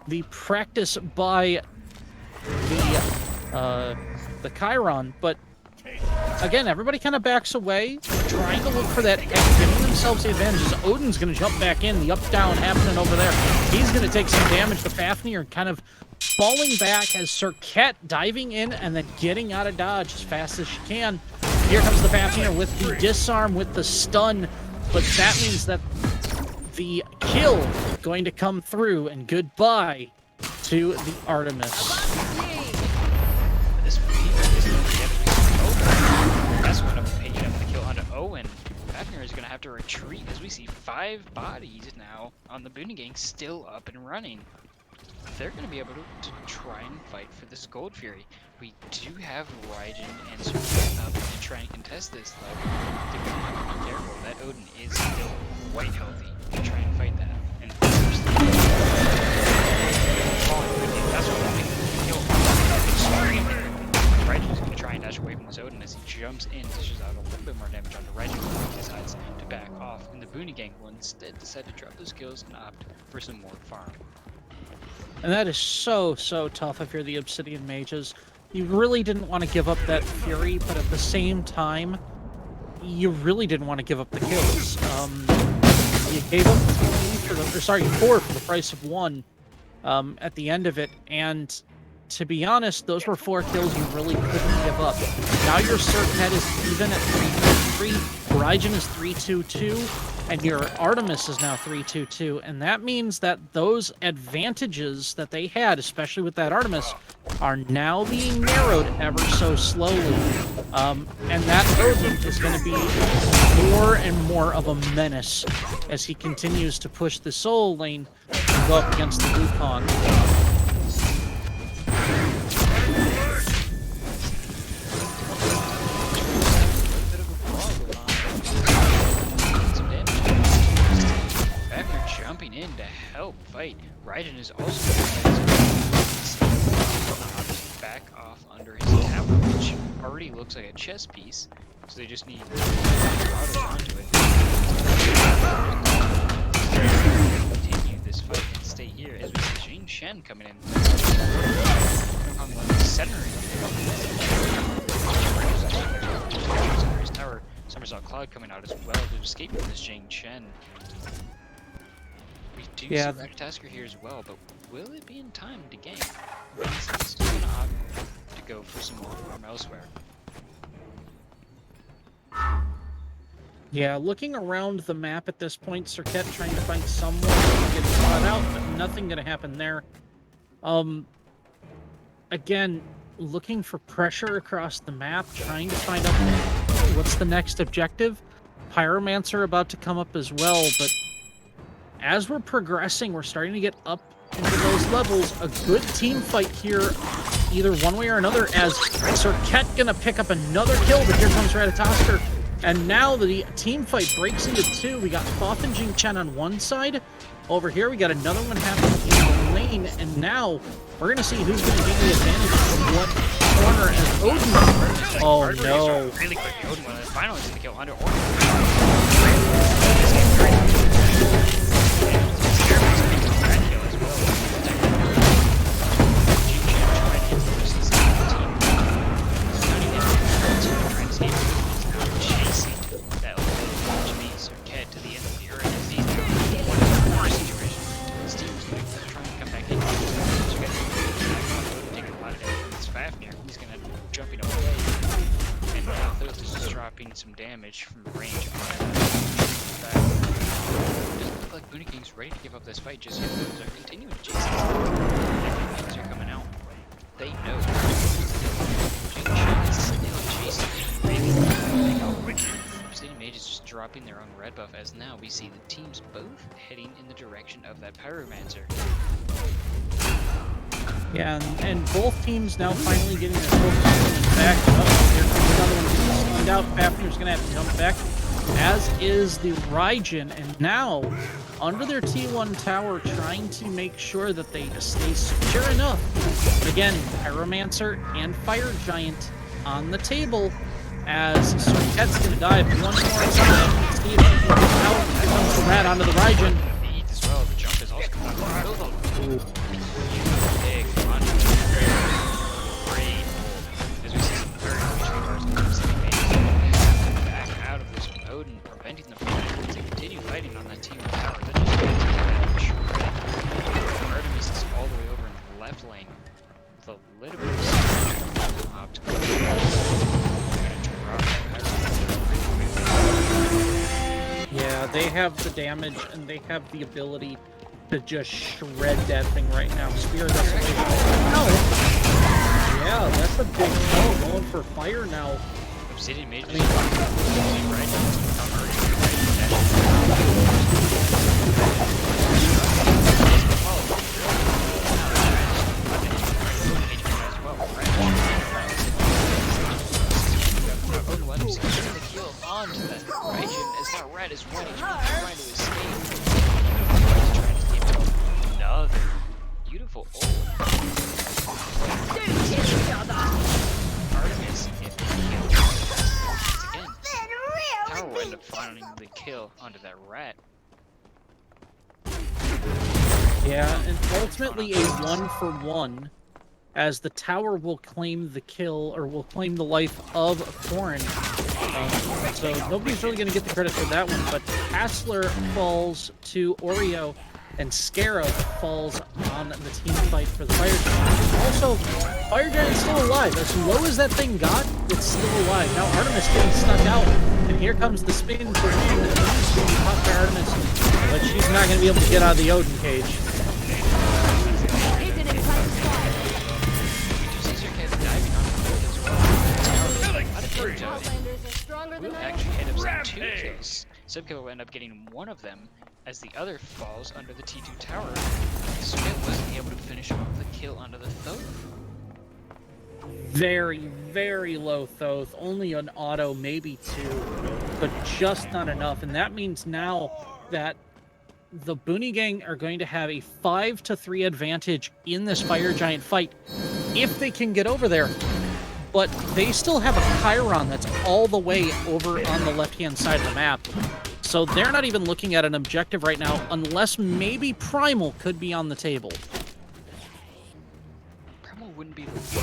The practice by the Chiron, but again, everybody kind of backs away, trying to look for that edge, giving themselves the advantages. Odin's going to jump back in, the up-down happening over there. He's going to take some damage. The Fafnir kind of falling back as Serket diving in and then getting out of dodge as fast as she can. Here comes the Fafnir with the disarm, with the stun, but that means that the kill going to come through, and goodbye to the Artemis. This that's going to pay up the kill onto Owen. Fafnir is going to have to retreat as we see 5 bodies now on the Boone Gang still up and running. They're going to be able to try and fight for this Gold Fury. We do have Raijin and Serket up to try and contest this, though. They're going to have to be careful. That Odin is still quite healthy to try and fight that. And that's what will make the kill extremely quickly. Raijin's going to try and dash away from this Odin as he jumps in, dishes out a little bit more damage onto Raijin, who decides to back off. And the Boone Gang will instead decide to drop those kills and opt for some more farm. And that is so, so tough if you're the Obsidian mages. You really didn't want to give up that Fury, but at the same time, you really didn't want to give up the kills. You gave up 4 for the price of 1 at the end of it, and to be honest, those were 4 kills you really couldn't give up. Now your Serket is even at 3-3, Raijin is 3-2-2, and your Artemis is now 3-2-2, and that means that those advantages that they had, especially with that Artemis, are now being narrowed ever so slowly. And that Odin is going to be more and more of a menace as he continues to push the Soul lane and go up against the Wukong. Jumping in to help fight. Raijin is also back off under his tower, which already looks like a chess piece, so they just need autos onto it. Continue this fight and stay here as we see Jing Chen coming in. On the center of his tower. Somersault Cloud coming out as well to escape from this Jing Chen. We do see Tasker here as well, but will it be in time to gank? He's still going to opt to go for some more farm elsewhere. Yeah, looking around the map at this point, Serket trying to find someone to get caught out, but nothing going to happen there. Again, looking for pressure across the map, trying to find out what's the next objective. Pyromancer about to come up as well, but as we're progressing, we're starting to get up into those levels. A good team fight here, either one way or another, as Serket gonna pick up another kill, but here comes Ratatosker. And now the team fight breaks into two. We got Thoth and Jing Chen on one side. Over here, we got another one happening in the lane, and now we're gonna see who's gonna gain the advantage from what corner as Odin. Oh no. Really quick, Odin finally gonna kill under some damage from range on it. Doesn't look like Boone King's ready to give up this fight just yet. Those are continuing to chase these things are coming out. They know. Obsidian Mage is just dropping their own red buff as now we see the teams both heading in the direction of that Pyromancer. Yeah, and both teams now finally getting their full complement back. Oh, here comes another one. Find out Fafnir's going to have to jump back, as is the Raijin. And now, under their T1 tower, trying to make sure that they stay secure enough. Again, Pyromancer and Fire Giant on the table, as Serket's going to dive one more time. See if he can get out. Here comes the rat onto the Raijin. As well, the jump is also coming out. Preventing them from to continue fighting on that team tower. That just Artemis is all the way over in the left lane with a little bit of optical. Yeah, they have the damage and they have the ability to just shred that thing right now. Spear Desolation. No! Yeah, that's a big kill going for fire now. Obsidian Mage is Red is running, trying to escape. Another beautiful ult. Artemis if again. Tower will end up finding the kill onto that rat. Yeah, and ultimately a 1-for-1, as the tower will claim the kill, or will claim the life of Thorin. So nobody's really going to get the credit for that one, but Hassler falls to Oreo, and Scarab falls on the team fight for the Fire Giant. Also, Fire Giant's still alive. As low as that thing got, it's still alive. Now Artemis getting stuck out, and here comes the spin for Jing. She's being caught by Artemis, but she's not going to be able to get out of the Odin cage. Boone actually ends up 2 kills. Subkill will end up getting one of them as the other falls under the T2 tower. Smith wasn't able to finish off the kill under the Thoth. Very, very low Thoth. Only an auto, maybe 2, but just not enough. And that means now that the Boone gang are going to have a 5-3 advantage in this Fire Giant fight if they can get over there. But they still have a Chiron that's all the way over on the left-hand side of the map. So they're not even looking at an objective right now, unless maybe Primal could be on the table. Primal wouldn't be the worst,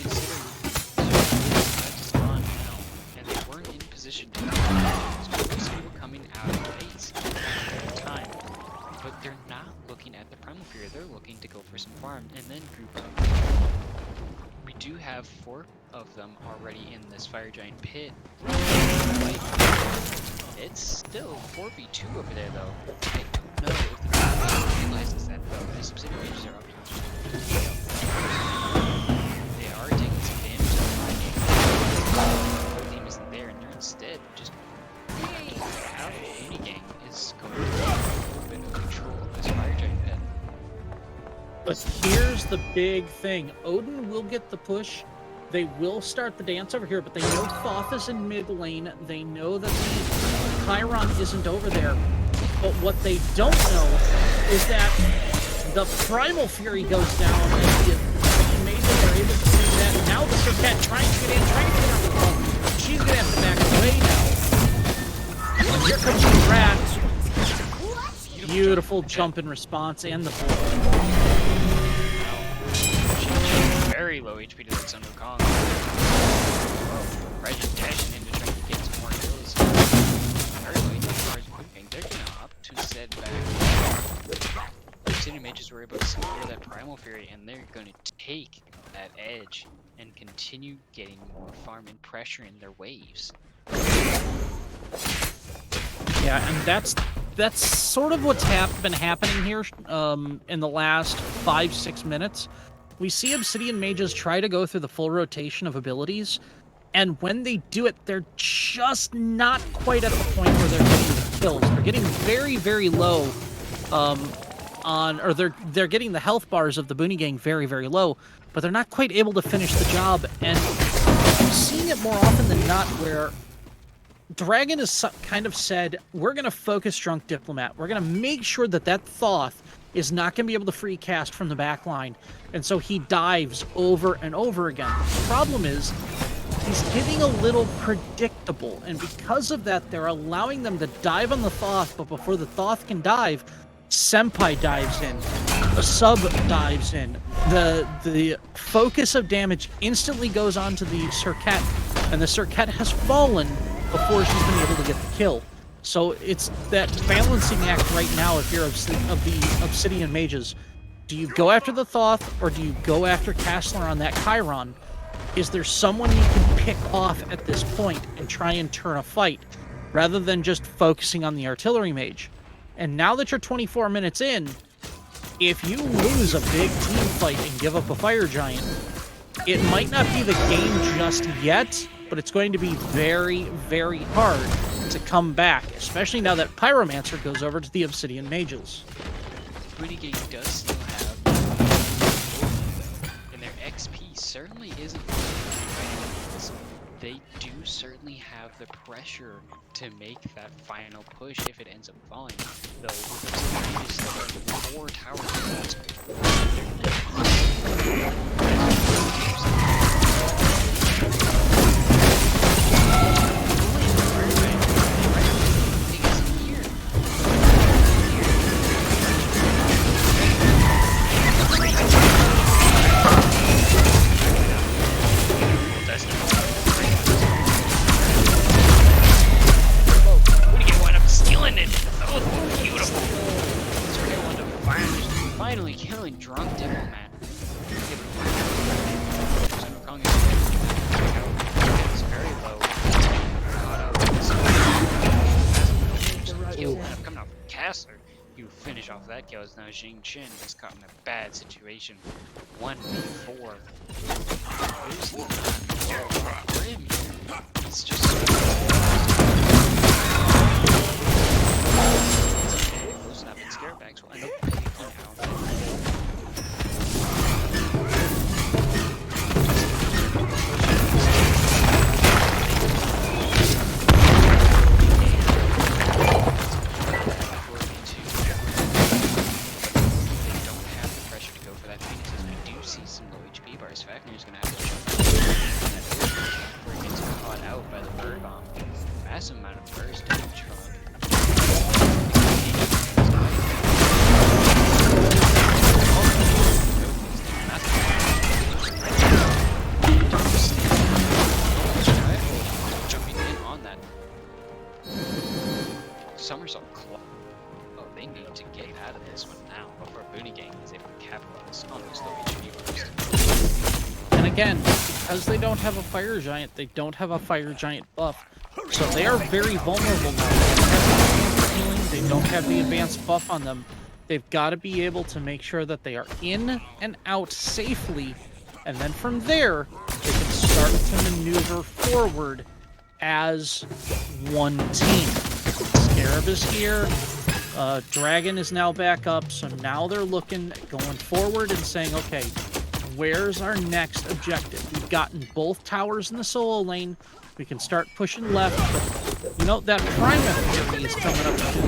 considering it's on now, and they weren't in position to people coming out of the base at the time. But they're not looking at the Primal Fury, they're looking to go for some farm and then group up. We do have 4 of them already in this Fire Giant pit. It's still 4v2 over there though. I don't know if the team realizes that though. The Obsidian Mages are up to the big thing. Odin will get the push. They will start the dance over here, but they know Thoth is in mid lane. They know that the Chiron isn't over there. But what they don't know is that the Primal Fury goes down, and the Mages are able to do that. Now the Serpent trying to get in, trying to get out of the ball. She's going to have to back away now. And here comes the Rat. Beautiful jump in response, and the bull. Very low HP to that Sun Wukong. Right, just dashing in to try to get some more kills. Very low HP as far as quick. They're gonna up to set back. Obsidian Mages were able to secure that Primal Fury, and they're gonna take that edge and continue getting more farm and pressure in their waves. Yeah, and that's sort of what's been happening here in the last 5-6 minutes. We see Obsidian Mages try to go through the full rotation of abilities, and when they do it, they're just not quite at the point where they're getting the kills. They're getting very, very low they're getting the health bars of the Boone gang very, very low, but they're not quite able to finish the job. And I'm seeing it more often than not where Dragon has kind of said, we're going to focus Drunk Diplomat. We're going to make sure that that Thoth is not going to be able to free cast from the back line. And so he dives over and over again. The problem is, he's getting a little predictable. And because of that, they're allowing them to dive on the Thoth, but before the Thoth can dive, Senpai dives in. The sub dives in. The focus of damage instantly goes on to the Serket, and the Serket has fallen before she's been able to get the kill. So it's that balancing act right now if you're of the Obsidian Mages. Do you go after the Thoth, or do you go after Castler on that Chiron? Is there someone you can pick off at this point and try and turn a fight, rather than just focusing on the Artillery Mage? And now that you're 24 minutes in, if you lose a big team fight and give up a Fire Giant, it might not be the game just yet, but it's going to be very, very hard to come back, especially now that Pyromancer goes over to the Obsidian Mages. Boone gang does still have, and their XP certainly isn't. They do certainly have the pressure to make that final push if it ends up falling. Though Obsidian Mages still have 4 towers left. Finally killing Drunk Diplomat. It's very low. Kill coming off Castler. You finish off that kill as now Jing Chen is caught in a bad situation. 1v4. It's just losing up in Scarebacks will end up picking out. Fafnir's gonna have to jump before he gets caught out by the bird bomb. Massive amount of burst damage from him. Jumping in on that somersault claw. Oh, they need to get out of this one now before Boone gang is able to capitalize on this low HP burst. And again, because they don't have a Fire Giant, they don't have a Fire Giant buff. So they are very vulnerable now. They don't have the advanced buff on them. They've got to be able to make sure that they are in and out safely. And then from there, they can start to maneuver forward as one team. Scarab is here. Dragon is now back up, so now they're looking, going forward and saying, okay, where's our next objective? We've gotten both towers in the solo lane. We can start pushing left, but, you know, that Primal Fury is coming up too.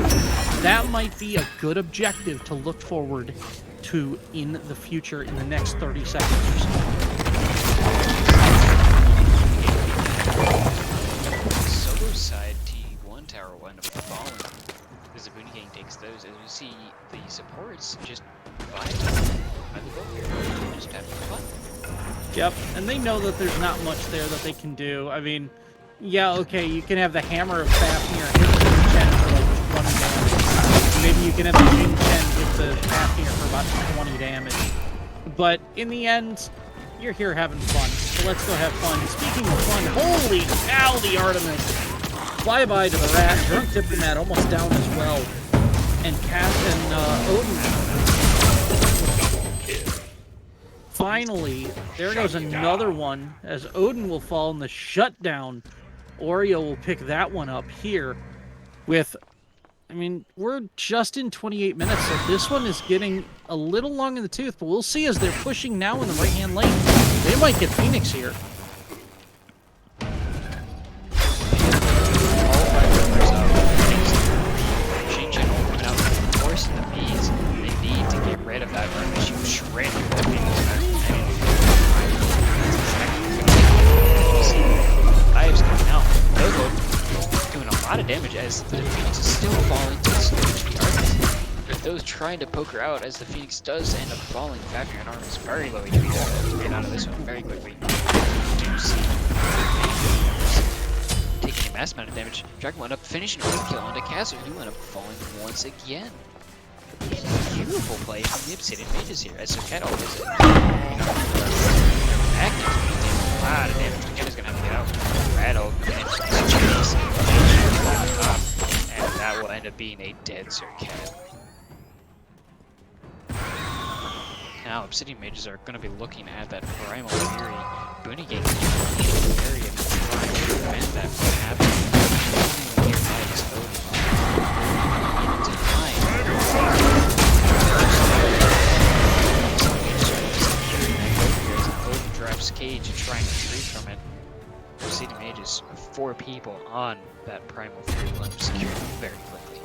That might be a good objective to look forward to in the future in the next 30 seconds or so. Solo side T1 tower will end up falling as the Boone Gang takes those. As we see the supports just vibing by the boat here, just having fun. Yep, and they know that there's not much there that they can do. I mean, yeah, okay, you can have the Hammer of Fafnir hit the Jin Chen for like 20 damage. Maybe you can have the Jin Chen hit the Fafnir for about 20 damage. But in the end, you're here having fun, so let's go have fun. Speaking of fun, holy cow, the Artemis! Flyby to the Rat, Drunk Diplomat almost down as well. And Cass and Odin. Finally, there goes another one, as Odin will fall in the shutdown. Oreo will pick that one up here with, I mean, we're just in 28 minutes, so this one is getting a little long in the tooth, but we'll see as they're pushing now in the right-hand lane. They might get Phoenix here. They need to get rid of that Artemis. You shred the Phoenix. Ives coming out. Logo doing a lot of damage as the Phoenix is still falling to the HP Artemis. But those trying to poke her out as the Phoenix does end up falling. Fafnir and Artemis very low HP to get out of this one very quickly. Do see taking a mass amount of damage. Dragon wound up finishing a quick kill onto Castle, who wound up falling once again. Beautiful play from the Obsidian Mages here as Soket always active. A lot of damage. Soketa's gonna have to get out. Rattle and that will end up being a dead Soket. Now Obsidian Mages are gonna be looking at that Primal Fury. Boone Gang area trying to prevent that from happening. Nearby is Odin. Into time. Odin drops Cage and trying to retreat from it. Obsidian Mages, 4 people on that Primal Fury will end up securing very quickly.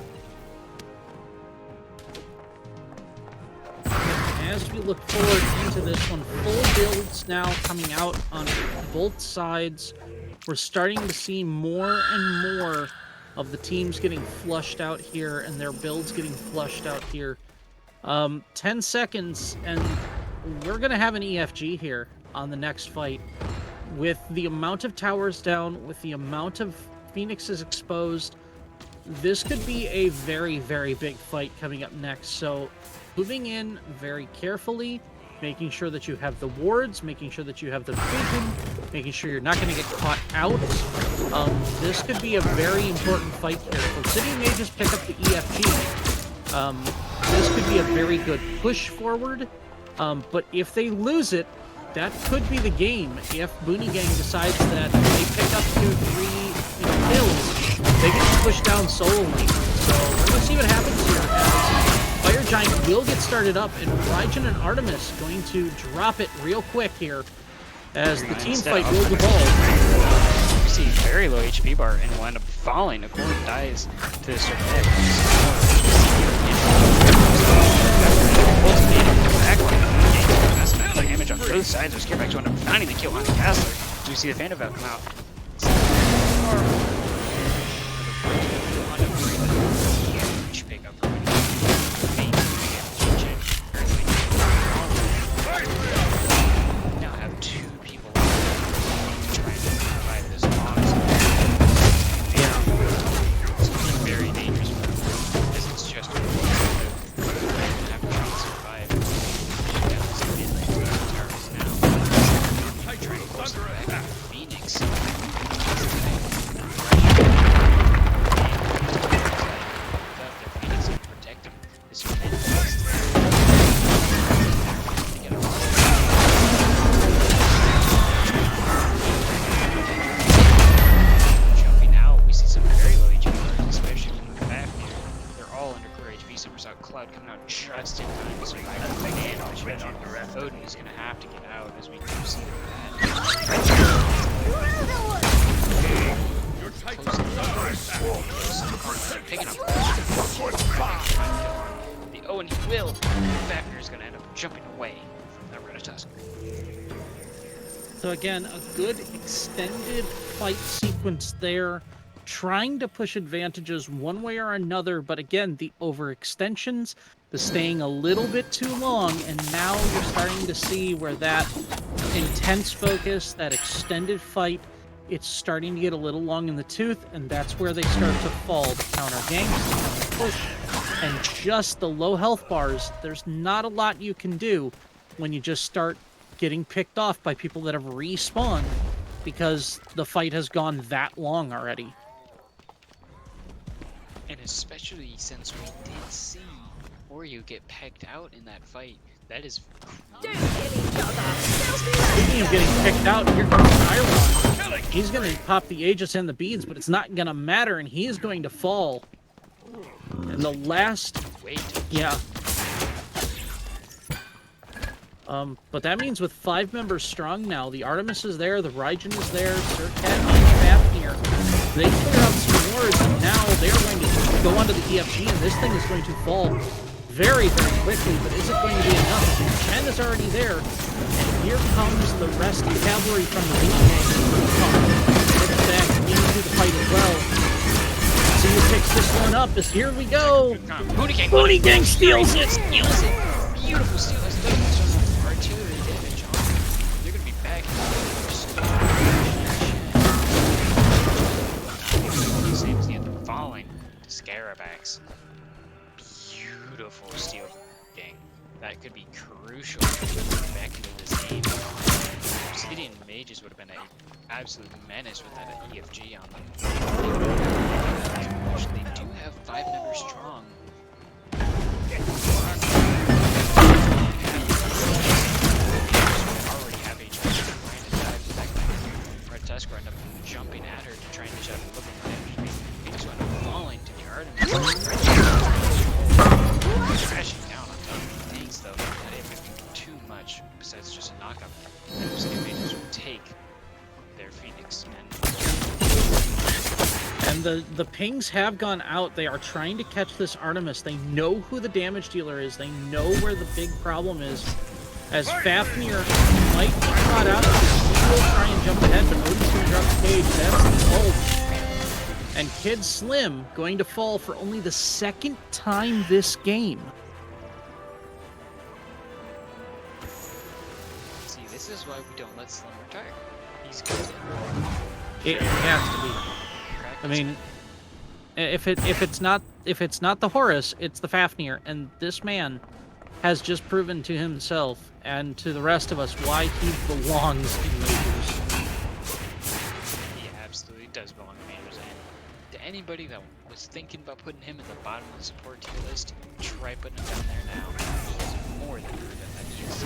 As we look forward into this one, full builds now coming out on both sides. We're starting to see more and more of the teams getting flushed out here and their builds getting flushed out here. 10 seconds and we're going to have an EFG here on the next fight. With the amount of towers down, with the amount of Phoenixes exposed, this could be a very, very big fight coming up next. So moving in very carefully, making sure that you have the wards, making sure that you have the vision, making sure you're not going to get caught out. This could be a very important fight here. If Obsidian Mages pick up the EFG, this could be a very good push forward. But if they lose it, that could be the game. If Boone Gang decides that they pick up 2-3 kills, they get pushed down solo lane. So we're going to see what happens here as Fire Giant will get started up, and Raijin and Artemis going to drop it real quick here as the team fight will evolve. You see very low HP bar and will end up falling. A Corn dies to the Serpent. Damage on both sides. There's Back to end up finding the kill on the Castler. Do we see the Phantom Valve come out? Huge pickup. Now have 2 people trying to survive this honest. Yeah. It's very dangerous for them because it's just have to try to survive. Phoenix. jumping away from that Ratatusk. So again, a good extended fight sequence there, trying to push advantages one way or another, but again, the overextensions, the staying a little bit too long, and now you're starting to see where that intense focus, that extended fight, it's starting to get a little long in the tooth, and that's where they start to fall. The counter ganks, the counter push, and just the low health bars, there's not a lot you can do when you just start getting picked off by people that have respawned because the fight has gone that long already. And especially since we did see Oreo get pegged out in that fight. That is Don't kill each other. Speaking of getting picked out, here comes Chiron. He's going to pop the Aegis and the beads, but it's not going to matter, and he is going to fall. And the last... Wait. Yeah. But that means with 5 members strong now, the Artemis is there, the Raijin is there, Sir Cat and Fafnir. They clear out some wards, and now they're going to go onto the EFG, and this thing is going to fall very, very quickly, but is it going to be enough? Chen is already there, and here comes the rest of the cavalry from the Boone gang. It's back into the fight as well. See who picks this one up as here we go! Boone gang steals it! Steals it! Beautiful steal. Artillery damage on them. They're gonna be back in the same as the end of falling to Scarabax. Beautiful steal gang. That could be crucial back into this game. Obsidian mages would have been an absolute menace with that EFG on them. They do have 5 members strong. Ratatusk end up jumping at her to try and reach out and look at the damage. They just end up falling to the Artemis. Crashing down on top of the things though. That ain't gonna be too much besides just a knockup. And Obsidian mages will take their Phoenix And the pings have gone out. They are trying to catch this Artemis. They know who the damage dealer is. They know where the big problem is. As Fafnir might be caught out, he will try and jump ahead, but Odin's going to drop the cage. That's the ult. And Kid Slim going to fall for only the 2nd time this game. See, this is why we don't let Slim retire. He's good. It has to be. I mean, if it's not the Horus, it's the Fafnir, and this man has just proven to himself and to the rest of us why he belongs in Majors. He absolutely does belong in Majors, and to anybody that was thinking about putting him in the bottom of the support tier list, try putting him down there now. He's more than proven that he is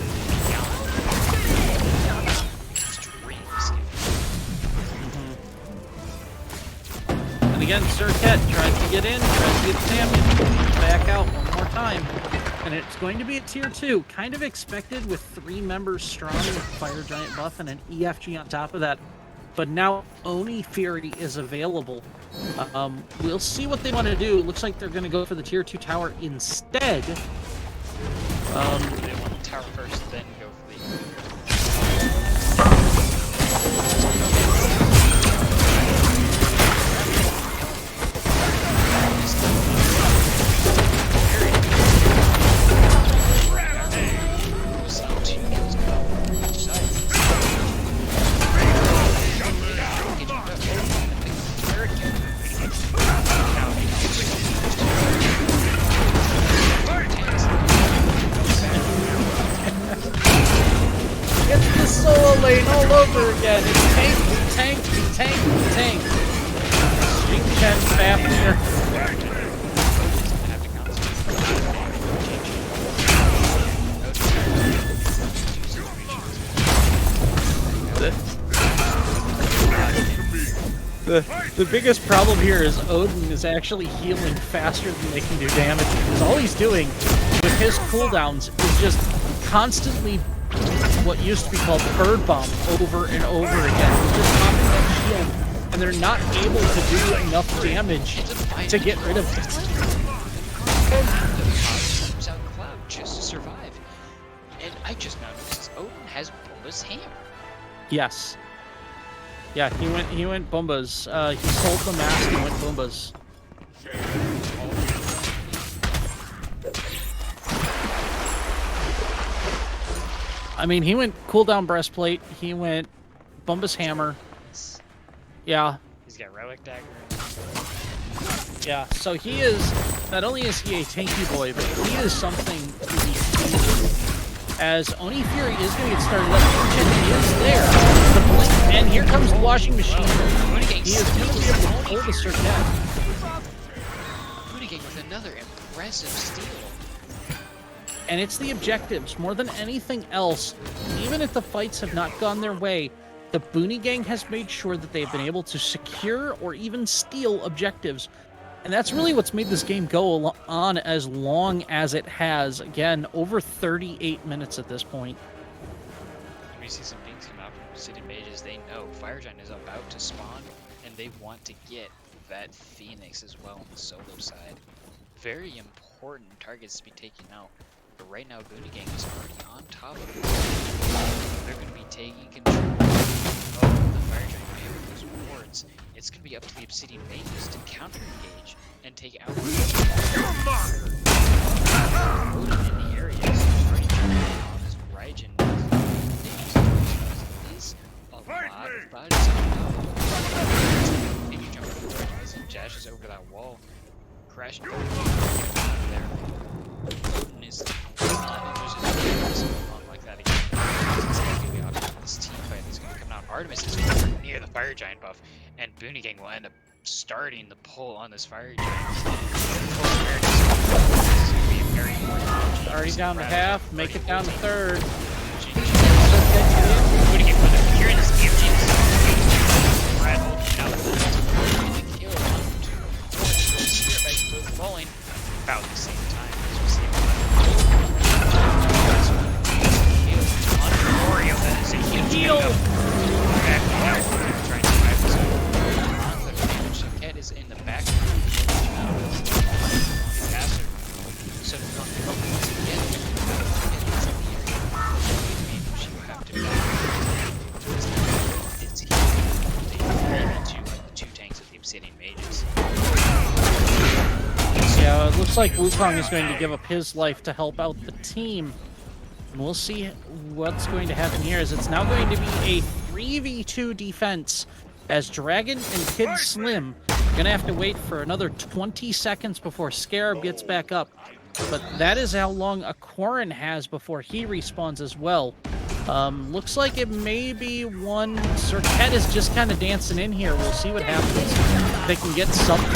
extreme skill. And again, Sirket tries to get in, tries to get the damage, back out one more time. And it's going to be a tier 2, kind of expected with 3 members strong with Fire Giant buff and an EFG on top of that. But now Oni Fury is available. We'll see what they want to do. Looks like they're going to go for the tier 2 tower instead. They want the tower first, then go for the... Lane all over again. It's tank, tank, tank, tank. Stream Chen Fafnir. The biggest problem here is Odin is actually healing faster than they can do damage, because all he's doing with his cooldowns is just constantly what used to be called bird bomb over and over again. He's just popping that shield, and they're not able to do enough damage to get rid of it. Cloud just to survive. Yes. Yeah, he went Boombas. He sold the mask and went Boombas. I mean, he went cooldown breastplate. He went Boombas hammer. Yeah. He's got relic dagger. Yeah. So he is, not only is he a tanky boy, but he is something to be seen. As Oni Fury is going to get started up, he is there. The blink, and here comes the washing machine. He is going to be able to pull the Circuit. Boone with another impressive steal. And it's the objectives more than anything else. Even if the fights have not gone their way, the Boone Gang has made sure that they've been able to secure or even steal objectives. And that's really what's made this game go on as long as it has. Again, over 38 minutes at this point. We see some things come out from Obsidian Mages. They know Fire Giant is about to spawn, and they want to get that Phoenix as well on the solo side. Very important targets to be taken out. But right now, Boone Gang is already on top of it. They're going to be taking control of the Fire Giant with those wards. It's going to be up to the Obsidian Mages to counter-engage and take out Odin in the area. Already on this Raijin is a lot of bodies. Maybe jump over the Raijin as he dashes over that wall. Crashing out of there. Odin is like that again. It's going to be the option of this team fight that's going to come out. Artemis is near the Fire Giant buff, and Boone Gang will end up starting the pull on this Fire Giant. Already down to half, make it down to third. Boone Gang will end up hearing this EFG. Brad holding out the kill on Spirit Bike both falling about the same time as we see Oreo, that is a huge heal. Trying to survive this on the damage. So Cat is in the back. Faster. So once again, she will have to it's into the two tanks of the Obsidian Mages. Yeah, it looks like Wukong is going to give up his life to help out the team. And we'll see what's going to happen here, as it's now going to be a 3v2 defense, as Dragon and Kid Slim are going to have to wait for another 20 seconds before Scarab gets back up. But that is how long Aquarin has before he respawns as well. Looks like it may be one. Cirquet is just kind of dancing in here. We'll see what happens. If they can get something.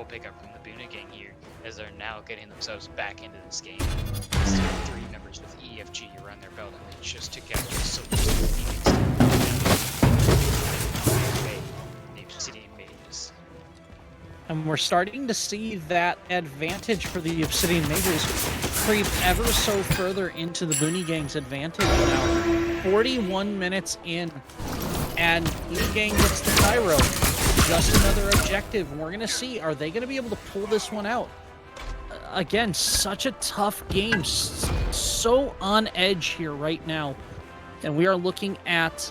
Pickup from the Boone Gang here, as they're now getting themselves back into this game. Still 3 members with EFG around their belt, and they just took out the Obsidian Mages. And we're starting to see that advantage for the Obsidian Mages creep ever so further into the Boone Gang's advantage now. 41 minutes in, and Boone Gang gets the Cairo. Just another objective. We're going to see, are they going to be able to pull this one out? Again, such a tough game. So on edge here right now. And we are looking at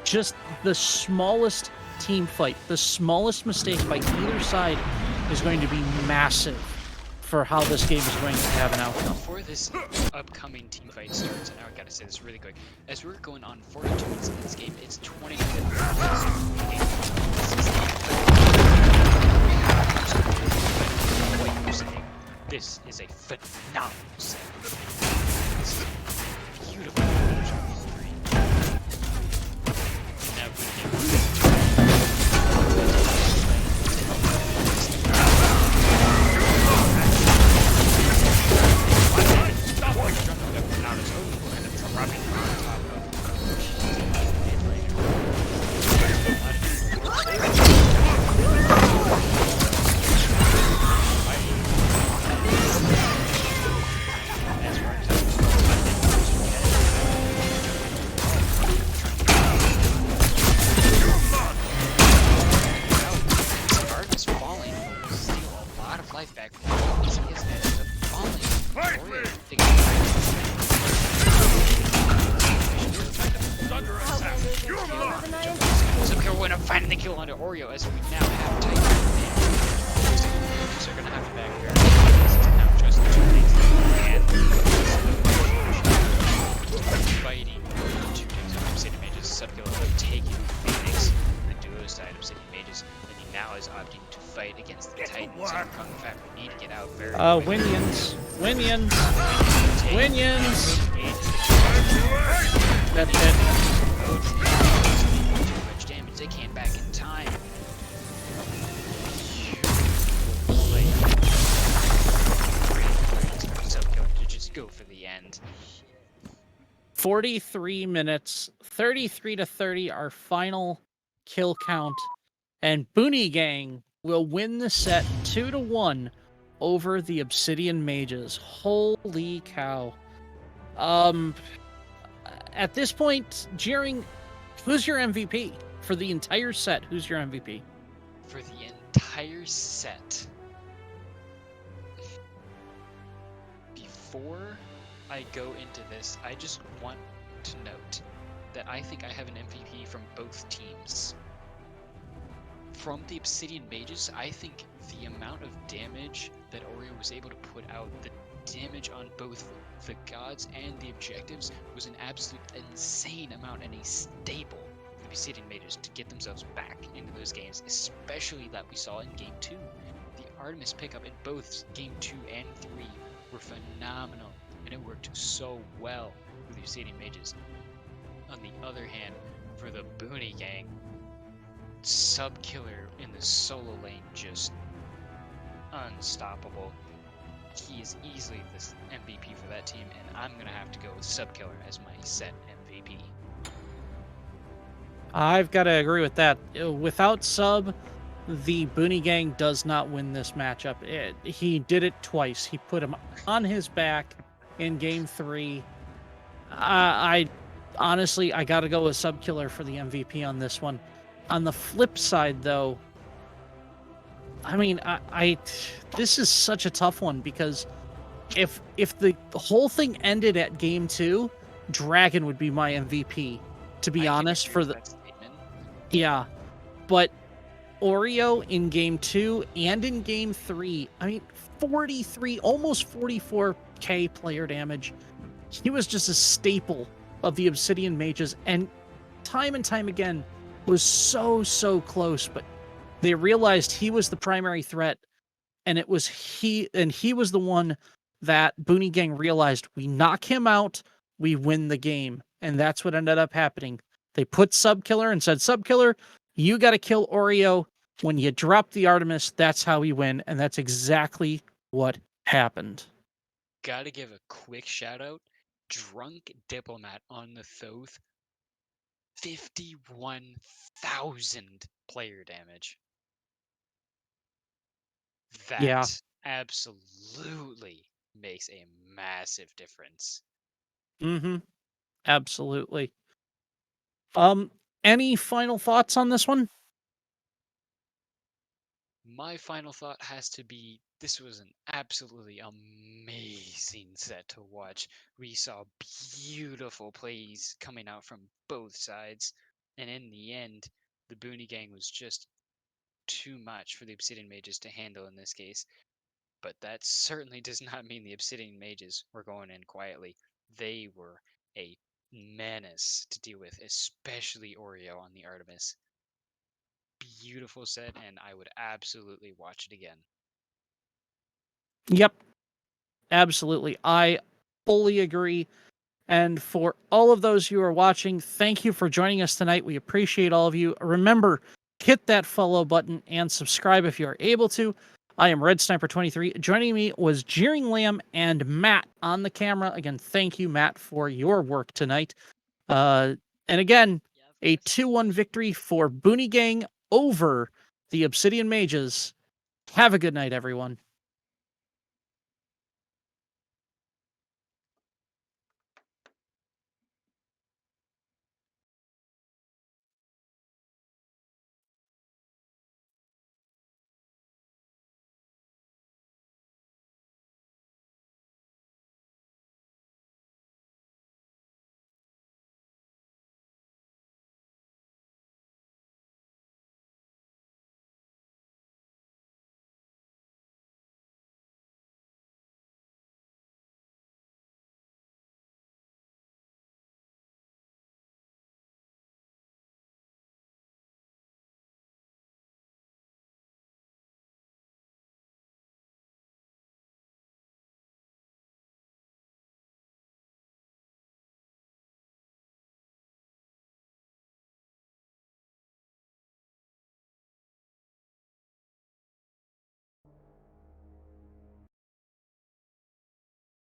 just the smallest team fight. The smallest mistake by either side is going to be massive for how this game is going to have an outcome. Before this upcoming team fight starts, and I gotta say this really quick, as we're going on 42 minutes in this game, it's 20 minutes. This is a phenomenal set. This is a beautiful finish on these three. Now we onto Oreo as we now have Titan and so we're gonna have to back here. This is now just the two things and fighting two things of Obsidian Mages, Subkiller taking Phoenix, the duo side Obsidian Mages, and he now is opting to fight against the Titans. And Kung Fat we need to get out very quickly. Winions. That's it. Too much damage. They came back in time. Beautiful play. Subkiller to just go for the end. 43 minutes, 33-30, our final kill count. And Boone Gang will win the set 2-1 over the Obsidian Mages. Holy cow. At this point, Jeering, who's your MVP for the entire set? Who's your MVP? For the entire set. Before I go into this, I just want to note that I think I have an MVP from both teams. From the Obsidian Mages, I think the amount of damage that Oreo was able to put out, the damage on both the gods and the objectives was an absolute insane amount and a staple for the Obsidian Mages to get themselves back into those games, especially that we saw in Game 2. The Artemis pickup in both Game 2 and 3 were phenomenal, and it worked so well for the Obsidian Mages. On the other hand, for the Boone Gang, Subkiller in the solo lane just unstoppable. He is easily the MVP for that team, and I'm gonna have to go with Subkiller as my set MVP. I've got to agree with that. Without Sub, the Boone Gang does not win this matchup. He did it twice. He put him on his back in Game 3. I honestly, I got to go with Subkiller for the MVP on this one. On the flip side, though, I mean, this is such a tough one because if the whole thing ended at Game 2, Dragon would be my MVP. To be honest, for the yeah, but Oreo in Game 2 and in Game 3, I mean, 43, almost 44k player damage. He was just a staple of the Obsidian Mages, and time again was so close, but they realized he was the primary threat, and he was the one that Boone Gang realized, we knock him out, we win the game. And that's what ended up happening. They put Subkiller and said, Subkiller, you got to kill Oreo. When you drop the Artemis, that's how we win. And that's exactly what happened. Gotta give a quick shout out. Drunk Diplomat on the Thoth. 51,000 player damage. That absolutely makes a massive difference. Mm-hmm. Absolutely. Any final thoughts on this one? My final thought has to be, this was an absolutely amazing set to watch. We saw beautiful plays coming out from both sides, and in the end, the Boone Gang was just too much for the Obsidian Mages to handle in this case. But that certainly does not mean the Obsidian Mages were going in quietly. They were a menace to deal with, especially Oreo on the Artemis. Beautiful set, and I would absolutely watch it again. Yep. Absolutely. I fully agree. And for all of those who are watching, thank you for joining us tonight. We appreciate all of you. Remember, hit that follow button and subscribe if you are able to. I am Red Sniper 23. Joining me was Jeering Lamb and Matt on the camera. Again, thank you, Matt, for your work tonight. And again, a 2-1 victory for Boone Gang over the Obsidian Mages. Have a good night, everyone.